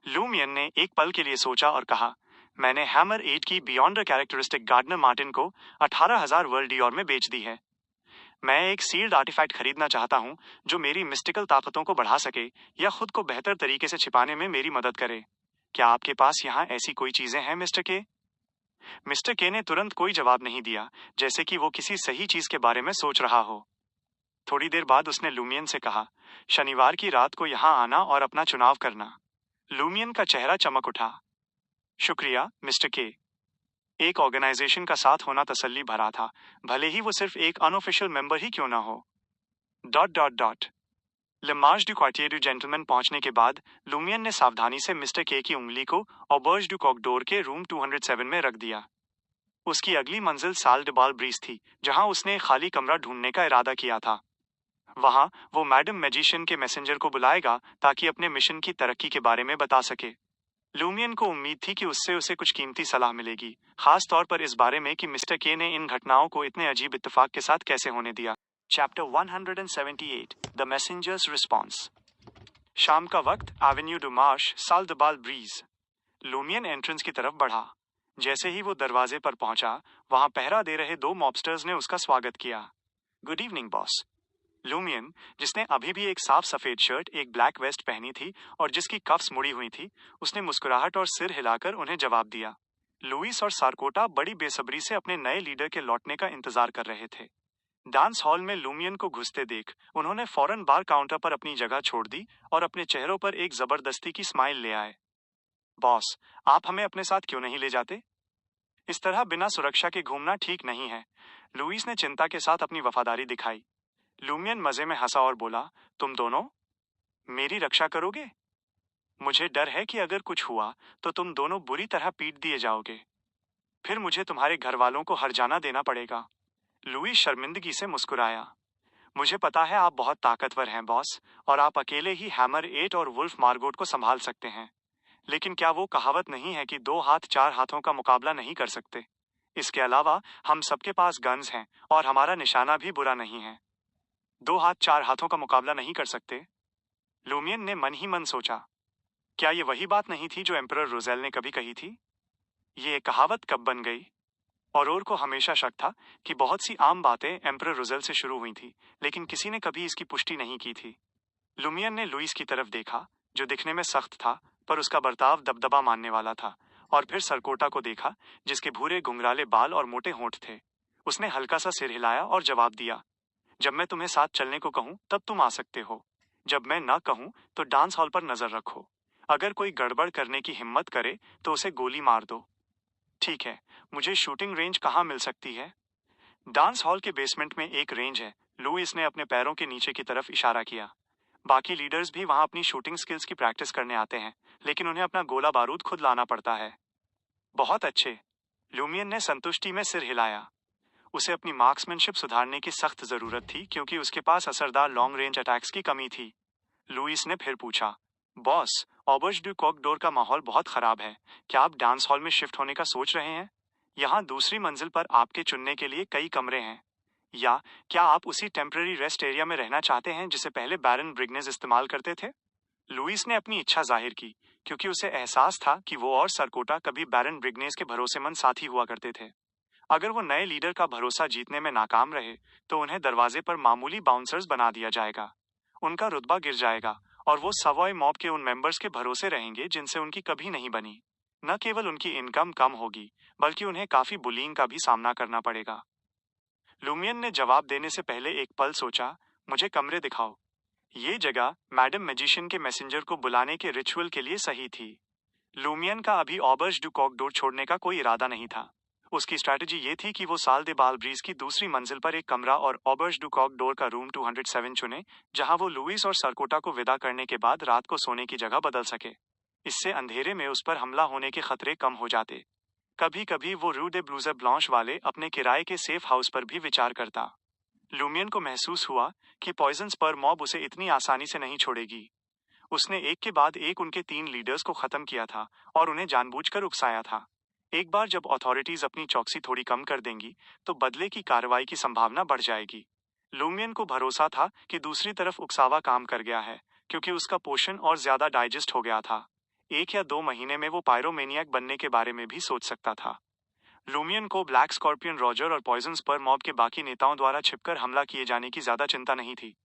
लूमियन ने एक पल के लिए सोचा और कहा, मैंने हैमर 8 की beyond the characteristic Gardner Martin को 18,000 वर्ल्ड डीओर में बेच दी है। मैं एक सील्ड आर्टिफैक्ट खरीदना चाहता हूं जो मेरी मिस्टिकल ताकतों को बढ़ा सके या खुद को बेहतर तरीके से छिपाने में मेरी मदद करे। क्या आपके पास यहाँ ऐसी कोई चीजें हैं, मिस्टर के? मिस्टर के ने तुरंत कोई जवाब नहीं दिया, जैसे कि वो किसी सही चीज के बारे में सोच रहा हो। थोड़ी देर बाद उसने लूमियन से कहा, शनिवार की रात को यहाँ आना और अपना चुनाव करना। लूमियन का चेहरा चमक उठा। शुक्रिया, मिस्टर के। एक ऑर्गेनाइजेशन का साथ होना तसल्ली भरा था, भले ही वो सिर्फ एक अनऑफिशियल मेंबर ही क्यों ना हो। Dot dot dot. लेमार्ज डू क्वार्टियर डू जेंटलमैन पहुंचने के बाद लूमियन ने सावधानी से मिस्टर के की उंगली को ऑबर्ज डू कॉकडोर के रूम 207 में रख दिया। उसकी अगली मंजिल साल डे बाल ब्रीज थी, जहां उसने एक खाली कमरा ढूंढने का इरादा किया था। वहां वो मैडम मैजिशियन के मैसेंजर को बुलाएगा ताकि अपने मिशन की तरक्की के बारे में बता सके। लूमियन को उम्मीद थी कि उससे उसे कुछ कीमती सलाह मिलेगी, खास तौर पर इस बारे में कि मिस्टर के ने इन घटनाओं को इतने अजीब इत्तेफाक के साथ कैसे होने दिया। Chapter 178, the messengers response. शाम का वक्त, एवेन्यू डू मार्श, साल द बाल ब्रीज। लूमियन एंट्रेंस की तरफ बढ़ा। जैसे ही वो दरवाजे पर पहुंचा, वहां पहरा दे रहे दो मॉबस्टर्स ने उसका स्वागत किया। Good evening boss. लूमियन, जिसने अभी भी एक साफ सफेद शर्ट, एक ब्लैक वेस्ट पहनी थी और जिसकी कफ्स मुड़ी हुई थी, उसने मुस्कुराहट और सिर हिलाकर उन्हें जवाब दिया। लुइस और सारकोटा बड़ी बेसब्री से अपने नए लीडर के लौटने का इंतजार कर रहे थे। डांस हॉल में लूमियन को घुसते देख उन्होंने फौरन बार काउंटर पर अपनी जगह छोड़ दी और अपने चेहरों पर एक जबरदस्ती की स्माइल ले आए। बॉस, आप हमें अपने साथ क्यों नहीं ले जाते? इस तरह बिना सुरक्षा के घूमना ठीक नहीं है। लुइस ने चिंता के साथ अपनी वफादारी दिखाई। लूमियन मजे में हंसा और बोला, तुम दोनों मेरी रक्षा करोगे? मुझे डर है कि अगर कुछ हुआ तो तुम दोनों बुरी तरह पीट दिए जाओगे। फिर मुझे तुम्हारे घर वालों को हर्जाना देना पड़ेगा। लुईस शर्मिंदगी से मुस्कुराया। मुझे पता है आप बहुत ताकतवर हैं बॉस, और आप अकेले ही हैमर 8 और वुल्फ मार्गोट को संभाल सकते हैं। लेकिन क्या वो कहावत नहीं है कि दो हाथ चार हाथों का मुकाबला नहीं कर सकते? इसके अलावा हम सबके पास गन्स हैं और हमारा निशाना भी बुरा नहीं है। दो हाथ चार हाथों का मुकाबला नहीं कर सकते? लूमियन ने मन ही मन सोचा। क्या ये वही बात नहीं थी जो एम्परर रोजेल ने कभी कही थी? ये कहावत कब बन गई? और को हमेशा शक था कि बहुत सी आम बातें एम्परर रोजेल से शुरू हुई थी, लेकिन किसी ने कभी इसकी पुष्टि नहीं की थी। लुमियन ने लुइस की तरफ देखा, जो दिखने में सख्त था, पर उसका बर्ताव दबदबा मानने वाला था, और फिर सरकोटा को देखा, जिसके भूरे घुंघराले बाल और मोटे होंठ थे। उसने हल्का सा सिर हिलाया और जवाब दिया, जब मैं तुम्हें साथ चलने को कहूं तब तुम आ सकते हो। जब मैं न कहूं तो डांस हॉल पर नजर रखो। अगर कोई गड़बड़ करने की हिम्मत करे तो उसे गोली मार दो। ठीक है, मुझे शूटिंग रेंज कहाँ मिल सकती है? डांस हॉल के बेसमेंट में एक रेंज है। लुइस ने अपने पैरों के नीचे की तरफ इशारा किया। बाकी लीडर्स भी वहां अपनी शूटिंग स्किल्स की प्रैक्टिस करने आते हैं, लेकिन उन्हें अपना गोला बारूद खुद लाना पड़ता है। बहुत अच्छे। लूमियन ने संतुष्टि में सिर हिलाया। उसे अपनी मार्क्समैनशिप सुधारने की सख्त जरूरत थी, क्योंकि उसके पास असरदार लॉन्ग रेंज अटैक्स की कमी थी। लुइस ने फिर पूछा, बॉस, ऑबर्ज डू कॉकडोर का माहौल बहुत खराब है। क्या आप डांस हॉल में शिफ्ट होने का सोच रहे हैं? यहाँ दूसरी मंजिल पर आपके चुनने के लिए कई कमरे हैं। या क्या आप उसी टेम्पररी रेस्ट एरिया में रहना चाहते हैं जिसे पहले बैरन ब्रिग्नेस इस्तेमाल करते थे? लुइस ने अपनी इच्छा जाहिर की, क्योंकि उसे एहसास था कि वो और सरकोटा कभी बैरन ब्रिग्नेस के भरोसेमंद साथी हुआ करते थे। अगर वो नए लीडर का भरोसा जीतने में नाकाम रहे तो उन्हें दरवाजे पर मामूली बाउंसर्स बना दिया जाएगा। उनका रुतबा गिर जाएगा और वो सवॉय मॉब के उन मेंबर्स के भरोसे रहेंगे जिनसे उनकी कभी नहीं बनी। न केवल उनकी इनकम कम होगी, बल्कि उन्हें काफी बुलिंग का भी सामना करना पड़ेगा। लूमियन ने जवाब देने से पहले एक पल सोचा, मुझे कमरे दिखाओ। ये जगह मैडम मैजिशियन के मैसेंजर को बुलाने के रिचुअल के लिए सही थी। लूमियन का अभी ऑबर्ज डू कॉकडोर छोड़ने का कोई इरादा नहीं था। उसकी स्ट्रैटेजी ये थी कि वो साल दे बाल ब्रीज की दूसरी मंजिल पर एक कमरा और ऑबर्ज डू कॉकडोर का रूम 207 चुने, जहां वो लुइस और सरकोटा को विदा करने के बाद रात को सोने की जगह बदल सके। इससे अंधेरे में उस पर हमला होने के खतरे कम हो जाते। कभी कभी वो रू दे ब्लूजे ब्लांश वाले अपने किराए के सेफ हाउस पर भी विचार करता। लूमियन को महसूस हुआ कि पॉइजन स्पर मॉब उसे इतनी आसानी से नहीं छोड़ेगी। उसने एक के बाद एक उनके 3 लीडर्स को खत्म किया था और उन्हें जानबूझकर उकसाया था। एक बार जब अथॉरिटीज अपनी चौकसी थोड़ी कम कर देंगी तो बदले की कार्रवाई की संभावना बढ़ जाएगी। लूमियन को भरोसा था कि दूसरी तरफ उकसावा काम कर गया है, क्योंकि उसका पोषण और ज्यादा डाइजेस्ट हो गया था। 1 या 2 महीने में वो पायरोमेनियक बनने के बारे में भी सोच सकता था। लूमियन को ब्लैक स्कॉर्पियन रॉजर और पॉइजन स्पर मॉब के बाकी नेताओं द्वारा छिपकर हमला किए जाने की ज्यादा चिंता नहीं थी।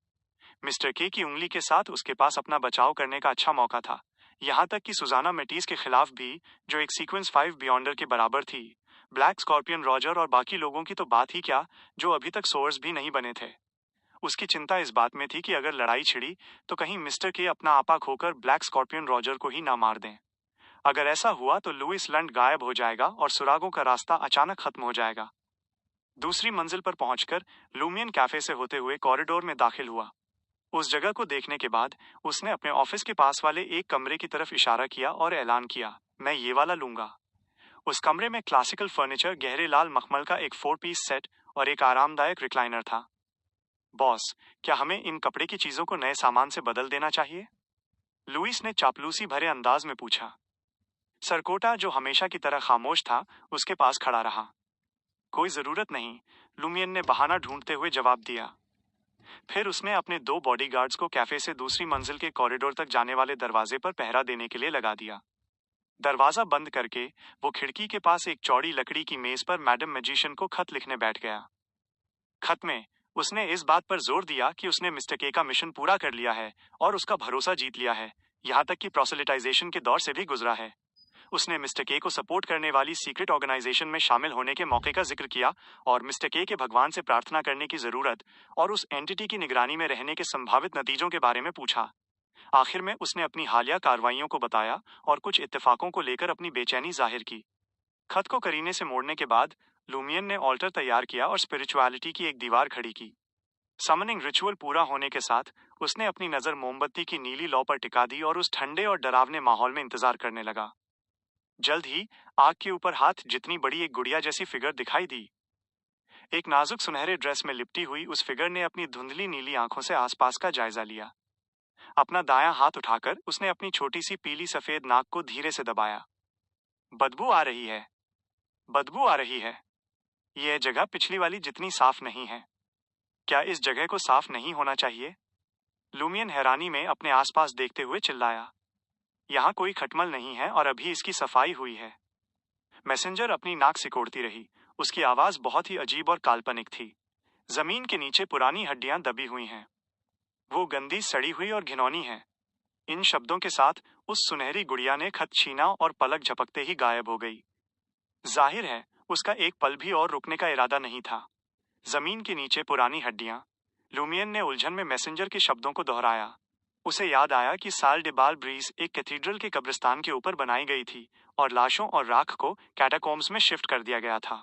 मिस्टर के की उंगली के साथ उसके पास अपना बचाव करने का अच्छा मौका था, यहाँ तक कि सुजाना मेटीज के खिलाफ भी, जो एक सीक्वेंस 5 बियॉन्डर के बराबर थी। ब्लैक स्कॉर्पियन रॉजर और बाकी लोगों की तो बात ही क्या, जो अभी तक सोर्स भी नहीं बने थे। उसकी चिंता इस बात में थी कि अगर लड़ाई छिड़ी तो कहीं मिस्टर के अपना आपा खोकर ब्लैक स्कॉर्पियन रॉजर को ही ना मार दें। अगर ऐसा हुआ तो लुइस लंड गायब हो जाएगा और सुरागों का रास्ता अचानक खत्म हो जाएगा। दूसरी मंजिल पर पहुंचकर लूमियन कैफे से होते हुए कॉरिडोर में दाखिल हुआ। उस जगह को देखने के बाद उसने अपने ऑफिस के पास वाले एक कमरे की तरफ इशारा किया और ऐलान किया, मैं ये वाला लूंगा। उस कमरे में क्लासिकल फर्नीचर, गहरे लाल मखमल का एक 4 पीस सेट और एक आरामदायक रिक्लाइनर था। बॉस, क्या हमें इन कपड़े की चीजों को नए सामान से बदल देना चाहिए? लुइस ने चापलूसी भरे अंदाज में पूछा। सरकोटा, जो हमेशा की तरह खामोश था, उसके पास खड़ा रहा। कोई जरूरत नहीं, लुमियन ने बहाना ढूंढते हुए जवाब दिया। फिर उसने अपने 2 बॉडीगार्ड्स को कैफे से दूसरी मंजिल के कॉरिडोर तक जाने वाले दरवाजे पर पहरा देने के लिए लगा दिया। दरवाजा बंद करके वो खिड़की के पास एक चौड़ी लकड़ी की मेज पर मैडम मैजिशियन को खत लिखने बैठ गया। खत में उसने इस बात पर जोर दिया कि उसने मिस्टर के का मिशन पूरा कर लिया है और उसका भरोसा जीत लिया है, यहाँ तक कि प्रोसेलिटाइजेशन के दौर से भी गुजरा है। उसने मिस्टर के को सपोर्ट करने वाली सीक्रेट ऑर्गेनाइजेशन में शामिल होने के मौके का जिक्र किया और मिस्टर के भगवान से प्रार्थना करने की जरूरत और उस एंटिटी की निगरानी में रहने के संभावित नतीजों के बारे में पूछा। आखिर में उसने अपनी हालिया कार्रवाइयों को बताया और कुछ इत्तेफाकों को लेकर अपनी बेचैनी जाहिर की। खत को करीने से मोड़ने के बाद लूमियन ने ऑल्टर तैयार किया और स्पिरिचुअलिटी की एक दीवार खड़ी की। समनिंग रिचुअल पूरा होने के साथ उसने अपनी नजर मोमबत्ती की नीली लौ पर टिका दी और उस ठंडे और डरावने माहौल में इंतजार करने लगा। जल्द ही आग के ऊपर हाथ जितनी बड़ी एक गुड़िया जैसी फिगर दिखाई दी। एक नाजुक सुनहरे ड्रेस में लिपटी हुई उस फिगर ने अपनी धुंधली नीली आंखों से आसपास का जायजा लिया। अपना दायां हाथ उठाकर उसने अपनी छोटी सी पीली सफेद नाक को धीरे से दबाया। बदबू आ रही है, बदबू आ रही है। यह जगह पिछली वाली जितनी साफ नहीं है। क्या इस जगह को साफ नहीं होना चाहिए? लूमियन हैरानी में अपने आसपास देखते हुए चिल्लाया। यहाँ कोई खटमल नहीं है और अभी इसकी सफाई हुई है। मैसेंजर अपनी नाक सिकोड़ती रही। उसकी आवाज बहुत ही अजीब और काल्पनिक थी। जमीन के नीचे पुरानी हड्डियां दबी हुई हैं। वो गंदी, सड़ी हुई और घिनौनी है। इन शब्दों के साथ उस सुनहरी गुड़िया ने खत छीना और पलक झपकते ही गायब हो गई। जाहिर है उसका एक पल भी और रुकने का इरादा नहीं था। जमीन के नीचे पुरानी हड्डियां। लूमियन ने उलझन में मैसेंजर के शब्दों को दोहराया। उसे याद आया कि साल डिबाल ब्रीज एक कैथीड्रल के कब्रिस्तान के ऊपर बनाई गई थी और लाशों और राख को कैटाकॉम्स में शिफ्ट कर दिया गया था।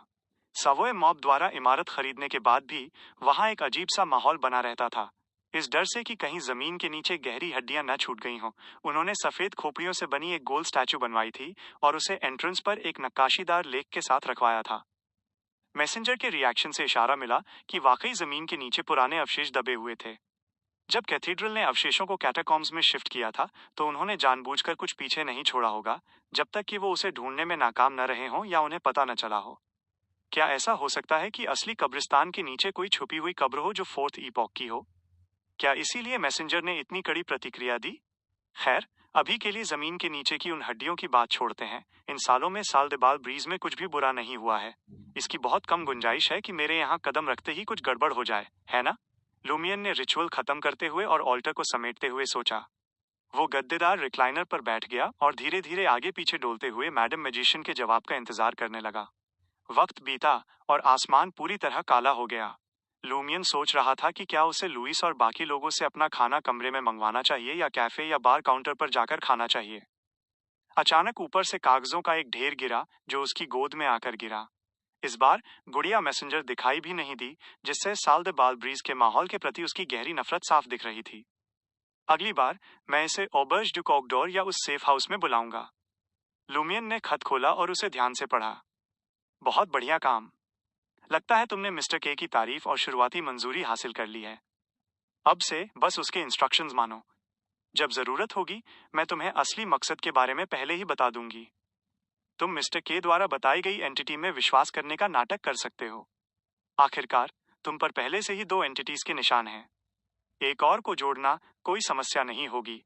सवोय मॉब द्वारा इमारत खरीदने के बाद भी वहां एक अजीब सा माहौल बना रहता था। इस डर से कि कहीं जमीन के नीचे गहरी हड्डियां न छूट गई हों, उन्होंने सफेद खोपड़ियों से बनी एक गोल स्टैचू बनवाई थी और उसे एंट्रेंस पर एक नक्काशीदार लेख के साथ रखवाया था। मैसेंजर के रिएक्शन से इशारा मिला कि वाकई जमीन के नीचे पुराने अवशेष दबे हुए थे। जब कैथीड्रल ने अवशेषों को कैटाकॉम्स में शिफ्ट किया था तो उन्होंने जानबूझकर कुछ पीछे नहीं छोड़ा होगा, जब तक कि वो उसे ढूंढने में नाकाम न रहे हों या उन्हें पता न चला हो। क्या ऐसा हो सकता है कि असली कब्रिस्तान के नीचे कोई छुपी हुई कब्र हो जो 4th ईपॉक की हो? क्या इसीलिए मैसेंजर ने इतनी कड़ी प्रतिक्रिया दी? खैर, अभी के लिए जमीन के नीचे की उन हड्डियों की बात छोड़ते हैं। इन सालों में साल डिबाल ब्रीज में कुछ भी बुरा नहीं हुआ है। इसकी बहुत कम गुंजाइश है कि मेरे यहाँ कदम रखते ही कुछ गड़बड़ हो जाए, है ना? लूमियन ने रिचुअल खत्म करते हुए और ऑल्टर को समेटते हुए सोचा। वो गद्देदार रिक्लाइनर पर बैठ गया और धीरे धीरे आगे पीछे डोलते हुए मैडम मैजिशियन के जवाब का इंतजार करने लगा। वक्त बीता और आसमान पूरी तरह काला हो गया। लूमियन सोच रहा था कि क्या उसे लुइस और बाकी लोगों से अपना खाना कमरे में मंगवाना चाहिए या कैफे या बार काउंटर पर जाकर खाना चाहिए। अचानक ऊपर से कागजों का एक ढेर गिरा जो उसकी गोद में आकर गिरा। इस बार गुड़िया मैसेंजर दिखाई भी नहीं दी, जिससे साल डिबाल ब्रीज के माहौल के प्रति उसकी गहरी नफरत साफ दिख रही थी। अगली बार मैं इसे ऑबर्ज डू कॉकडोर या उस सेफ हाउस में बुलाऊंगा। लूमियन ने खत खोला और उसे ध्यान से पढ़ा। बहुत बढ़िया काम। लगता है तुमने मिस्टर के की तारीफ और शुरुआती मंजूरी हासिल कर ली है। अब से बस उसके इंस्ट्रक्शंस मानो। जब जरूरत होगी मैं तुम्हें असली मकसद के बारे में पहले ही बता दूंगी। तुम मिस्टर के द्वारा बताई गई एंटिटी में विश्वास करने का नाटक कर सकते हो। आखिरकार तुम पर पहले से ही 2 एंटिटीज के निशान हैं। एक और को जोड़ना कोई समस्या नहीं होगी।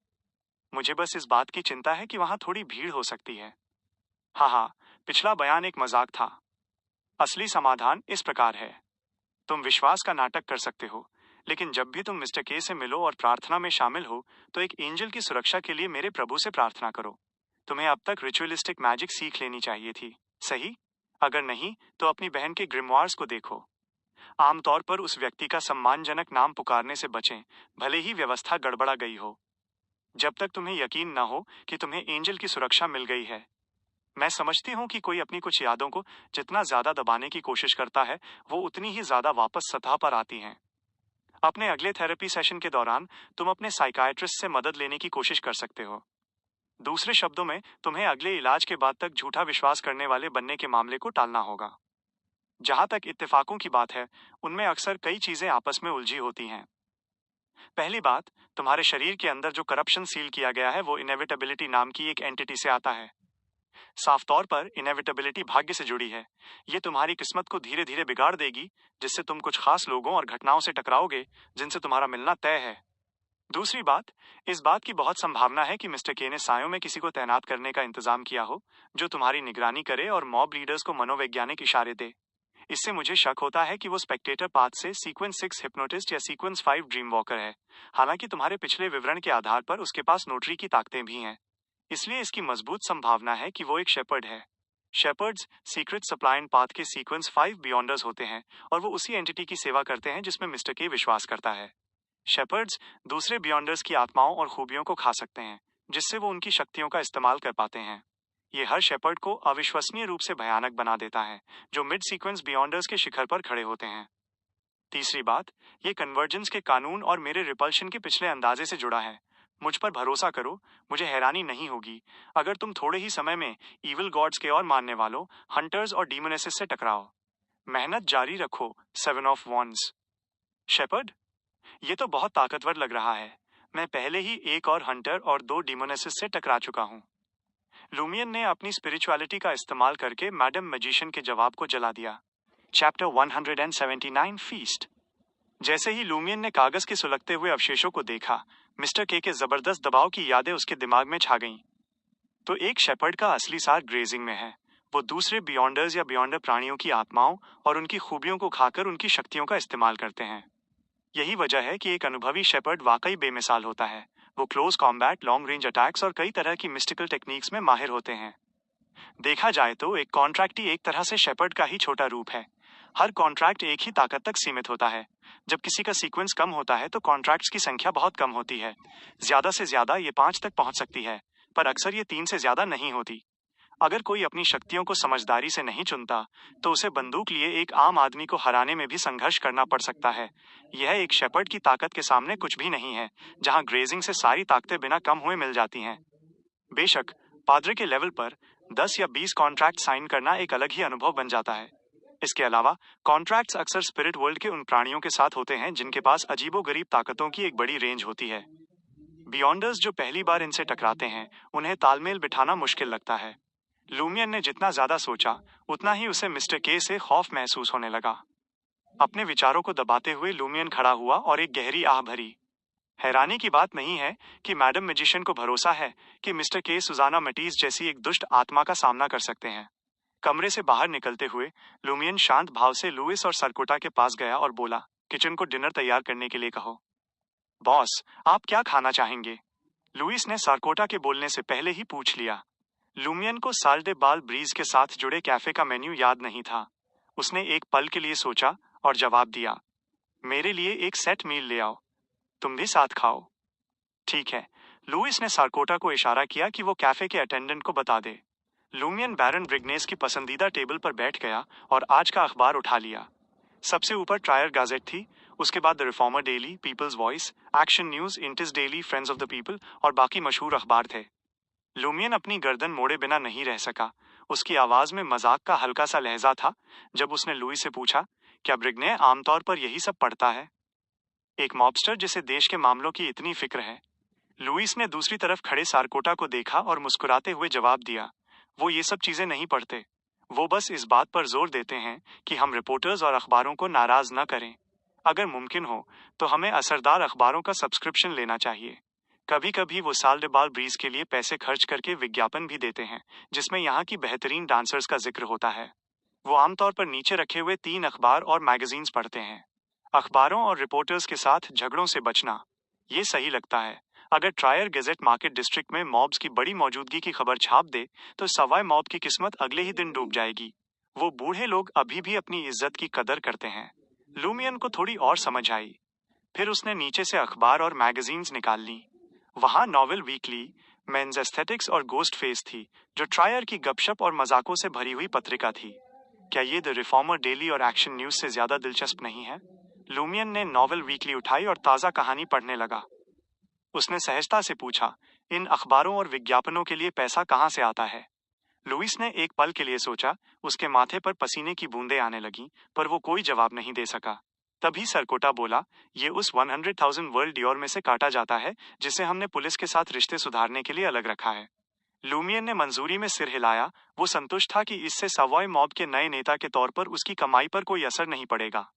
मुझे बस इस बात की चिंता है कि वहां थोड़ी भीड़ हो सकती है। हाँ, पिछला बयान एक मजाक था। असली समाधान इस प्रकार है। तुम विश्वास का नाटक कर सकते हो, लेकिन जब भी तुम मिस्टर के से मिलो और प्रार्थना में शामिल हो, तो एक एंजल की सुरक्षा के लिए मेरे प्रभु से प्रार्थना करो। तुम्हें अब तक रिचुअलिस्टिक मैजिक सीख लेनी चाहिए थी, सही? अगर नहीं, तो अपनी बहन के ग्रिमवार्स को देखो। आमतौर पर उस व्यक्ति का सम्मानजनक नाम पुकारने से बचें, भले ही व्यवस्था गड़बड़ा गई हो। जब तक तुम्हें यकीन न हो कि तुम्हें एंजल की सुरक्षा मिल गई है। मैं समझती हूँ कि कोई अपनी कुछ यादों को जितना ज्यादा दबाने की कोशिश करता है, वो उतनी ही ज्यादा वापस सतह पर आती हैं। अपने अगले थेरेपी सेशन के दौरान तुम अपने साइकाइट्रिस्ट से मदद लेने की कोशिश कर सकते हो। दूसरे शब्दों में, तुम्हें अगले इलाज के बाद तक झूठा विश्वास करने वाले बनने के मामले को टालना होगा। जहां तक इत्तेफाकों की बात है, उनमें अक्सर कई चीजें आपस में उलझी होती हैं। पहली बात, तुम्हारे शरीर के अंदर जो करप्शन सील किया गया है वो इनेविटेबिलिटी नाम की एक एंटिटी से आता है। साफ तौर पर इनेविटेबिलिटी भाग्य से जुड़ी है। ये तुम्हारी किस्मत को धीरे धीरे बिगाड़ देगी, जिससे तुम कुछ खास लोगों और घटनाओं से टकराओगे जिनसे तुम्हारा मिलना तय है। दूसरी बात, इस बात की बहुत संभावना है कि मिस्टर के ने सायों में किसी को तैनात करने का इंतजाम किया हो, जो तुम्हारी निगरानी करे और मॉब लीडर्स को मनोवैज्ञानिक इशारे दे। इससे मुझे शक होता है कि वो स्पेक्टेटर पाथ से सीक्वेंस 6 हिप्नोटिस्ट या सीक्वेंस 5 ड्रीम वॉकर है। हालांकि तुम्हारे पिछले विवरण के आधार पर उसके पास नोटरी की ताकतें भी हैं। इसलिए इसकी मजबूत संभावना है कि वो एक शेपर्ड है। शेपर्ड्स सीक्रेट सप्लाइन पाथ के सीक्वेंस 5 बियॉन्डर्स होते हैं, और वो उसी एंटिटी की सेवा करते हैं जिसमें मिस्टर के विश्वास करता है। शेपर्ड्स दूसरे बियॉन्डर्स की आत्माओं और खूबियों को खा सकते हैं, जिससे वो उनकी शक्तियों का इस्तेमाल कर पाते हैं। ये हर शेपर्ड को अविश्वसनीय रूप से भयानक बना देता है, जो मिड सीक्वेंस बियॉन्डर्स के शिखर पर खड़े होते हैं। तीसरी बात, ये कन्वर्जेंस के कानून और मेरे रिपल्शन के पिछले अंदाजे से जुड़ा है। मुझ पर भरोसा करो, मुझे हैरानी नहीं होगी अगर तुम थोड़े ही समय में इविल गॉड्स के और मानने वालों, हंटर्स और डीमोनेसिस से टकराओ। मेहनत जारी रखो, 7 ऑफ वॉन्ड्स। शेपर्ड, ये तो बहुत ताकतवर लग रहा है। मैं पहले ही एक और हंटर और 2 डीमोनेसिस से टकरा चुका हूँ। लूमियन ने अपनी स्पिरिचुअलिटी का इस्तेमाल करके मैडम मैजिशियन के जवाब को जला दिया। Chapter 179 feast. जैसे ही लूमियन ने कागज के सुलगते हुए अवशेषों को देखा, मिस्टर के जबरदस्त दबाव की यादें उसके दिमाग में छा गईं। तो एक शेपर्ड का असली सार ग्रेजिंग में है। वो दूसरे बियॉन्डर्स या बियॉन्डर प्राणियों की आत्माओं और उनकी खूबियों को खाकर उनकी शक्तियों का इस्तेमाल करते हैं। यही वजह है कि एक अनुभवी शेपर्ड वाकई बेमिसाल होता है। वो close combat, long range attacks और कई तरह की मिस्टिकल टेक्निक्स में माहिर होते हैं। देखा जाए तो एक कॉन्ट्रैक्टी एक तरह से शेपर्ड का ही छोटा रूप है। हर कॉन्ट्रैक्ट एक ही ताकत तक सीमित होता है। जब किसी का सीक्वेंस कम होता है तो कॉन्ट्रैक्ट्स की संख्या बहुत कम होती है। ज्यादा से ज्यादा ये 5 तक पहुंच सकती है, पर अक्सर ये 3 से ज्यादा नहीं होती। अगर कोई अपनी शक्तियों को समझदारी से नहीं चुनता, तो उसे बंदूक लिए एक आम आदमी को हराने में भी संघर्ष करना पड़ सकता है। यह एक शेपर्ड की ताकत के सामने कुछ भी नहीं है, जहां ग्रेजिंग से सारी ताकतें बिना कम हुए मिल जाती हैं। बेशक पादरे के लेवल पर 10 या 20 कॉन्ट्रैक्ट साइन करना एक अलग ही अनुभव बन जाता है। इसके अलावा कॉन्ट्रैक्ट्स अक्सर स्पिरिट वर्ल्ड के उन प्राणियों के साथ होते हैं जिनके पास अजीबोगरीब ताकतों की एक बड़ी रेंज होती है। बियॉन्डर्स जो पहली बार इनसे टकराते हैं, उन्हें तालमेल बिठाना मुश्किल लगता है। लूमियन ने जितना ज्यादा सोचा, उतना ही उसे मिस्टर के से खौफ महसूस होने लगा। अपने विचारों को दबाते हुए लूमियन खड़ा हुआ और एक गहरी आह भरी। हैरानी की बात नहीं है कि मैडम मैजिशियन को भरोसा है कि मिस्टर के सुजाना मटीज जैसी एक दुष्ट आत्मा का सामना कर सकते हैं। कमरे से बाहर निकलते हुए लूमियन शांत भाव से लुइस और सरकोटा के पास गया और बोला, किचन को डिनर तैयार करने के लिए कहो। बॉस, आप क्या खाना चाहेंगे? लुइस ने सरकोटा के बोलने से पहले ही पूछ लिया। लूमियन को साल डे बाल ब्रीज के साथ जुड़े कैफे का मेन्यू याद नहीं था। उसने एक पल के लिए सोचा और जवाब दिया, मेरे लिए एक सेट मील ले आओ, तुम भी साथ खाओ। ठीक है। लुइस ने सारकोटा को इशारा किया कि वो कैफे के अटेंडेंट को बता दे। लूमियन बैरन ब्रिग्नेस की पसंदीदा टेबल पर बैठ गया और आज का अखबार उठा लिया। सबसे ऊपर ट्रायर गाजेट थी, उसके बाद the Reformer Daily, People's Voice, Action News, इंटिस Daily, Friends of the People और बाकी मशहूर अखबार थे। लूमियन अपनी गर्दन मोड़े बिना नहीं रह सका। उसकी आवाज में मजाक का हल्का सा लहजा था जब उसने लुइस से पूछा, क्या ब्रिग्ने आमतौर पर यही सब पढ़ता है? एक मॉबस्टर जिसे देश के मामलों की इतनी फिक्र है। लुइस ने दूसरी तरफ खड़े सारकोटा को देखा और मुस्कुराते हुए जवाब दिया, वो ये सब चीजें नहीं पढ़ते। वो बस इस बात पर जोर देते हैं कि हम रिपोर्टर्स और अखबारों को नाराज न करें। अगर मुमकिन हो तो हमें असरदार अखबारों का सब्सक्रिप्शन लेना चाहिए। कभी कभी वो साल्टबाल ब्रीज के लिए पैसे खर्च करके विज्ञापन भी देते हैं, जिसमें यहाँ की बेहतरीन डांसर्स का जिक्र होता है। वो आमतौर पर नीचे रखे हुए 3 अखबार और मैगजीन्स पढ़ते हैं। अखबारों और रिपोर्टर्स के साथ झगड़ों से बचना, ये सही लगता है। अगर ट्रायर गेजेट मार्केट डिस्ट्रिक्ट में मॉब्स की बड़ी मौजूदगी की खबर छाप दे तो सवाई मॉब की किस्मत अगले ही दिन डूब जाएगी। वो बूढ़े लोग अभी भी अपनी इज्जत की कदर करते हैं। लूमियन को थोड़ी और समझ आई। फिर उसने नीचे से अखबार और मैगजीन्स निकाल ली। वहां नॉवेल वीकली, मेंस एस्थेटिक्स और गोस्ट फेस थी, जो ट्रायर की गपशप और मजाकों से भरी हुई पत्रिका थी। क्या ये द रिफॉर्मर डेली और एक्शन न्यूज से ज्यादा दिलचस्प नहीं है? लूमियन ने नॉवेल वीकली उठाई और ताजा कहानी पढ़ने लगा। उसने सहजता से पूछा, इन अखबारों और विज्ञापनों के लिए पैसा कहाँ से आता है? लुइस ने एक पल के लिए सोचा। उसके माथे पर पसीने की बूंदें आने लगीं, पर वो कोई जवाब नहीं दे सका। तभी सरकोटा बोला, ये उस 100,000 वर्ल्ड डियोर में से काटा जाता है, जिसे हमने पुलिस के साथ रिश्ते सुधारने के लिए अलग रखा है। लूमियन ने मंजूरी में सिर हिलाया। वो संतुष्ट था कि इससे सवॉय मॉब के नए नेता के तौर पर उसकी कमाई पर कोई असर नहीं पड़ेगा।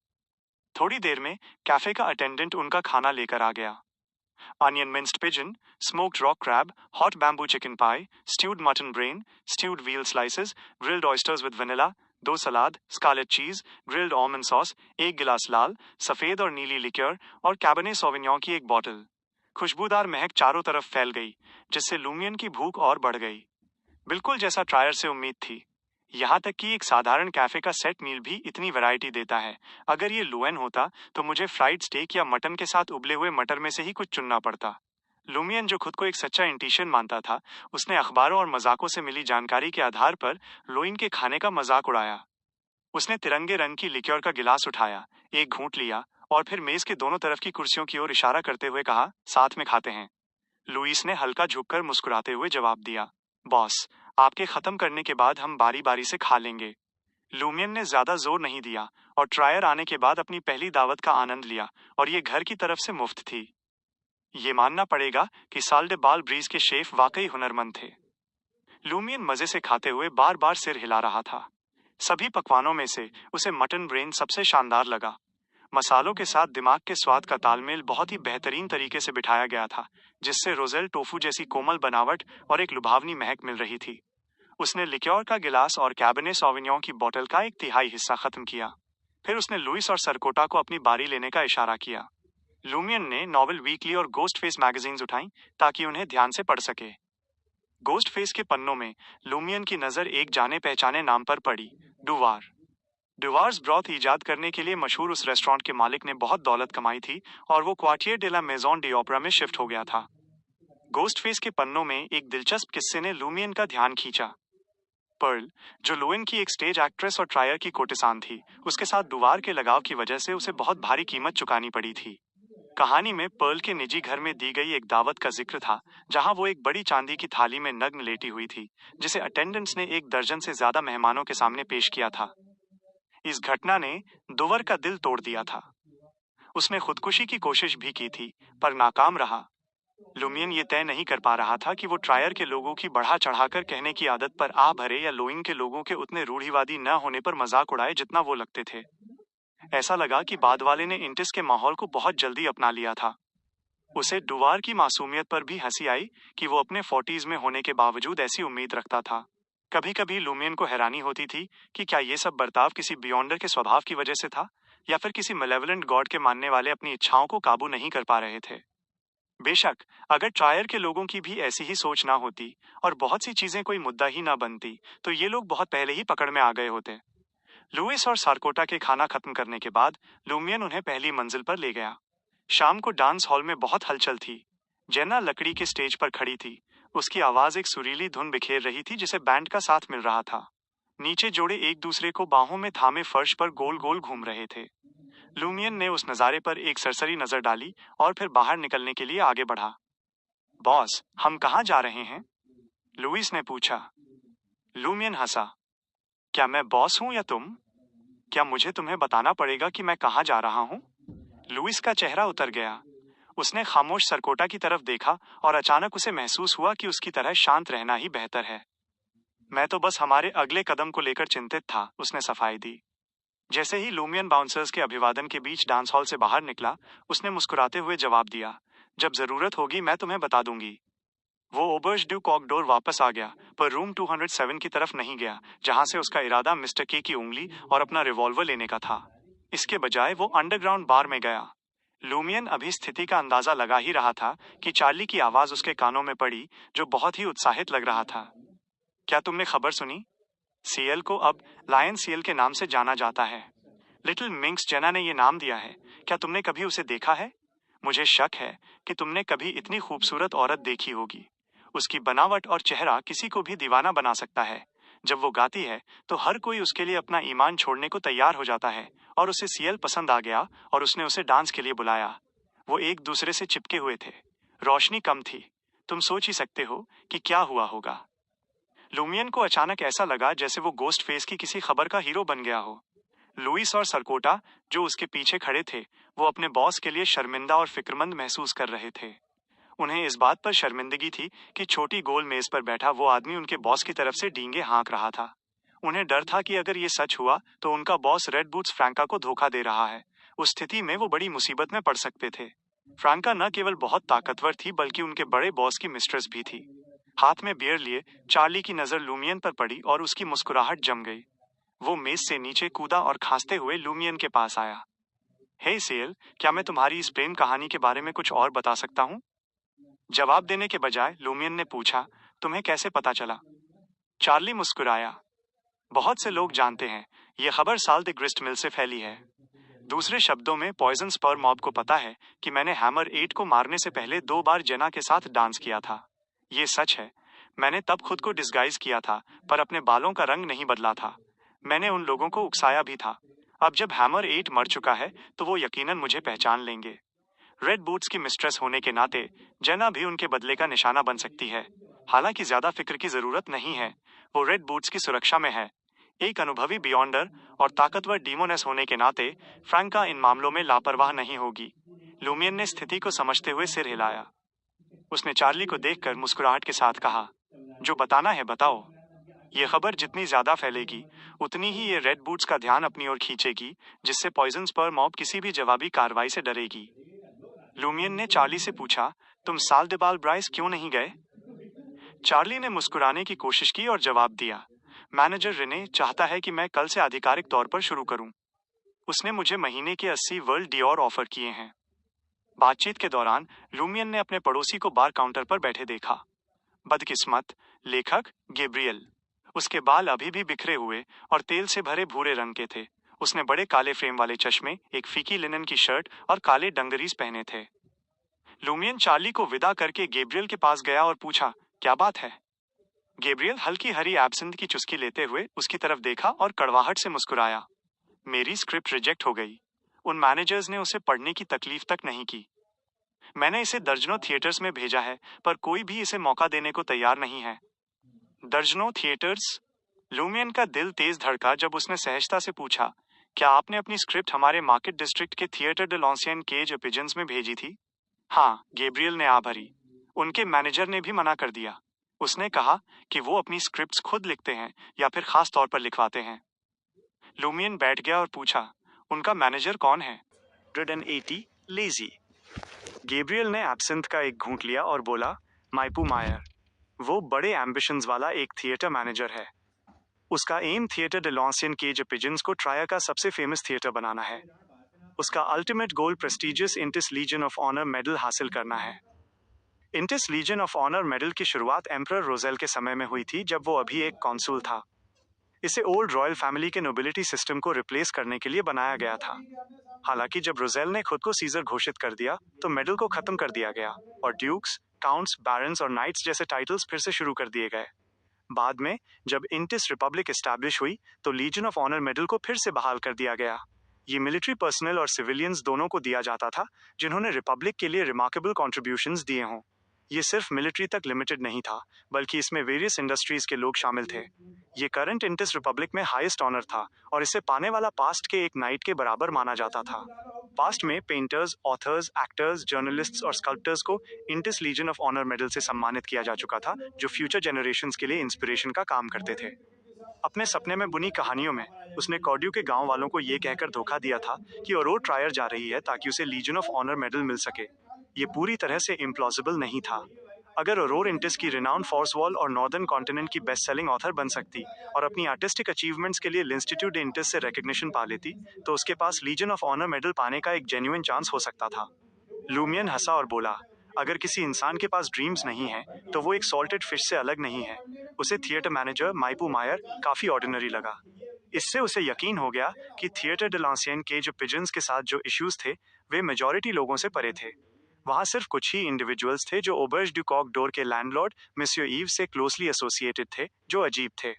थोड़ी देर में कैफे का अटेंडेंट उनका खाना लेकर आ गया। Onion minced pigeon, smoked rock crab, hot bamboo chicken pie, stewed mutton brain, stewed veal slices, grilled oysters with vanilla, 2 सलाद, scarlet cheese, grilled almond sauce, 1 गिलास लाल, सफेद और नीली लिक्योर और कैबरने सॉविग्नॉन की एक बॉटल। खुशबूदार महक चारों तरफ फैल गई, जिससे लूमियन की भूख और बढ़ गई। बिल्कुल जैसा ट्रायर से उम्मीद थी। यहाँ तक कि एक साधारण कैफे का सेट मील भी इतनी वैरायटी देता है। अगर ये लुएन होता तो मुझे फ्राइड स्टेक या मटन के साथ उबले हुए मटर में से ही कुछ चुनना पड़ता। लुमियन, जो खुद को एक सच्चा इंटिशियन मानता था, उसने अखबारों और मजाकों से मिली जानकारी के आधार पर लोइन के खाने का मजाक उड़ाया। उसने तिरंगे रंग की लिक्योर का गिलास उठाया, एक घूंट लिया और फिर मेज के दोनों तरफ की कुर्सियों की ओर इशारा करते हुए कहा, साथ में खाते हैं। लुइस ने हल्का झुककर मुस्कुराते हुए जवाब दिया, बॉस, आपके खत्म करने के बाद हम बारी बारी से खा लेंगे। लूमियन ने ज्यादा जोर नहीं दिया और ट्रायर आने के बाद अपनी पहली दावत का आनंद लिया, और ये घर की तरफ से मुफ्त थी। ये मानना पड़ेगा कि साल्टबाल ब्रीज के शेफ वाकई हुनरमंद थे। लूमियन मजे से खाते हुए बार बार सिर हिला रहा था। सभी पकवानों में से उसे मटन ब्रेन सबसे शानदार लगा। मसालों के साथ दिमाग के स्वाद का तालमेल बहुत ही बेहतरीन तरीके से बिठाया गया था, जिससे रोजेल टोफू जैसी कोमल बनावट और एक लुभावनी महक मिल रही थी। उसने लिक्योर का गिलास और कैबरने सॉविग्नॉन की बोतल का 1/3 हिस्सा खत्म किया। फिर उसने लुइस और सरकोटा को अपनी बारी लेने का इशारा किया। लूमियन ने नॉवेल वीकली और गोस्ट फेस मैगजीन्स उठाई ताकि उन्हें ध्यान से पढ़ सके। गोस्ट फेस के पन्नों में लूमियन की नजर एक जाने पहचाने नाम पर पड़ी, डुवार। डुवार्स ब्रॉथ इजाद करने के लिए मशहूर उस रेस्टोरेंट के मालिक ने बहुत दौलत कमाई थी और वो क्वार्टियर डे ला मेजॉन डी ओपेरा में शिफ्ट हो गया था। गोस्ट फेस के पन्नों में एक दिलचस्प किस्से ने लूमियन का ध्यान खींचा। पर्ल, जो लुएन की एक स्टेज एक्ट्रेस और ट्रायर की कोटिसान थी, उसके साथ डुवार के लगाव की वजह से उसे बहुत भारी कीमत चुकानी पड़ी थी। कहानी में पर्ल के निजी घर में दी गई एक दावत का जिक्र था, जहां वो एक बड़ी चांदी की थाली में नग्न लेटी हुई थी, जिसे अटेंडेंट्स ने 1 दर्जन से ज्यादा मेहमानों के सामने पेश किया था। इस घटना ने दुवर का दिल तोड़ दिया था। उसने खुदकुशी की कोशिश भी की थी, पर नाकाम रहा। लुमियन ये तय नहीं कर पा रहा था कि वो ट्रायर के लोगों की बढ़ा चढ़ाकर कहने की आदत पर आ भरे या लोइन के लोगों के उतने रूढ़िवादी न होने पर मजाक उड़ाए जितना वो लगते थे। ऐसा लगा कि बाद वाले ने इंटिस के माहौल को बहुत जल्दी अपना लिया था। उसे डुवार की मासूमियत पर भी हंसी आई कि वो अपने 40s में होने के बावजूद ऐसी उम्मीद रखता था। कभी कभी लूमियन को हैरानी होती थी कि क्या ये सब बर्ताव किसी बियॉन्डर के स्वभाव की वजह से था, या फिर किसी मेलेवलेंट गॉड के मानने वाले अपनी इच्छाओं को काबू नहीं कर पा रहे थे। बेशक, अगर ट्रायर के लोगों की भी ऐसी ही सोच ना होती और बहुत सी चीजें कोई मुद्दा ही ना बनती, तो ये लोग बहुत पहले ही पकड़ में आ गए होते। लुइस और सारकोटा के खाना खत्म करने के बाद लूमियन उन्हें पहली मंजिल पर ले गया। शाम को डांस हॉल में बहुत हलचल थी। जेना लकड़ी के स्टेज पर खड़ी थी। उसकी आवाज एक सुरीली धुन बिखेर रही थी जिसे बैंड का साथ मिल रहा था। नीचे जोड़े एक दूसरे को बाहों में थामे फर्श पर गोल गोल घूम रहे थे। लूमियन ने उस नजारे पर एक सरसरी नजर डाली और फिर बाहर निकलने के लिए आगे बढ़ा। बॉस, हम कहाँ जा रहे हैं? लुइस ने पूछा। लूमियन हंसा। क्या मैं बॉस हूं या तुम? क्या मुझे तुम्हें बताना पड़ेगा कि मैं कहाँ जा रहा हूं? लुइस का चेहरा उतर गया। उसने खामोश सरकोटा की तरफ देखा और अचानक उसे महसूस हुआ कि उसकी तरह शांत रहना ही बेहतर है। मैं तो बस हमारे अगले कदम को लेकर चिंतित था, उसने सफाई दी। जैसे ही लूमियन बाउंसर्स के अभिवादन के बीच डांस हॉल से बाहर निकला, उसने मुस्कुराते हुए जवाब दिया, जब जरूरत होगी मैं तुम्हें बता दूंगी। वो ओबर्ज ड्यू कॉकडोर वापस आ गया, पर रूम 207 की तरफ नहीं गया, जहां से उसका इरादा मिस्टर के की उंगली और अपना रिवॉल्वर लेने का था। इसके बजाय वो अंडरग्राउंड बार में गया। लूमियन अभी स्थिति का अंदाजा लगा ही रहा था कि चार्ली की आवाज उसके कानों में पड़ी, जो बहुत ही उत्साहित लग रहा था। क्या तुमने खबर सुनी? सीएल को अब लायन सीएल के नाम से जाना जाता है। लिटिल मिंक्स जेना ने ये नाम दिया है। क्या तुमने कभी उसे देखा है? मुझे शक है कि तुमने कभी इतनी खूबसूरत औरत देखी होगी। उसकी बनावट और चेहरा किसी को भी दीवाना बना सकता है। जब वो गाती है तो हर कोई उसके लिए अपना ईमान छोड़ने को तैयार हो जाता है, और उसे सीएल पसंद आ गया और उसने उसे डांस के लिए बुलाया। वो एक दूसरे से चिपके हुए थे। रोशनी कम थी। तुम सोच ही सकते हो कि क्या हुआ होगा। लूमियन को अचानक ऐसा लगा जैसे वो गोस्ट फेस की किसी खबर का हीरो बन गया हो। लुइस और सरकोटा, जो उसके पीछे खड़े थे, वो अपने बॉस के लिए शर्मिंदा और फिक्रमंद महसूस कर रहे थे। उन्हें इस बात पर शर्मिंदगी थी कि छोटी गोल मेज पर बैठा वो आदमी उनके बॉस की तरफ से डींगे हाँक रहा था। उन्हें डर था कि अगर ये सच हुआ तो उनका बॉस रेड बूट्स फ्रैंका को धोखा दे रहा है। उस स्थिति में वो बड़ी मुसीबत में पड़ सकते थे। फ्रैंका न केवल बहुत ताकतवर थी, बल्कि उनके बड़े बॉस की मिस्ट्रेस भी थी। हाथ में बियर लिए चार्ली की नजर लूमियन पर पड़ी और उसकी मुस्कुराहट जम गई। वो मेज से नीचे कूदा और खांसते हुए लूमियन के पास आया। हे सेल, क्या मैं तुम्हारी इस प्रेम कहानी के बारे में कुछ और बता सकता हूँ? जवाब देने के बजाय लूमियन ने पूछा, तुम्हें कैसे पता चला? चार्ली मुस्कुराया। बहुत से लोग जानते हैं, यह खबर साल द ग्रिस्ट मिल से फैली है। दूसरे शब्दों में, पॉइजन स्पर मॉब को पता है कि मैंने हैमर 8 को मारने से पहले 2 बार जेना के साथ डांस किया था। ये सच है। मैंने तब खुद को डिस्गाइज किया था, पर अपने बालों का रंग नहीं बदला था। मैंने उन लोगों को उकसाया भी था। अब जब हैमर 8 मर चुका है तो वो यकीनन मुझे पहचान लेंगे। रेड बूट्स की मिस्ट्रेस होने के नाते जेना भी उनके बदले का निशाना बन सकती है। हालांकि ज्यादा फिक्र की जरूरत नहीं है। वो रेड बूट्स की सुरक्षा में है। एक अनुभवी बियॉन्डर और ताकतवर डीमोनेस होने के नाते फ्रैंका इन मामलों में लापरवाह नहीं होगी। लूमियन ने स्थिति को समझते हुए सिर हिलाया। उसने चार्ली को देखकर मुस्कुराहट के साथ कहा, जो बताना है बताओ। ये खबर जितनी ज्यादा फैलेगी, उतनी ही ये रेड बूट्स का ध्यान अपनी ओर खींचेगी, जिससे पॉइजन स्पर मॉब किसी भी जवाबी कार्रवाई से डरेगी। लूमियन ने चार्ली से पूछा, तुम साल डिबाल ब्राइस क्यों नहीं गए? चार्ली ने मुस्कुराने की कोशिश की और जवाब दिया, मैनेजर रेने चाहता है कि मैं कल से आधिकारिक तौर पर शुरू करूं। उसने मुझे महीने के 80 वर्ल्ड डियोर ऑफर किए हैं। बातचीत के दौरान लूमियन ने अपने पड़ोसी को बार काउंटर पर बैठे देखा। बदकिस्मत लेखक गैब्रियल। उसके बाल अभी भी बिखरे हुए और तेल से भरे भूरे रंग के थे। उसने बड़े काले फ्रेम वाले चश्मे, एक फीकी लिनन की शर्ट और काले डंगरीज पहने थे। लूमियन चार्ली को विदा करके गैब्रियल के पास गया और पूछा, क्या बात है? गैब्रियल हल्की हरी एब्सिंथ की चुस्की लेते हुए उसकी तरफ देखा और कड़वाहट से मुस्कुराया। मेरी स्क्रिप्ट रिजेक्ट हो गई। उन मैनेजर्स ने उसे पढ़ने की तकलीफ तक नहीं की। मैंने इसे दर्जनों थिएटर्स में भेजा है, पर कोई भी इसे मौका देने को तैयार नहीं है। दर्जनों थिएटर्स? लूमियन का दिल तेज धड़का जब उसने सहजता से पूछा, क्या आपने अपनी स्क्रिप्ट हमारे मार्केट डिस्ट्रिक्ट के थिएटर डे लॉन्सियन केज पिजन्स में भेजी थी? हाँ, गैब्रियल ने आ भरी। उनके मैनेजर ने भी मना कर दिया। उसने कहा कि वो अपनी स्क्रिप्ट्स खुद लिखते हैं या फिर खास तौर पर लिखवाते हैं। लूमियन बैठ गया और पूछा, उनका मैनेजर कौन है? 180 लेजी। गैब्रियल ने एब्सिंथ का एक घूंट लिया और बोला, माइपू मायर। वो बड़े एम्बिशंस वाला एक थिएटर मैनेजर है। उसका एम थिएटर डे लॉन्सियन केज पिजन्स को ट्राया का सबसे फेमस थिएटर बनाना है। उसका अल्टीमेट गोल प्रेस्टिजियस इंटिस लीजन ऑफ ऑनर मेडल हासिल करना है। इंटिस लीजन ऑफ ऑनर मेडल की शुरुआत एम्परर रोजेल के समय में हुई थी, जब वो अभी एक कॉन्सुल था। इसे ओल्ड रॉयल फैमिली के नोबिलिटी सिस्टम को रिप्लेस करने के लिए बनाया गया था। हालांकि जब रोजेल ने खुद को सीजर घोषित कर दिया तो मेडल को खत्म कर दिया गया और ड्यूक्स, काउंट्स, बैरन्स और नाइट्स जैसे टाइटल्स फिर से शुरू कर दिए गए। बाद में जब इंटिस रिपब्लिक एस्टैब्लिश हुई तो लीजन ऑफ ऑनर मेडल को फिर से बहाल कर दिया गया। ये मिलिट्री पर्सनल और सिविलियंस दोनों को दिया जाता था जिन्होंने रिपब्लिक के लिए रिमार्केबल कॉन्ट्रीब्यूशंस दिए हों। ये सिर्फ मिलिट्री तक लिमिटेड नहीं था, बल्कि इसमें वेरियस इंडस्ट्रीज के लोग शामिल थे। ये करंट इंटिस रिपब्लिक में हाईएस्ट ऑनर था और इसे पाने वाला पास्ट के एक नाइट के बराबर माना जाता था। पास्ट में पेंटर्स, ऑथर्स, एक्टर्स, जर्नलिस्ट्स और स्कल्प्टर्स को इंटिस लीजन ऑफ ऑनर मेडल से सम्मानित किया जा चुका था, जो फ्यूचर जनरेशंस के लिए इंस्पिरेशन का काम करते थे। अपने सपने में बुनी कहानियों में उसने कॉर्ड्यू के गांव वालों को ये कहकर धोखा दिया था कि औरोर ट्रायर जा रही है ताकि उसे लीजन ऑफ ऑनर मेडल मिल सके। ये पूरी तरह से इम्प्लॉजिबल नहीं था। अगर औरोर इंटिस की रिनाउंड फॉर्स वॉल और नॉर्दर्न कॉन्टिनेंट की बेस्ट सेलिंग ऑथर बन सकती और अपनी आर्टिस्टिक अचीवमेंट्स के लिए इंस्टीट्यूट इंटिस से रिकग्निशन पा लेती, तो उसके पास लीजन ऑफ ऑनर मेडल पाने का एक जेन्युइन चांस हो सकता था। लूमियन हंसा और बोला, अगर किसी इंसान के पास ड्रीम्स नहीं है तो वो एक सॉल्टेड फिश से अलग नहीं है। उसे थिएटर मैनेजर माइपू मायर काफी ऑर्डिनरी लगा। इससे उसे यकीन हो गया कि थिएटर डे लॉन्सियन के जो पिजन्स के साथ जो इश्यूज थे वे मेजॉरिटी लोगों से परे थे। वहां सिर्फ कुछ ही इंडिविजुअल्स थे जो ओबर्ज डू कॉक डोर के लैंडलॉर्ड मिस्यो ईव से क्लोजली एसोसिएटेड थे, जो अजीब थे।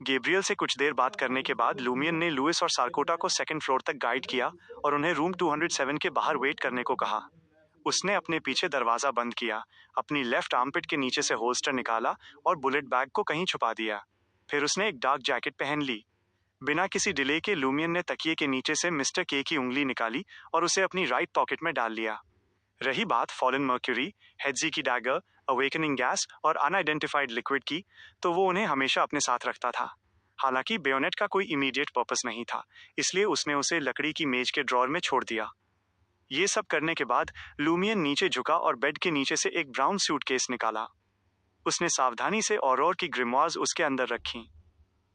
गैब्रियल से कुछ देर बात करने के बाद लूमियन ने लुइस और सार्कोटा को सेकंड फ्लोर तक गाइड किया और उन्हें रूम 207 के बाहर वेट करने को कहा। उसने अपने पीछे दरवाजा बंद किया, अपनी लेफ्ट आर्मपिट के नीचे से होल्स्टर निकाला और बुलेट बैग को कहीं छुपा दिया। फिर उसने एक डार्क जैकेट पहन ली। बिना किसी डिले के लूमियन ने तकिए के नीचे से मिस्टर के की उंगली निकाली और उसे अपनी राइट पॉकेट में डाल लिया। रही बात फॉलन मर्क्यूरी, हेडजी की डैगर, अवेकनिंग गैस और अनआइडेंटिफाइड लिक्विड की, तो वो उन्हें हमेशा अपने साथ रखता था। हालांकि बेयोनेट का कोई इमीडिएट पर्पस नहीं था, इसलिए उसने उसे लकड़ी की मेज के ड्रॉर में छोड़ दिया। ये सब करने के बाद लूमियन नीचे झुका और बेड के नीचे से एक ब्राउन सूटकेस निकाला। उसने सावधानी से औरोर की ग्रिमवार्स उसके अंदर रखी।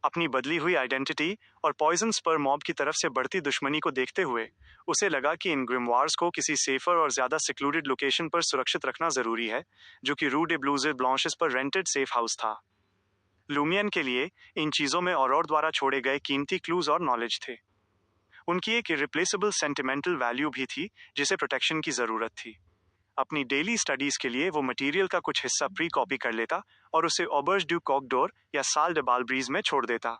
अपनी बदली हुई आइडेंटिटी और पॉइजन स्पर मॉब की तरफ से बढ़ती दुश्मनी को देखते हुए उसे लगा कि इन ग्रिमवार्स को किसी सेफर और ज्यादा सिक्लूडेड लोकेशन पर सुरक्षित रखना जरूरी है, जो कि रू डे ब्लूजे ब्लॉन्शेस पर रेंटेड सेफ हाउस था। लूमियन के लिए इन चीजों में औरोर द्वारा छोड़े गए कीमती क्लूज और नॉलेज थे। उनकी एक इरिप्लेसेबल सेंटिमेंटल वैल्यू भी थी जिसे प्रोटेक्शन की जरूरत थी। अपनी डेली स्टडीज के लिए वो मटेरियल का कुछ हिस्सा प्री कॉपी कर लेता और उसे ऑबर्ज ड्यू कॉकडोर या साल डे बालब्रीज में छोड़ देता।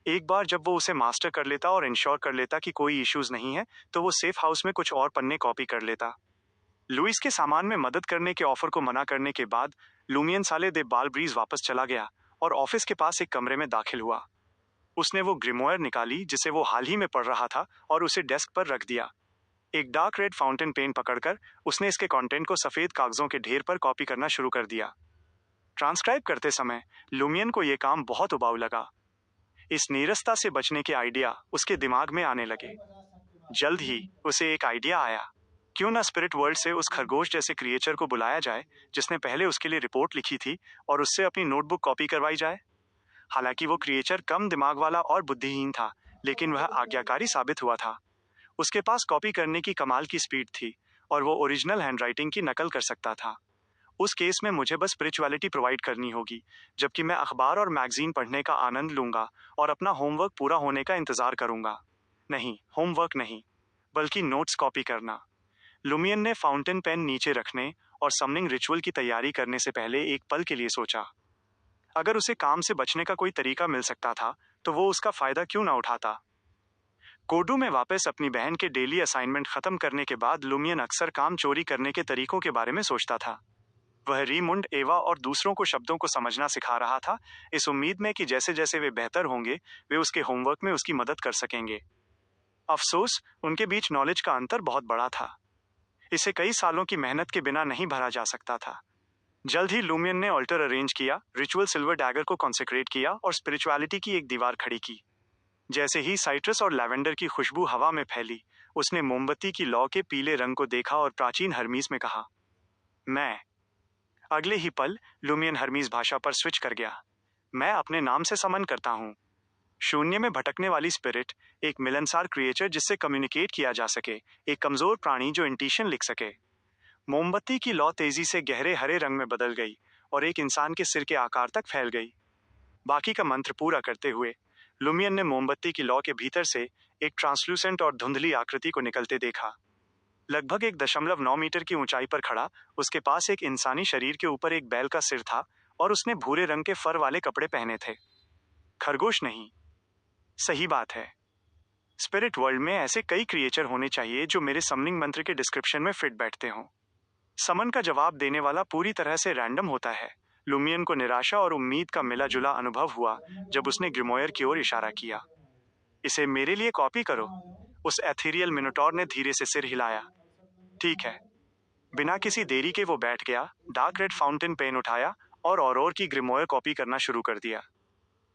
एक बार जब वो उसे मास्टर कर लेता और इंश्योर कर लेता कि कोई इश्यूज नहीं है, तो वो सेफ हाउस में कुछ और पन्ने कॉपी कर लेता। लुइस के सामान में मदद करने के ऑफर को मना करने के बाद लूमियन साले दे बालब्रीज वापस चला गया और ऑफिस के पास एक कमरे में दाखिल हुआ। उसने वो ग्रिमोयर निकाली जिसे वो हाल ही में पढ़ रहा था और उसे डेस्क पर रख दिया। एक डार्क रेड फाउंटेन पेन पकड़कर उसने इसके कंटेंट को सफेद कागजों के ढेर पर कॉपी करना शुरू कर दिया। ट्रांसक्राइब करते समय लूमियन को यह काम बहुत उबाऊ लगा। इस नीरसता से बचने के आइडिया उसके दिमाग में आने लगे। जल्द ही उसे एक आइडिया आया। क्यों ना स्पिरिट वर्ल्ड से उस खरगोश जैसे क्रिएचर को बुलाया जाए जिसने पहले उसके लिए रिपोर्ट लिखी थी और उससे अपनी नोटबुक कॉपी करवाई जाए। हालांकि वो क्रिएचर कम दिमाग वाला और बुद्धिहीन था, लेकिन वह आज्ञाकारी साबित हुआ था। उसके पास कॉपी करने की कमाल की स्पीड थी और वो ओरिजिनल हैंडराइटिंग की नकल कर सकता था। उस केस में मुझे बस स्पिरिचुअलिटी प्रोवाइड करनी होगी, जबकि मैं अखबार और मैगजीन पढ़ने का आनंद लूंगा और अपना होमवर्क पूरा होने का इंतजार करूंगा। नहीं, होमवर्क नहीं, बल्कि नोट्स कॉपी करना। लुमियन ने फाउंटेन पेन नीचे रखने और समनिंग रिचुअल की तैयारी करने से पहले एक पल के लिए सोचा। अगर उसे काम से बचने का कोई तरीका मिल सकता था तो वो उसका फायदा क्यों ना उठाता। कोडू में वापस अपनी बहन के डेली असाइनमेंट खत्म करने के बाद लुमियन अक्सर काम चोरी करने के तरीकों के बारे में सोचता था। वह रीमुंड, एवा और दूसरों को शब्दों को समझना सिखा रहा था, इस उम्मीद में कि जैसे जैसे वे बेहतर होंगे वे उसके होमवर्क में उसकी मदद कर सकेंगे। अफसोस, उनके बीच नॉलेज का अंतर बहुत बड़ा था। इसे कई सालों की मेहनत के बिना नहीं भरा जा सकता था। जल्द ही लूमियन ने ऑल्टर अरेंज किया, रिचुअल सिल्वर डैगर को कॉन्सेक्रेट किया और स्पिरिचुअलिटी की एक दीवार खड़ी की। जैसे ही साइट्रस और लैवेंडर की खुशबू हवा में फैली, उसने मोमबत्ती की लौ के पीले रंग को देखा और प्राचीन हर्मीस में कहा, मैं। अगले ही पल लूमियन हर्मीस भाषा पर स्विच कर गया। मैं अपने नाम से समन करता हूँ। शून्य में भटकने वाली स्पिरिट, एक मिलनसार क्रिएचर जिससे कम्युनिकेट किया जा सके, एक कमजोर प्राणी जो इंटीशन लिख सके। मोमबत्ती की लौ तेजी से गहरे हरे रंग में बदल गई और एक इंसान के सिर के आकार तक फैल गई। बाकी का मंत्र पूरा करते हुए लुमियन ने मोमबत्ती की लौ के भीतर से एक ट्रांसलूसेंट और धुंधली आकृति को निकलते देखा। लगभग 1.9 मीटर की ऊंचाई पर खड़ा, उसके पास एक इंसानी शरीर के ऊपर एक बैल का सिर था और उसने भूरे रंग के फर वाले कपड़े पहने थे। खरगोश नहीं। सही बात है। स्पिरिट वर्ल्ड में ऐसे कई क्रिएचर होने चाहिए जो मेरे समनिंग मंत्र के डिस्क्रिप्शन में फिट बैठते हों। समन का जवाब देने वाला पूरी तरह से रैंडम होता है। लुमियन को निराशा और उम्मीद का मिला जुला अनुभव हुआ जब उसने ग्रिमोयर की ओर इशारा किया। इसे मेरे लिए कॉपी करो। उस एथेरियल मिनोटॉर ने धीरे से सिर हिलाया। ठीक है। बिना किसी देरी के वो बैठ गया, डार्क रेड फाउंटेन पेन उठाया और औरोर की ग्रिमोयर कॉपी करना शुरू कर दिया।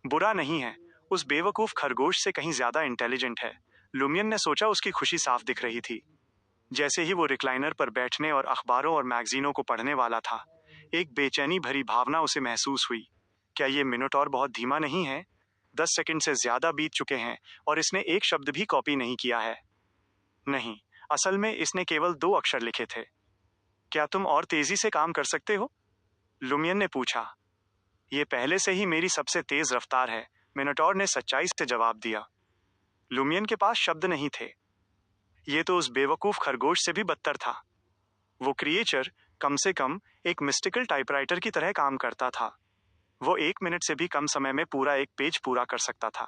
बुरा नहीं है, उस बेवकूफ खरगोश से कहीं ज्यादा इंटेलिजेंट है, लुमियन ने सोचा। उसकी खुशी साफ दिख रही थी। जैसे ही वो रिक्लाइनर पर बैठने और अखबारों और मैगजीनों को पढ़ने वाला था, एक बेचैनी भरी भावना उसे महसूस हुई। क्या ये मिनोटॉर बहुत धीमा नहीं है? 10 सेकंड से ज्यादा बीत चुके हैं और इसने एक शब्द भी कॉपी नहीं किया है। नहीं, असल में इसने केवल 2 अक्षर लिखे थे। क्या तुम और तेजी से काम कर सकते हो? लुमियन ने पूछा। ये पहले से ही मेरी सबसे तेज रफ्तार है, मिनोटॉर ने सच्चाई से जवाब दिया। लुमियन के पास शब्द नहीं थे। ये तो उस बेवकूफ खरगोश से भी बदतर था। वो क्रिएचर कम से कम एक मिस्टिकल टाइपराइटर की तरह काम करता था। वो 1 मिनट से भी कम समय में पूरा एक पेज पूरा कर सकता था।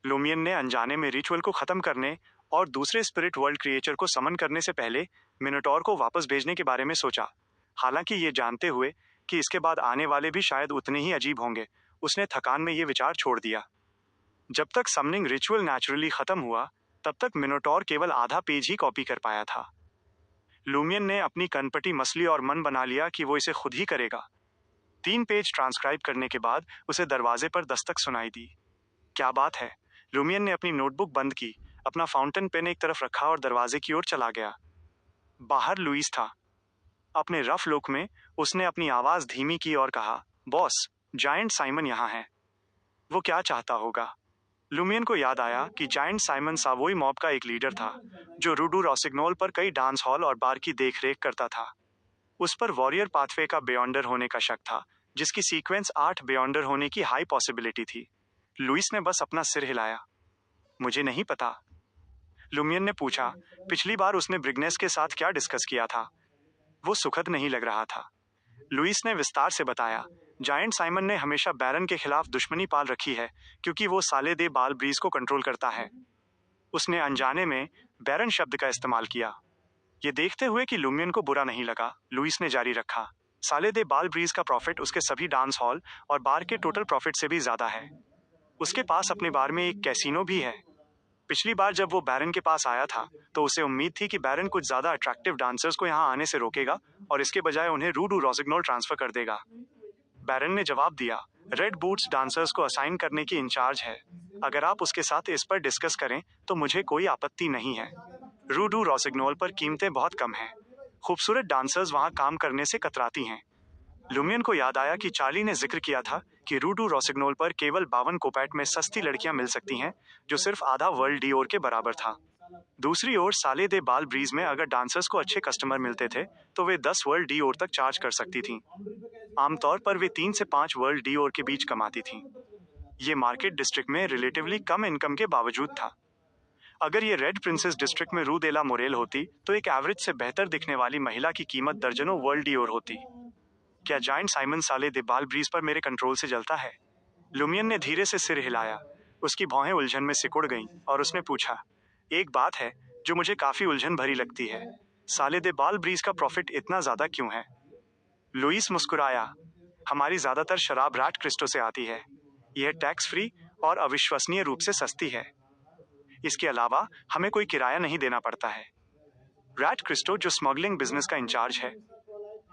लुमियन ने अनजाने में रिचुअल को खत्म करने और दूसरे स्पिरिट वर्ल्ड क्रिएचर को समन करने से पहले मिनोटॉर को वापस भेजने के बारे में सोचा। हालांकि ये जानते हुए कि इसके बाद आने वाले भी शायद उतने ही अजीब होंगे, उसने थकान में ये विचार छोड़ दिया। जब तक समनिंग रिचुअल नेचुरली खत्म हुआ, तब तक मिनोटॉर केवल आधा पेज ही कॉपी कर पाया था। लुमियन ने अपनी कनपटी मसली और मन बना लिया कि वो इसे खुद ही करेगा। 3 पेज ट्रांसक्राइब करने के बाद उसे दरवाजे पर दस्तक सुनाई दी। क्या बात है? लुमियन ने अपनी नोटबुक बंद की, अपना फाउंटेन पेन एक तरफ रखा और दरवाजे की ओर चला गया। बाहर लुइस था। अपने रफ लुक में उसने अपनी आवाज धीमी की और कहा, बॉस, जायंट साइमन यहाँ है। वो क्या चाहता होगा? लुमियन को याद आया कि जायंट साइमन सावोई मॉब का एक लीडर था, जो रूडू रोसिग्नोल पर कई डांस हॉल और बार की देखरेख करता था। उस पर वॉरियर पाथवे का बेयॉन्डर होने का शक था, जिसकी सीक्वेंस 8 बेयॉन्डर होने की हाई पॉसिबिलिटी थी। लुइस ने बस अपना सिर हिलाया। मुझे नहीं पता। लुमियन ने पूछा, पिछली बार उसने ब्रिग्नेस के साथ क्या डिस्कस किया था? वो सुखद नहीं लग रहा था। लुइस ने विस्तार से बताया, जायंट साइमन ने हमेशा बैरन के खिलाफ दुश्मनी पाल रखी है, क्योंकि वो साले दे बाल ब्रीज को कंट्रोल करता है। उसने अनजाने में बैरन शब्द का इस्तेमाल किया। ये देखते हुए कि लुमियन को बुरा नहीं लगा, लुइस ने जारी रखा, साले दे बाल ब्रीज का प्रॉफिट उसके सभी डांस हॉल और बार के टोटल प्रॉफिट से भी ज्यादा है। उसके पास अपने बार में एक कैसीनो भी है। पिछली बार जब वो बैरन के पास आया था, तो उसे उम्मीद थी कि बैरन कुछ ज्यादा अट्रैक्टिव डांसर्स को यहाँ आने से रोकेगा और इसके बजाय उन्हें रूडू रोसिग्नोल ट्रांसफर कर देगा। बैरन ने जवाब दिया, रेड बूट्स डांसर्स को असाइन करने की इंचार्ज है। अगर आप उसके साथ इस पर डिस्कस करें तो मुझे कोई आपत्ति नहीं है। रूडू रोसिग्नोल पर कीमतें बहुत कम हैं। खूबसूरत डांसर्स वहां काम करने से कतराती हैं। लुमियन को याद आया कि चार्ली ने जिक्र किया था कि रूडू रोसिग्नोल पर केवल 52 कोपैट में सस्ती लड़कियां मिल सकती हैं, जो सिर्फ आधा वर्ल्ड डीओर के बराबर था। दूसरी ओर साले दे बाल ब्रीज में अगर डांसर्स को अच्छे कस्टमर मिलते थे, तो वे 10 वर्ल्ड डीओर तक चार्ज कर सकती थीं। आमतौर पर वे 3 से 5 वर्ल्ड डीओर के बीच कमाती थीं। ये मार्केट डिस्ट्रिक्ट में रिलेटिवली कम इनकम के बावजूद था। अगर ये रेड प्रिंसेस डिस्ट्रिक्ट में रू देला मोरेल होती, तो एक एवरेज से बेहतर दिखने वाली महिला की कीमत दर्जनों वर्ल्ड डीओर होती। क्या जायंट साइमन साले दे बाल ब्रीज पर मेरे कंट्रोल से जलता है? लुमियन ने धीरे से सिर हिलाया। उसकी भौहें उलझन में सिकुड़ गईं और उसने पूछा, एक बात है जो मुझे काफी उलझन भरी लगती है, साले दे बाल ब्रीज का प्रॉफिट इतना ज्यादा क्यों है? लुइस मुस्कुराया, हमारी ज्यादातर शराब रैट क्रिस्टो से आती है। यह टैक्स फ्री और अविश्वसनीय रूप से सस्ती है। इसके अलावा हमें कोई किराया नहीं देना पड़ता है। रैट क्रिस्टो जो स्मगलिंग बिजनेस का इंचार्ज है।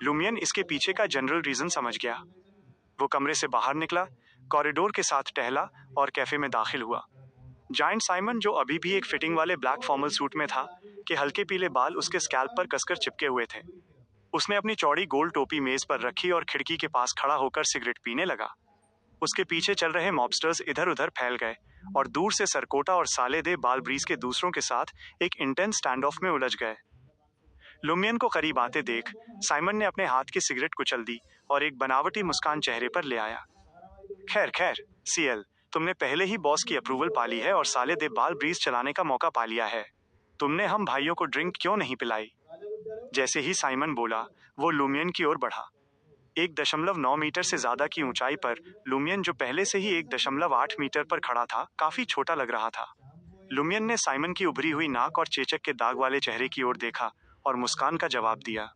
लुमियन इसके पीछे का जनरल रीजन समझ गया। वो कमरे से बाहर निकला, कॉरिडोर के साथ टहला और कैफे में दाखिल हुआ। जायंट साइमन, जो अभी भी एक फिटिंग वाले ब्लैक फॉर्मल सूट में था, के हल्के पीले बाल उसके स्कैल्प पर कसकर चिपके हुए थे। उसने अपनी चौड़ी गोल टोपी मेज पर रखी और खिड़की के पास खड़ा होकर सिगरेट पीने लगा। उसके पीछे चल रहे मॉबस्टर्स इधर उधर फैल गए और दूर से सरकोटा और साले दे बाल ब्रीज के दूसरों के साथ एक इंटेंस स्टैंड ऑफ में उलझ गए। लुमियन को करीब आते देख साइमन ने अपने हाथ की सिगरेट कुचल दी और एक बनावटी मुस्कान चेहरे पर ले आया। खैर खैर सीएल, तुमने पहले ही बॉस की अप्रूवल पा ली है और साले दे बाल ब्रीज चलाने का मौका पा लिया है। तुमने हम भाइयों को ड्रिंक क्यों नहीं पिलाई? जैसे ही साइमन बोला, वो लुमियन की ओर बढ़ा। 1.9 मीटर से ज्यादा की ऊंचाई पर लुमियन, जो पहले से ही 1.8 मीटर पर खड़ा था, काफी छोटा लग रहा था। लुमियन ने साइमन की उभरी हुई नाक और चेचक के दाग वाले चेहरे की ओर देखा और मुस्कान का जवाब दिया,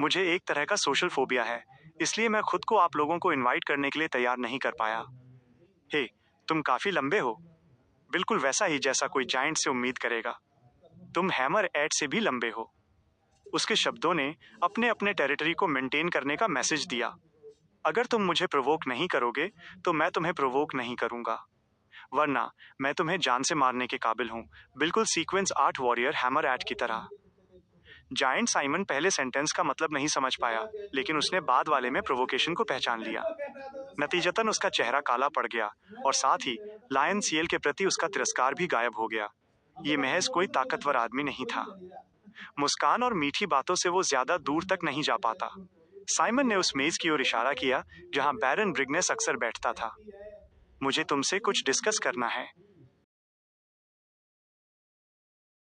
मुझे एक तरह का सोशल फोबिया है, इसलिए मैं खुद को आप लोगों को इनवाइट करने के लिए तैयार नहीं कर पाया। हे, तुम काफी लंबे हो, बिल्कुल वैसा ही जैसा कोई जायंट से उम्मीद करेगा। तुम हैमर एड से भी लंबे हो। उसके शब्दों ने अपने अपने टेरिटरी को मेंटेन करने का मैसेज दिया। अगर तुम मुझे प्रोवोक नहीं करोगे, तो मैं तुम्हें प्रोवोक नहीं करूंगा। वरना मैं तुम्हें जान से मारने के काबिल हूँ, बिल्कुल सीक्वेंस 8 वॉरियर हैमर एट की तरह। जायंट साइमन पहले सेंटेंस का मतलब नहीं समझ पाया, लेकिन उसने बाद वाले में प्रोवोकेशन को पहचान लिया। नतीजतन उसका चेहरा काला पड़ गया और साथ ही लायन सीएल के प्रति उसका तिरस्कार भी गायब हो गया। ये महज कोई ताकतवर आदमी नहीं था। मुस्कान और मीठी बातों से वो ज्यादा दूर तक नहीं जा पाता। साइमन ने उस मेज की ओर इशारा किया जहां बैरन ब्रिगनेस अक्सर बैठता था। मुझे तुमसे कुछ डिस्कस करना है।